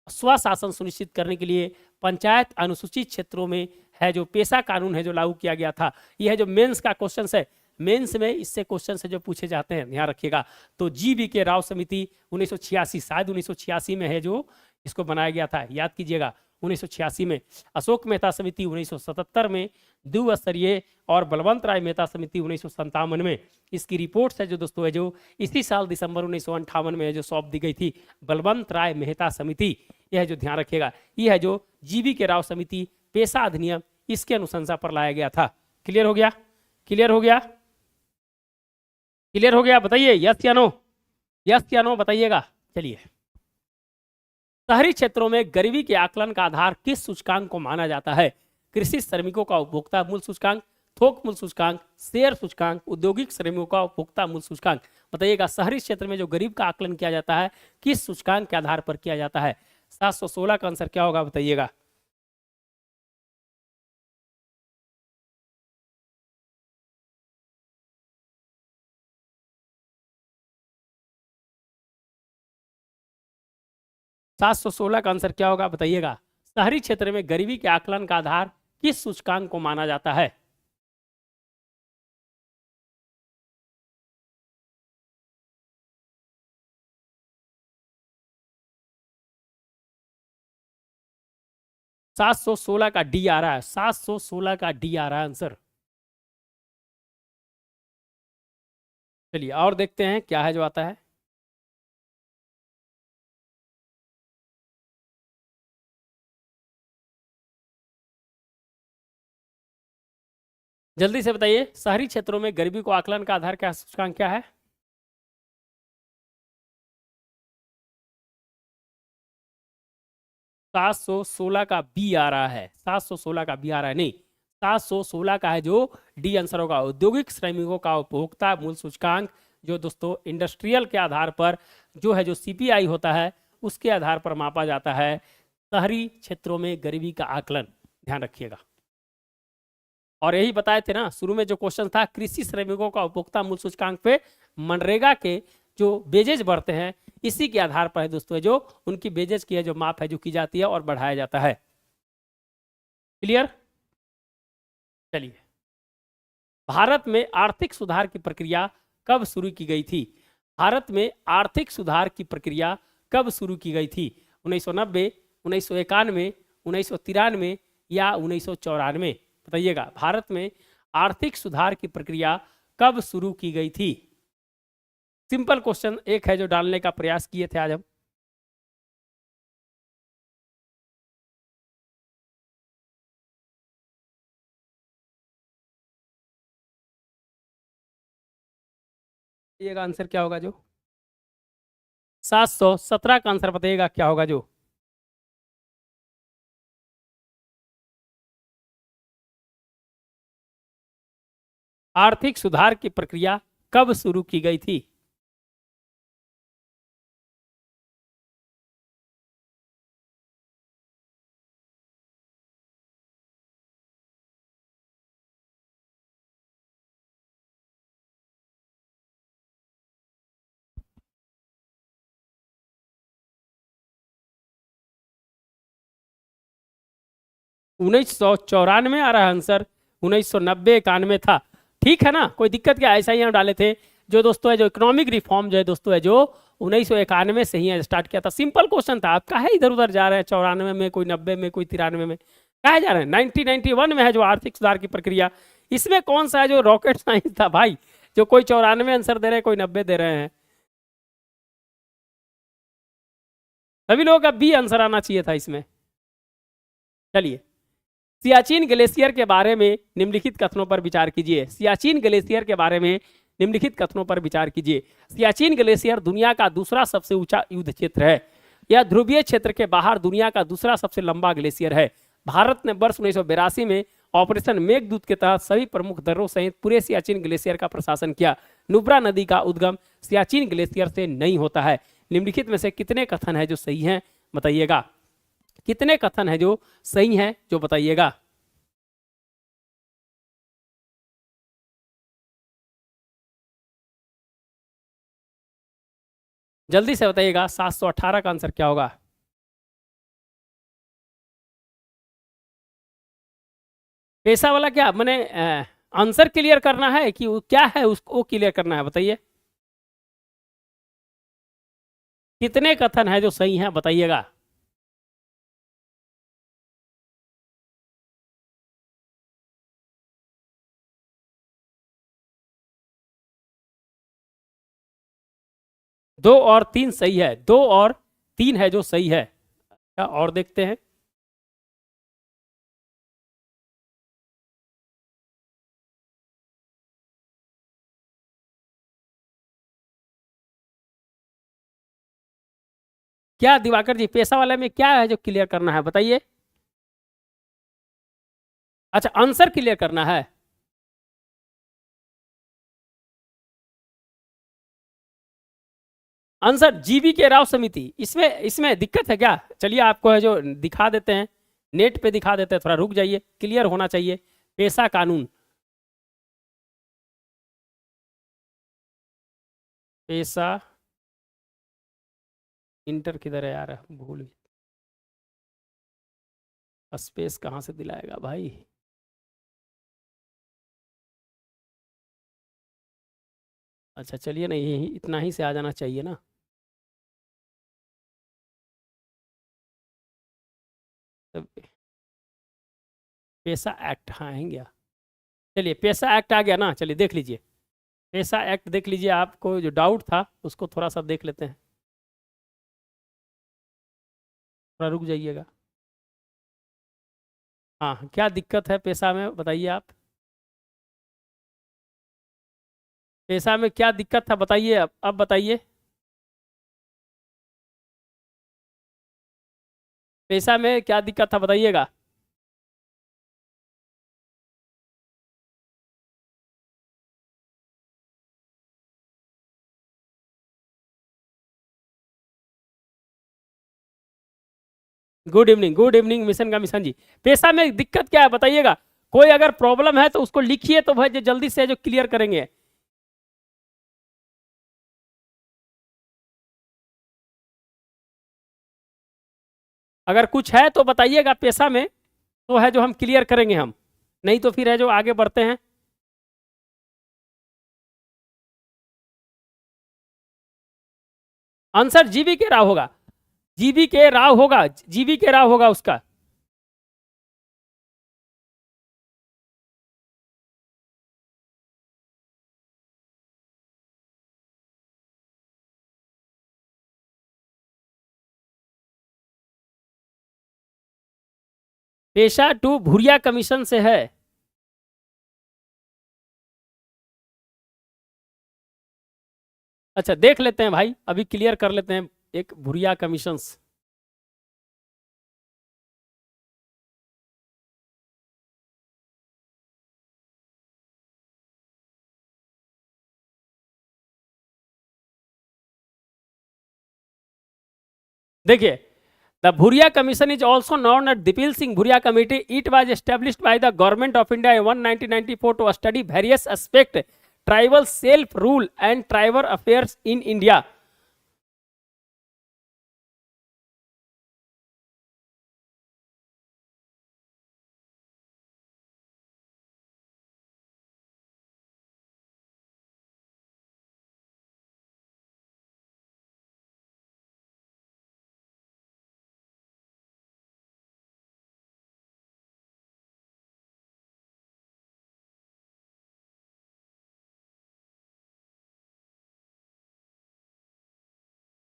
स्वशासन सुनिश्चित करने के लिए पंचायत अनुसूचित क्षेत्रों में है जो पेशा कानून है जो लागू किया गया था। यह है जो मेंस का क्वेश्चन है, मेंस में इससे क्वेश्चन से जो पूछे जाते हैं, ध्यान रखिएगा। तो जी वी के राव समिति 1986, शायद 1986 में है जो इसको बनाया गया था, याद कीजिएगा 1986 में। अशोक मेहता समिति 1977 में, द्विस्तरीय और बलवंत राय मेहता समिति 1957 में। इसकी रिपोर्ट्स है जो दोस्तों है जो इसी साल दिसंबर 1958 में है जो सौंप दी गई थी, बलवंत राय मेहता समिति। यह है जो ध्यान रखिएगा, यह है जो जीवी के राव समिति पेशा अधिनियम इसके अनुशंसा पर लाया गया था। क्लियर हो गया? क्लियर हो गया? क्लियर हो गया? बताइए यस या नो, यस या नो बताइएगा। चलिए, शहरी क्षेत्रों में गरीबी के आकलन का आधार किस सूचकांक को माना जाता है? कृषि श्रमिकों का उपभोक्ता मूल्य सूचकांक, थोक मूल्य सूचकांक, शेयर सूचकांक, औद्योगिक श्रमिकों का उपभोक्ता मूल्य सूचकांक। बताइएगा शहरी क्षेत्र में जो गरीब का आकलन किया जाता है किस सूचकांक के आधार पर किया जाता है? 716 का आंसर क्या होगा बताइएगा। सात सौ सोलह का आंसर क्या होगा बताइएगा। शहरी क्षेत्र में गरीबी के आकलन का आधार किस सूचकांक को माना जाता है? सात सौ सोलह का डी आ रहा है, 716 का डी आ रहा है आंसर। चलिए और देखते हैं क्या है जो आता है। जल्दी से बताइए, शहरी क्षेत्रों में गरीबी को आकलन का आधार क्या सूचकांक क्या है? 716 का बी आ रहा है, 716 का बी आ रहा है, नहीं 716 का है जो डी आंसर होगा। औद्योगिक श्रमिकों का उपभोक्ता मूल्य सूचकांक जो दोस्तों इंडस्ट्रियल के आधार पर जो है जो सीपीआई होता है उसके आधार पर मापा जाता है शहरी क्षेत्रों में गरीबी का आकलन, ध्यान रखिएगा। और यही बताए थे ना शुरू में जो क्वेश्चन था, कृषि श्रमिकों का उपभोक्ता मूल्य सूचकांक पे मनरेगा के जो बेजेज बढ़ते हैं इसी के आधार पर है दोस्तों जो उनकी बेजेज की है जो माप है जो की जाती है और बढ़ाया जाता है। क्लियर? चलिए, भारत में आर्थिक सुधार की प्रक्रिया कब शुरू की गई थी? भारत में आर्थिक सुधार की प्रक्रिया कब शुरू की गई थी? 1990, 1991, 1993 या 1994? बताइएगा, भारत में आर्थिक सुधार की प्रक्रिया कब शुरू की गई थी? सिंपल क्वेश्चन एक है जो डालने का प्रयास किए थे आज हम। ये आंसर क्या होगा जो 717 का आंसर बताइएगा क्या होगा जो। आर्थिक सुधार की प्रक्रिया कब शुरू की गई थी? 1994 आ रहा है आंसर, 1990 91 था। ठीक है ना, कोई दिक्कत क्या, ऐसा ही हम डाले थे। जो दोस्तों है जो इकोनॉमिक रिफॉर्म जो है दोस्तों है जो 1991 से ही स्टार्ट किया था। सिंपल क्वेश्चन था, आप काहे इधर उधर जा रहे हैं, 94 में, कोई 90 में, कोई 93 में, काहे जा रहे हैं? 1991 में है जो आर्थिक सुधार की प्रक्रिया। इसमें कौन सा है जो रॉकेट साइंस था भाई, जो कोई 94 आंसर दे रहे हैं, कोई 90 दे रहे हैं। सभी लोगों का बी आंसर आना चाहिए था इसमें। चलिए, सियाचिन ग्लेशियर के बारे में निम्नलिखित कथनों पर विचार कीजिए। सियाचिन ग्लेशियर के बारे में निम्नलिखित कथनों पर विचार कीजिए। सियाचिन ग्लेशियर दुनिया का दूसरा सबसे ऊंचा युद्ध क्षेत्र है। यह ध्रुवीय क्षेत्र के बाहर दुनिया का दूसरा सबसे लंबा ग्लेशियर है। भारत ने वर्ष 1982 में ऑपरेशन मेघदूत के तहत सभी प्रमुख दर्रों सहित पूरे सियाचिन ग्लेशियर का प्रशासन किया। नुब्रा नदी का उद्गम सियाचिन ग्लेशियर से नहीं होता है। निम्नलिखित में से कितने कथन है जो सही हैं, बताइएगा। कितने कथन है जो सही हैं जो बताइएगा। जल्दी से बताइएगा, 718 का आंसर क्या होगा। पैसा वाला क्या मैंने आंसर क्लियर करना है कि वो क्या है उसको क्लियर करना है, बताइए। कितने कथन है जो सही हैं, बताइएगा। दो और तीन सही है, दो और तीन है जो सही है। क्या और देखते हैं। क्या दिवाकर जी, पैसा वाले में क्या है जो क्लियर करना है, बताइए। अच्छा, आंसर क्लियर करना है। आंसर जीवी के राव समिति। इसमें इसमें दिक्कत है क्या? चलिए आपको है जो दिखा देते हैं, नेट पे दिखा देते हैं, थोड़ा रुक जाइए, क्लियर होना चाहिए। पैसा कानून, पैसा इंटर किधर है यार, भूल गया। स्पेस कहाँ से दिलाएगा भाई। अच्छा चलिए, नहीं इतना ही से आ जाना चाहिए ना। तब पैसा एक्ट, हाँ है गया। चलिए पैसा एक्ट आ गया ना, चलिए देख लीजिए। पैसा एक्ट देख लीजिए, आपको जो डाउट था उसको थोड़ा सा देख लेते हैं। थोड़ा रुक जाइएगा। हाँ, क्या दिक्कत है पैसा में, बताइए आप। पैसा में क्या दिक्कत था बताइए, अब बताइए। पैसा में क्या दिक्कत था, बताइएगा। गुड इवनिंग मिशन का मिशन जी। पैसा में दिक्कत क्या है बताइएगा। कोई अगर प्रॉब्लम है तो उसको लिखिए, तो भाई जल्दी से जो क्लियर करेंगे। अगर कुछ है तो बताइएगा पैसा में, तो है जो हम क्लियर करेंगे हम, नहीं तो फिर है जो आगे बढ़ते हैं। आंसर जीवी के राव होगा, जीवी के राव होगा, जीवी के राव होगा उसका। पेशा टू भूरिया कमीशन से है। अच्छा देख लेते हैं भाई, अभी क्लियर कर लेते हैं एक भुरिया कमीशंस। देखिए, the Bhuria Commission is also known as Dipil Singh Bhuria Committee. It was established by the Government of India in 1994 to study various aspects tribal self-rule and tribal affairs in India.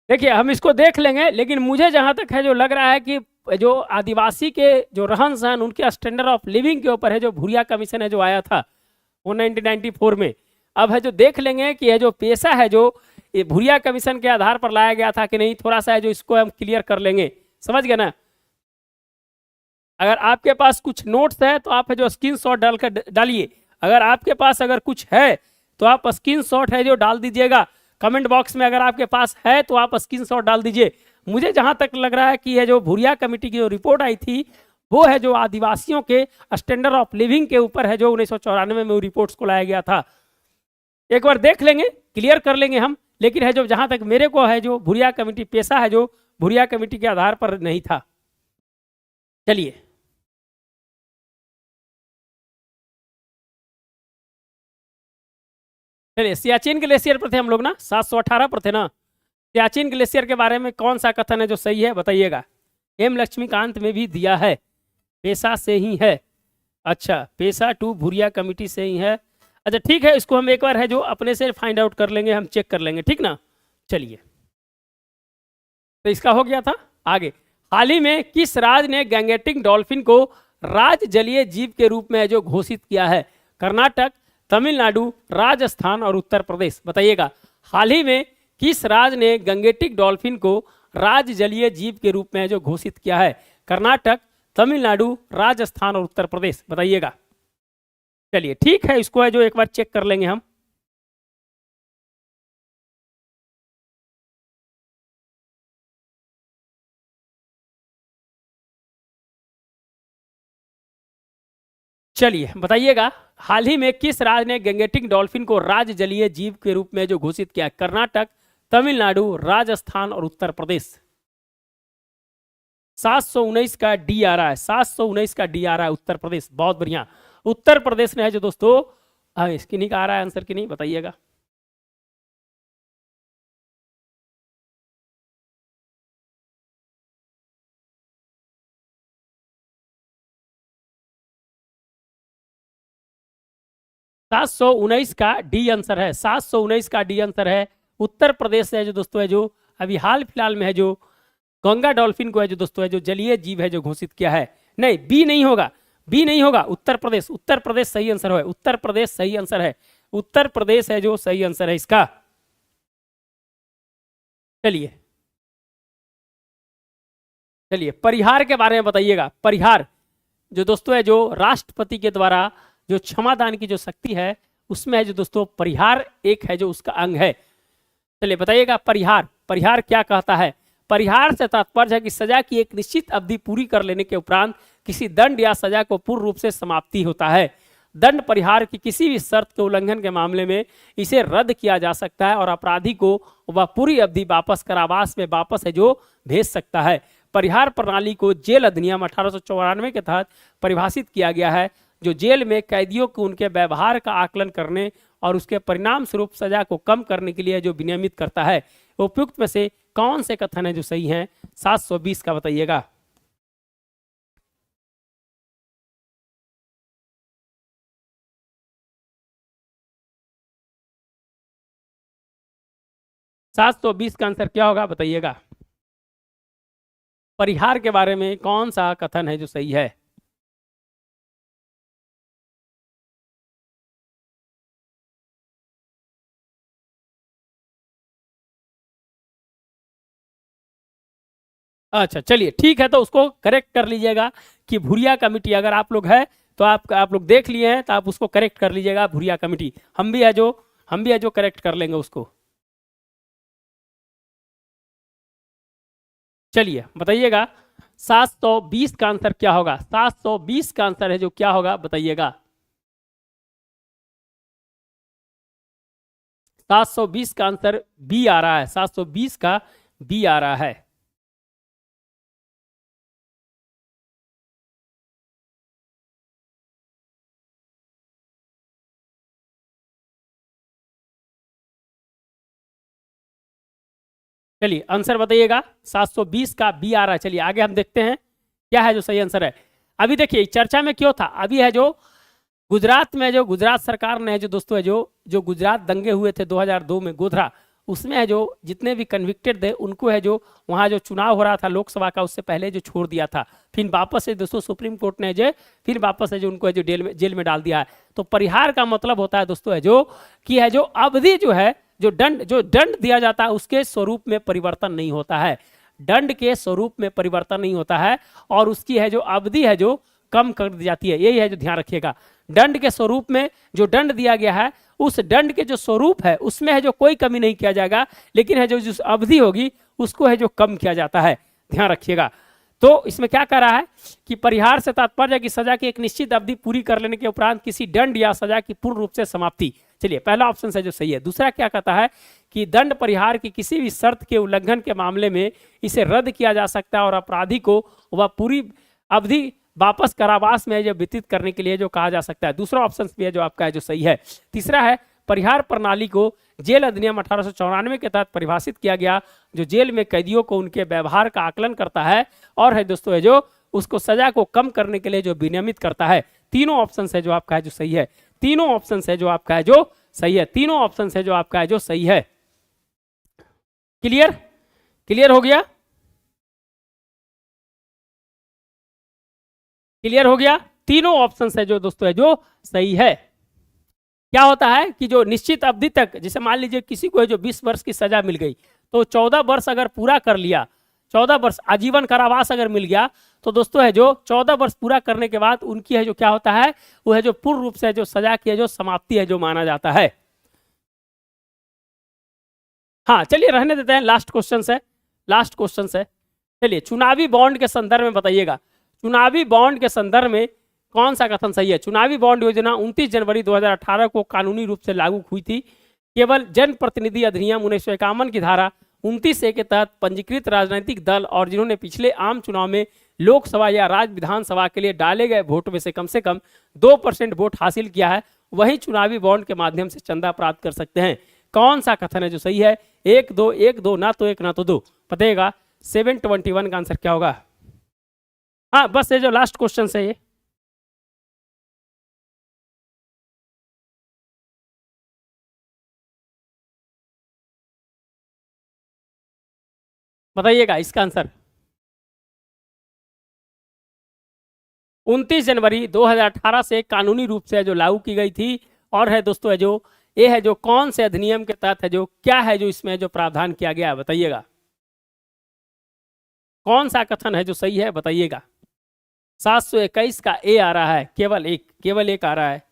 देखिए हम इसको देख लेंगे, लेकिन मुझे जहां तक है जो लग रहा है कि जो आदिवासी के जो रहन सहन, उनके स्टैंडर्ड ऑफ लिविंग के ऊपर है जो भूरिया कमीशन है जो आया था वो 1994 में। अब है जो देख लेंगे कि यह जो पेशा है जो ये भूरिया कमीशन के आधार पर लाया गया था कि नहीं, थोड़ा सा है जो इसको हम क्लियर कर लेंगे। समझ गए ना? अगर आपके पास कुछ नोट्स है तो आप है जो स्क्रीन शॉट डालकर डालिए। अगर आपके पास अगर कुछ है तो आप स्क्रीन शॉट है जो डाल दीजिएगा कमेंट बॉक्स में। अगर आपके पास है तो आप स्क्रीन शॉट डाल दीजिए। मुझे जहां तक लग रहा है कि यह जो भुरिया कमेटी की जो रिपोर्ट आई थी वो है जो आदिवासियों के स्टैंडर्ड ऑफ लिविंग के ऊपर है जो 1994 में रिपोर्ट्स को लाया गया था। एक बार देख लेंगे, क्लियर कर लेंगे हम। लेकिन है जो जहां तक मेरे को है जो भुरिया कमेटी पेशा है जो भुरिया कमेटी के आधार पर नहीं था। चलिए, चलिए सियाचिन ग्लेशियर पर थे हम लोग ना, 718 पर थे ना। सियाचिन ग्लेशियर के बारे में कौन सा कथन है जो सही है बताइएगा। एम लक्ष्मीकांत में भी दिया है, पेशा से ही है। अच्छा, पेशा टू भुरिया कमेटी से ही है। अच्छा ठीक है, इसको हम एक बार है जो अपने से फाइंड आउट कर लेंगे, हम चेक कर लेंगे, ठीक ना। चलिए, तो इसका हो गया था। आगे, हाल ही में किस राज्य ने गैंगेटिक डॉल्फिन को राज जलीय जीव के रूप में जो घोषित किया है? कर्नाटक, तमिलनाडु, राजस्थान और उत्तर प्रदेश। बताइएगा, हाल ही में किस राज्य ने गंगेटिक डॉल्फिन को राज जलीय जीव के रूप में जो घोषित किया है? कर्नाटक, तमिलनाडु, राजस्थान और उत्तर प्रदेश। बताइएगा। चलिए ठीक है, इसको है जो एक बार चेक कर लेंगे हम। चलिए बताइएगा, हाल ही में किस राज्य ने गैंगेटिक डॉल्फिन को राज जलीय जीव के रूप में जो घोषित किया? कर्नाटक, तमिलनाडु, राजस्थान और उत्तर प्रदेश। 719 का डी आ रहा है, 719 का डी आ रहा है, उत्तर प्रदेश। बहुत बढ़िया, उत्तर प्रदेश ने है जो दोस्तों। हाँ, इसकी नहीं आ रहा है आंसर की नहीं, बताइएगा। 719 का डी आंसर है, 719 का डी आंसर है। उत्तर प्रदेश है जो दोस्तों है जो अभी हाल फिलहाल में है जो गंगा डॉल्फिन को है जो दोस्तों है जो जलीय जीव है जो घोषित किया है। नहीं, बी नहीं होगा, बी नहीं होगा, उत्तर प्रदेश। उत्तर प्रदेश सही आंसर है, उत्तर प्रदेश सही आंसर है, उत्तर प्रदेश है जो सही आंसर है इसका। चलिए, चलिए परिहार के बारे में बताइएगा। परिहार जो दोस्तों है जो राष्ट्रपति के द्वारा जो क्षमादान की जो शक्ति है उसमें है जो दोस्तों परिहार एक है जो उसका अंग है। चलिए बताइएगा, परिहार, परिहार क्या कहता है? परिहार से तात्पर्य है कि सजा की एक निश्चित अवधि पूरी कर लेने के उपरांत किसी दंड या सजा को पूर्ण रूप से समाप्ति होता है। दंड परिहार की किसी भी शर्त के उल्लंघन के मामले में इसे रद्द किया जा सकता है और अपराधी को वह पूरी अवधि वापस कारावास में वापस है जो भेज सकता है। परिहार प्रणाली को जेल अधिनियम 1894 के तहत परिभाषित किया गया है, जो जेल में कैदियों को उनके व्यवहार का आकलन करने और उसके परिणाम स्वरूप सजा को कम करने के लिए जो विनियमित करता है। उपयुक्त में से कौन से कथन है जो सही हैं? 720 का बताइएगा। सात सौ बीस का आंसर क्या होगा बताइएगा। परिहार के बारे में कौन सा कथन है जो सही है? अच्छा चलिए ठीक है, तो उसको करेक्ट कर लीजिएगा कि भुरिया कमेटी अगर आप लोग है तो आप लोग देख लिए हैं तो आप उसको करेक्ट कर लीजिएगा, भुरिया कमेटी। हम भी है जो करेक्ट कर लेंगे उसको। चलिए बताइएगा 720 का आंसर क्या होगा, 720 का आंसर है जो क्या होगा बताइएगा। 720 का आंसर बी आ रहा है, 720 का बी आ रहा है। चलिए आंसर बताइएगा, 720 का बी आ रहा है। चलिए आगे हम देखते हैं क्या है जो सही आंसर है। अभी देखिए चर्चा में क्यों था, अभी है जो गुजरात में जो गुजरात सरकार ने जो दोस्तों है जो जो गुजरात दंगे हुए थे 2002 में गोधरा, उसमें है जो जितने भी कन्विक्टेड थे उनको है जो वहाँ जो चुनाव हो रहा था लोकसभा का उससे पहले जो छोड़ दिया था, फिर वापस से दोस्तों सुप्रीम कोर्ट ने जो फिर वापस है जो उनको है जो जेल में डाल दिया है। तो परिहार का मतलब होता है दोस्तों है जो कि है जो अवधि जो है जो दंड दिया जाता है उसके स्वरूप में परिवर्तन नहीं होता है, दंड के स्वरूप में परिवर्तन नहीं होता है, और उसकी है जो अवधि है जो कम कर दी जाती है, यही है जो ध्यान रखिएगा। दंड के स्वरूप में जो दंड दिया गया है उस दंड के जो स्वरूप है उसमें है जो कोई कमी नहीं किया जाएगा, लेकिन है जो जिस अवधि होगी उसको है जो कम किया जाता है, ध्यान रखिएगा। तो इसमें क्या कह रहा है कि परिहार से तात्पर्य है कि सजा की एक निश्चित अवधि पूरी कर लेने के उपरांत किसी दंड या सजा की पूर्ण रूप से समाप्ति। चलिए पहला ऑप्शन है जो सही है। दूसरा क्या कहता है कि दंड परिहार की किसी भी शर्त के उल्लंघन के मामले में इसे रद्द किया जा सकता है और अपराधी को वह पूरी अवधि वापस कारावास में जो व्यतीत करने के लिए जो कहा जा सकता है। दूसरा ऑप्शन भी है जो आपका है जो सही है। तीसरा है परिहार प्रणाली को जेल अधिनियम 1894 के तहत परिभाषित किया गया, जो जेल में कैदियों को उनके व्यवहार का आकलन करता है और है दोस्तों है जो उसको सजा को कम करने के लिए जो विनियमित करता है। तीनों ऑप्शन है जो आपका है जो सही है, तीनों ऑप्शन है जो आपका है जो सही है, तीनों ऑप्शन है जो आपका है जो सही है। क्लियर क्लियर हो गया, क्लियर हो गया। तीनों ऑप्शन है जो दोस्तों है जो सही है। क्या होता है कि जो निश्चित अवधि तक, जैसे मान लीजिए किसी को है जो 20 वर्ष की सजा मिल गई तो 14 वर्ष अगर पूरा कर लिया, 14 वर्ष आजीवन कारावास अगर मिल गया तो दोस्तों है जो 14 वर्ष पूरा करने के बाद उनकी है जो क्या होता है वो है जो पूर्ण रूप से जो सजा की है जो समाप्ति है जो माना जाता है। हाँ चलिए रहने देते हैं, लास्ट क्वेश्चन है, लास्ट क्वेश्चन है। चलिए चुनावी बॉन्ड के संदर्भ में बताइएगा, चुनावी बॉन्ड के संदर्भ में कौन सा कथन सही है। चुनावी बॉन्ड योजना 29 जनवरी 2018 को कानूनी रूप से लागू हुई थी। केवल जनप्रतिनिधि अधिनियम 1951 की धारा 29A के तहत पंजीकृत राजनीतिक दल और जिन्होंने पिछले आम चुनाव में लोकसभा या राज्य विधानसभा के लिए डाले गए वोट में से कम 2% वोट हासिल किया है, वही चुनावी बॉन्ड के माध्यम से चंदा प्राप्त कर सकते हैं। कौन सा कथन है जो सही है, 1 2 ना तो 1 ना तो 2 बताइएगा। 721 का आंसर क्या होगा। हाँ बस ये जो लास्ट क्वेश्चन है ये बताइएगा इसका आंसर। 29 जनवरी 2018 से कानूनी रूप से जो लागू की गई थी, और है दोस्तों है जो ये है जो कौन से अधिनियम के तहत है जो क्या है जो इसमें जो प्रावधान किया गया है बताइएगा। कौन सा कथन है जो सही है बताइएगा। 721 का ए आ रहा है, केवल एक आ रहा है।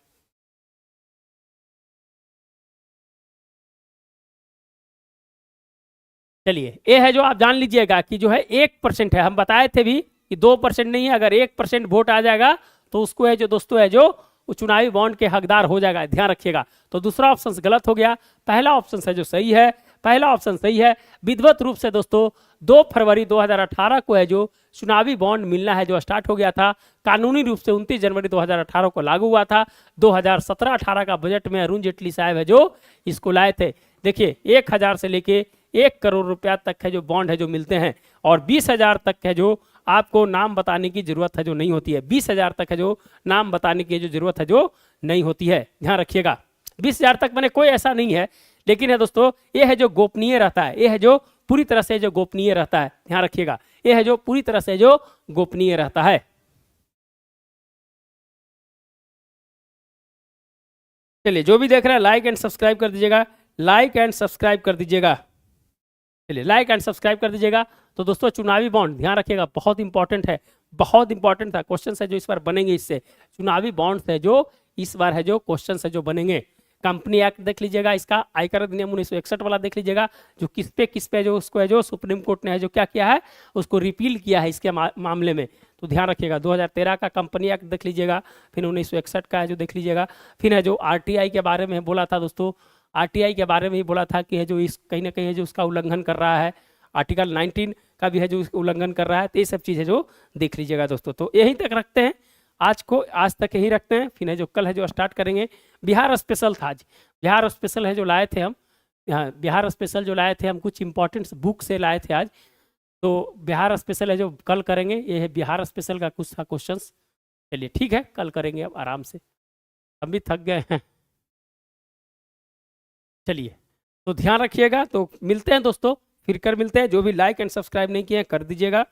चलिए ये है जो आप जान लीजिएगा कि जो है 1% है, हम बताए थे भी कि 2% नहीं है, अगर 1% वोट आ जाएगा तो उसको है जो दोस्तों है जो चुनावी बॉन्ड के हकदार हो जाएगा, ध्यान रखिएगा। तो दूसरा ऑप्शन गलत हो गया, पहला ऑप्शन है जो सही है, पहला ऑप्शन सही है। विधिवत रूप से दोस्तों 2 फरवरी 2018 को है जो चुनावी बॉन्ड मिलना है जो स्टार्ट हो गया था, कानूनी रूप से 29 जनवरी 2018 को लागू हुआ था। 2017-18 का बजट में अरुण जेटली साहब है जो इसको लाए थे। देखिए 1000 से लेके 1 करोड़ रुपया तक है जो बॉन्ड है जो मिलते हैं, और 20,000 तक है जो आपको नाम बताने की जरूरत है जो नहीं होती है, 20,000 तक है जो नाम बताने की जो जरूरत है जो नहीं होती है, ध्यान रखिएगा। 20,000 तक मैंने कोई ऐसा नहीं है, लेकिन है दोस्तों ये है जो गोपनीय रहता है, ये है जो पूरी तरह से जो गोपनीय रहता है, ध्यान रखिएगा, ये है जो पूरी तरह से जो गोपनीय रहता है। चलिए जो भी देख रहे हैं लाइक एंड सब्सक्राइब कर दीजिएगा, लाइक एंड सब्सक्राइब कर दीजिएगा। चलिए लाइक एंड सब्सक्राइब कर दीजिएगा। तो दोस्तों चुनावी बॉन्ड ध्यान रखिएगा, बहुत इंपॉर्टेंट है, बहुत इंपॉर्टेंट था क्वेश्चन है जो इस बार बनेंगे इससे। चुनावी बॉन्ड्स है जो इस बार है जो क्वेश्चन है जो बनेंगे। कंपनी एक्ट देख लीजिएगा, इसका आयकर अधिनियम 1961 वाला देख लीजिएगा, जो किस पे जो उसको है जो सुप्रीम कोर्ट ने है जो क्या किया है उसको रिपील किया है इसके मामले में। तो ध्यान रखिएगा 2013 का कंपनी एक्ट देख लीजिएगा, फिर 1961 का है जो देख लीजिएगा, फिर है जो आरटीआई के बारे में बोला था दोस्तों, आरटीआई के बारे में ही बोला था कि है जो इस कहीं ना कहीं है जो उसका उल्लंघन कर रहा है, आर्टिकल 19 का भी है जो उल्लंघन कर रहा है। तो ये सब चीज़ है जो देख लीजिएगा दोस्तों। तो यहीं तक रखते हैं आज तक यही रखते हैं, फिर है जो कल है जो स्टार्ट करेंगे। बिहार स्पेशल था आज, बिहार स्पेशल है जो लाए थे हम, बिहार स्पेशल जो लाए थे हम कुछ इंपॉर्टेंट बुक से लाए थे आज। तो बिहार स्पेशल है जो कल करेंगे, ये है बिहार स्पेशल का कुछ था क्वेश्चन। चलिए ठीक है, कल करेंगे अब आराम से, हम भी थक गए हैं। चलिए तो ध्यान रखिएगा, तो मिलते हैं दोस्तों, फिर कर मिलते हैं। जो भी लाइक एंड सब्सक्राइब नहीं किए कर दीजिएगा।